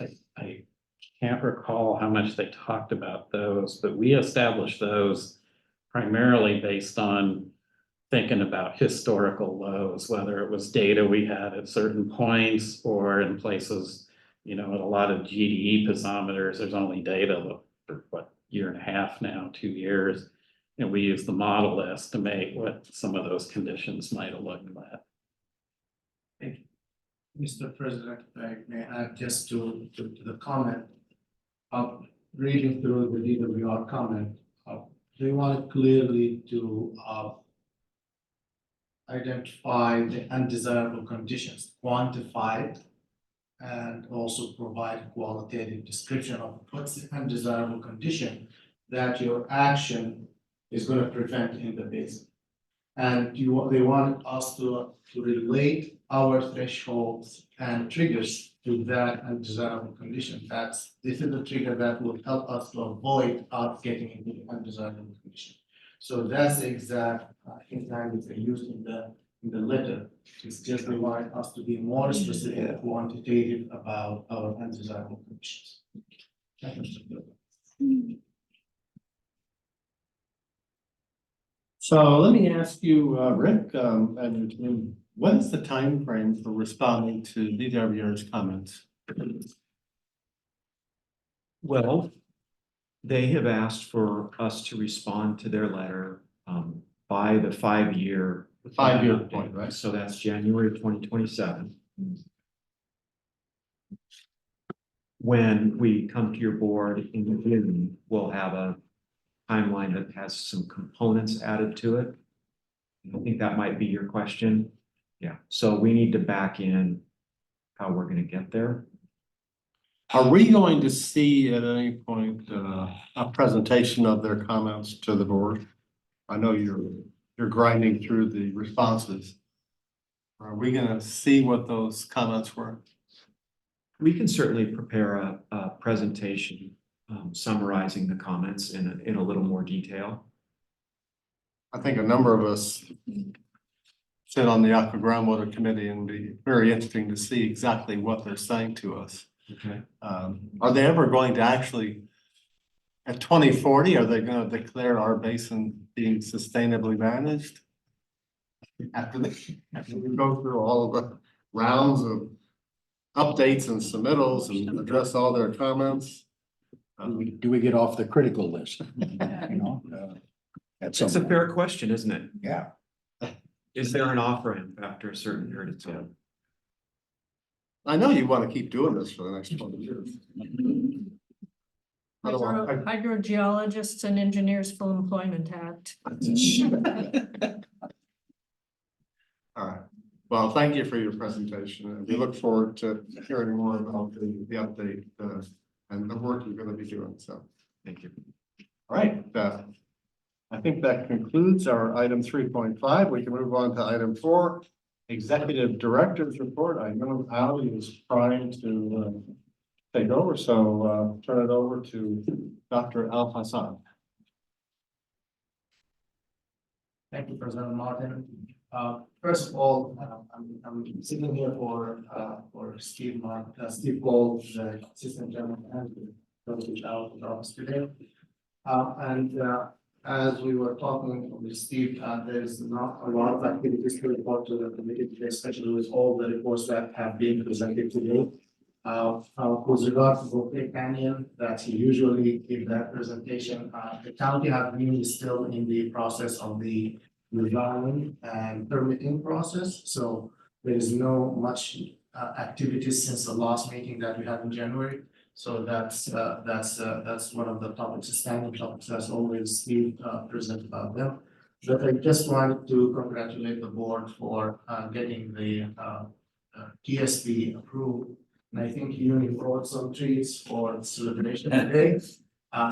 can't recall how much they talked about those, but we established those primarily based on thinking about historical lows, whether it was data we had at certain points or in places, you know, at a lot of GDE piezometers, there's only data for what, year and a half now, 2 years. And we use the model to estimate what some of those conditions might have looked like. Thank you. Mr. President, I may add just to the comment of reading through the DWR comment. They wanted clearly to identify the undesirable conditions, quantify it, and also provide qualitative description of what's the undesirable condition that your action is going to prevent in the basin. And they want us to relate our thresholds and triggers to that undesirable condition. This is the trigger that will help us to avoid us getting into the undesirable condition. So that's the exact language they used in the letter. It's just they want us to be more specific and quantitative about our undesirable conditions. So let me ask you, Rick, and your team, what is the time frame for responding to DWR's comments? Well, they have asked for us to respond to their letter by the 5-year. 5-year point, right? So that's January 2027. When we come to your board in June, we'll have a timeline that has some components added to it. I think that might be your question. Yeah, so we need to back in how we're gonna get there. Are we going to see at any point a presentation of their comments to the board? I know you're grinding through the responses. Are we gonna see what those comments were? We can certainly prepare a presentation summarizing the comments in a little more detail. I think a number of us sit on the Aqua Groundwater Committee and be very interesting to see exactly what they're saying to us. Okay. Are they ever going to actually, at 2040, are they gonna declare our basin being sustainably managed? After we go through all of the rounds of updates and submittals and address all their comments? Do we get off the critical list? You know, at some It's a point. fair question, isn't it? Yeah. Is there an off-ramp after a certain period of time? I know you want to keep doing this for the next 20 years. Otherwise, Hydrogeologists and Engineers Full Employment Act. All right. Well, thank you for your presentation, and we look forward to hearing more about the update and the work you're going to be doing. So, Thank you. all right. I think that concludes our item 3.5. We can move on to item 4, Executive Director's Report. I know Ali is trying to take over, so turn it over to Dr. Al Hassan. Thank you, President Martin. First of all, I'm sitting here for Steve Gold, the Assistant General Manager, which out of the office today. As we were talking with Steve, there's not a lot of activities to report to the committee today, especially with all the reports that have been presented today. With regard to Volcanic Canyon, that he usually give that presentation, the county has been still in the process of the design and permitting process. So there is no much activities since the last meeting that we had in January. So that's one of the topics, standing topics that's always Steve present about them. But I just wanted to congratulate the board for getting the TSP approved. And I think you brought some trees for celebration today.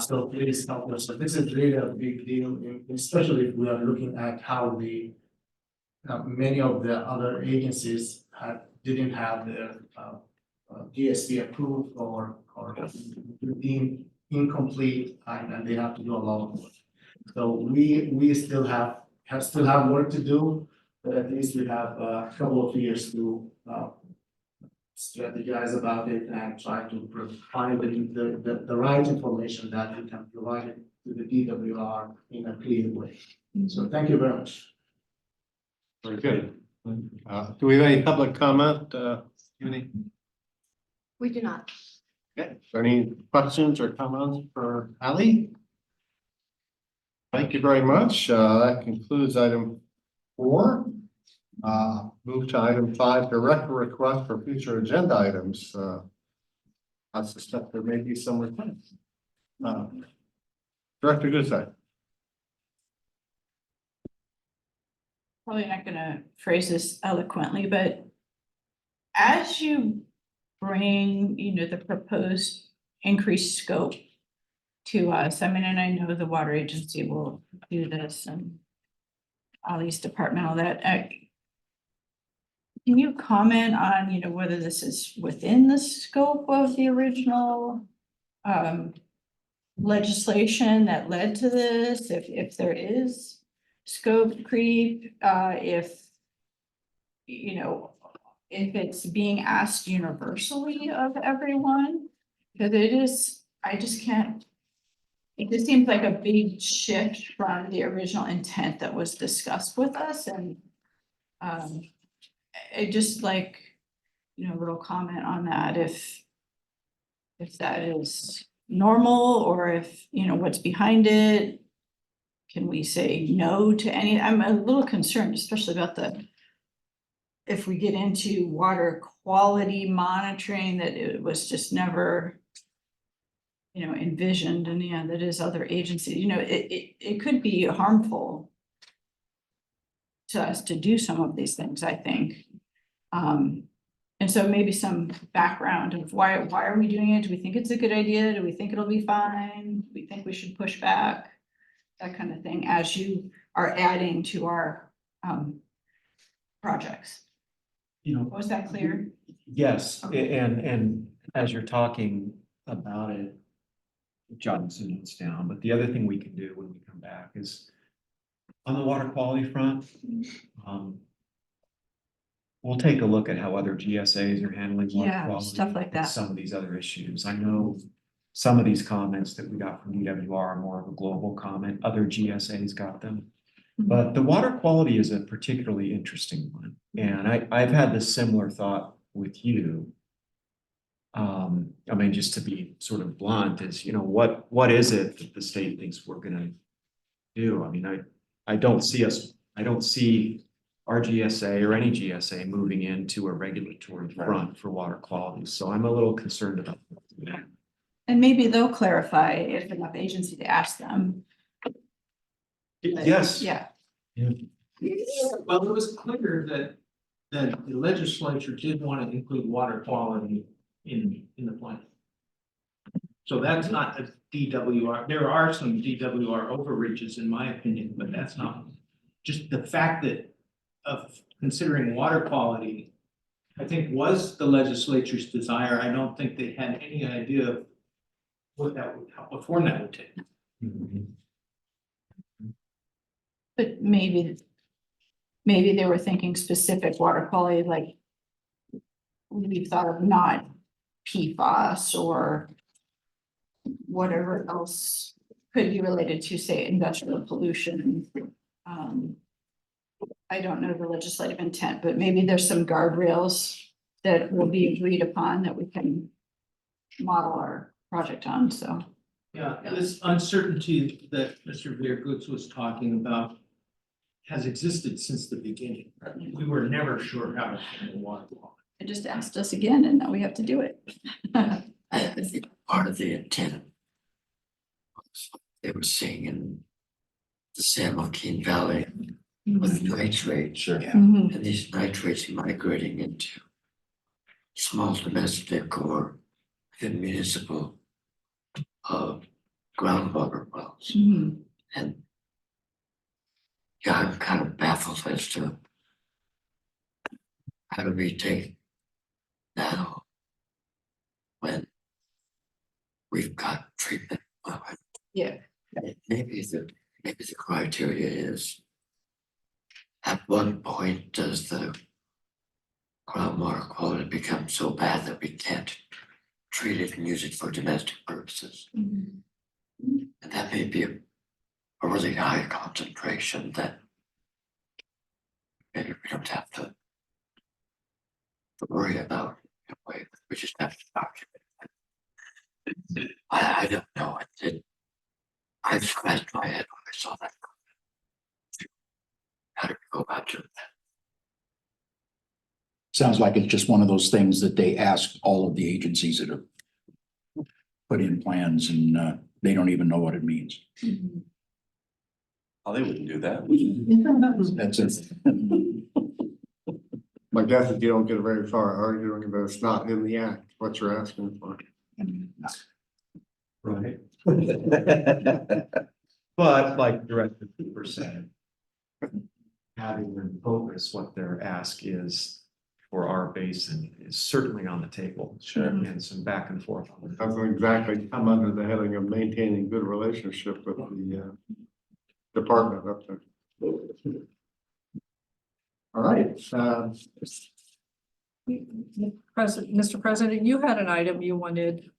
So please help us. So this is really a big deal, especially if we are looking at how the many of the other agencies didn't have their DSP approved or deemed incomplete, and they have to do a lot of work. So we still have work to do, but at least we have a couple of years to strategize about it and try to find the right information that we can provide it to the DWR in a clear way. So thank you very much. Very good. Do we have any public comment? Any? We do not. Okay. Any questions or comments for Ali? Thank you very much. That concludes item 4. Move to item 5, direct request for future agenda items. I suspect there may be some requests. Director GSA. Probably not gonna phrase this eloquently, but as you bring, the proposed increased scope to us, I mean, and I know the water agency will do this and Ali's department, all that. Can you comment on, whether this is within the scope of the original legislation that led to this, if there is scope creep, if it's being asked universally of everyone? Because I just can't it just seems like a big shift from the original intent that was discussed with us and I just like, you know, a little comment on that, if that is normal or if, you know, what's behind it. Can we say no to any, I'm a little concerned, especially about if we get into water quality monitoring, that it was just never, you know, envisioned, and yeah, that is other agencies, you know, it could be harmful to us to do some of these things, I think. And so maybe some background of why are we doing it? Do we think it's a good idea? Do we think it'll be fine? Do we think we should push back? That kind of thing, as you are adding to our projects. You know, Was that clear? yes, and as you're talking about it, jotting some notes down, but the other thing we can do when we come back is on the water quality front, we'll take a look at how other GSAs are handling water Yeah, quality. stuff like and that. some of these other issues. I know some of these comments that we got from DWR are more of a global comment. Other GSAs got them. But the water quality is a particularly interesting one. And I've had this similar thought with you. I mean, just to be sort of blunt, is, you know, what is it that the state thinks we're gonna do? I mean, I don't see our GSA or any GSA moving into a regulatory front for water quality. So I'm a little concerned about that. And maybe they'll clarify if enough agency to ask them. Yes. Yeah. Well, it was clear that the legislature did want to include water quality in the plan. So that's not a DWR. There are some DWR overreaches in my opinion, but that's not just the fact that of considering water quality, I think was the legislature's desire. I don't think they had any idea of what form that would take. But maybe they were thinking specific water quality, like we've thought of not PFAS or whatever else could be related to, say, industrial pollution. I don't know the legislative intent, but maybe there's some guardrails that will be agreed upon that we can model our project on, so. Yeah, this uncertainty that Mr. Goods was talking about has existed since the beginning. We were never sure how to handle water quality. It just asked us again and now we have to do it. I think part of the intent was what they were seeing in the San Joaquin Valley with nitrates. Sure. Mhm. And these nitrates migrating into small domestic or even municipal groundwater wells. Mhm. And yeah, I'm kind of baffled as to how do we take now when we've got treatment. Yeah. Maybe the criteria is at what point does the groundwater quality become so bad that we can't treat it and use it for domestic purposes? Mhm. And that may be a really high concentration that maybe we don't have to worry about. We just have to document it. I don't know. I scratched my head when I saw that. How do we go about doing that? Sounds like it's just one of those things that they ask all of the agencies that have put in plans and they don't even know what it means. Mhm. Oh, they wouldn't do that. That's it. My guess is you don't get very far arguing that it's not in the act, what you're asking for. Right. But like Director Cooper said, having them focus what their ask is for our basin is certainly on the table. Sure. And some back and forth. on it. Doesn't exactly come under the heading of maintaining good relationship with the department up there. All right, Mr. President, you had an item you wanted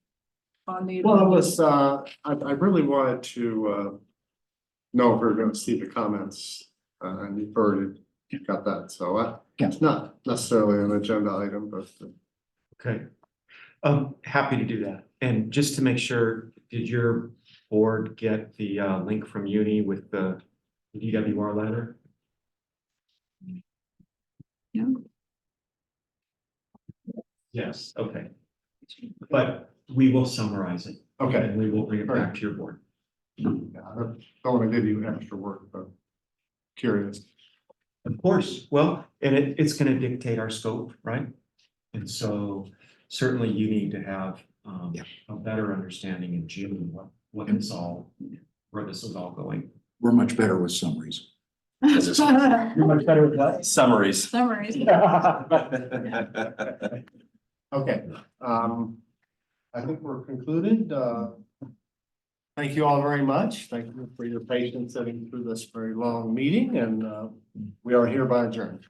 on the. Well, it was, I really wanted to, know if we we're gonna see the comments, and you've already got that, so, it's not necessarily an agenda item, but. Okay. Happy to do that. And just to make sure, did your board get the link from Uni with the DWR letter? No. Yes, okay. But we will summarize it. Okay. And we will bring it back to your board. Yeah, I don't wanna give you extra work, but curious. Of course, well, and it's gonna dictate our scope, right? And so certainly you need to have a better understanding in June what it's all, where this is all going. We're much better with summaries. You're much better with that. Summaries. Summaries. Okay, I think we're concluded. Thank you all very much. Thank you for your patience sitting through this very long meeting, and we are hereby adjourned.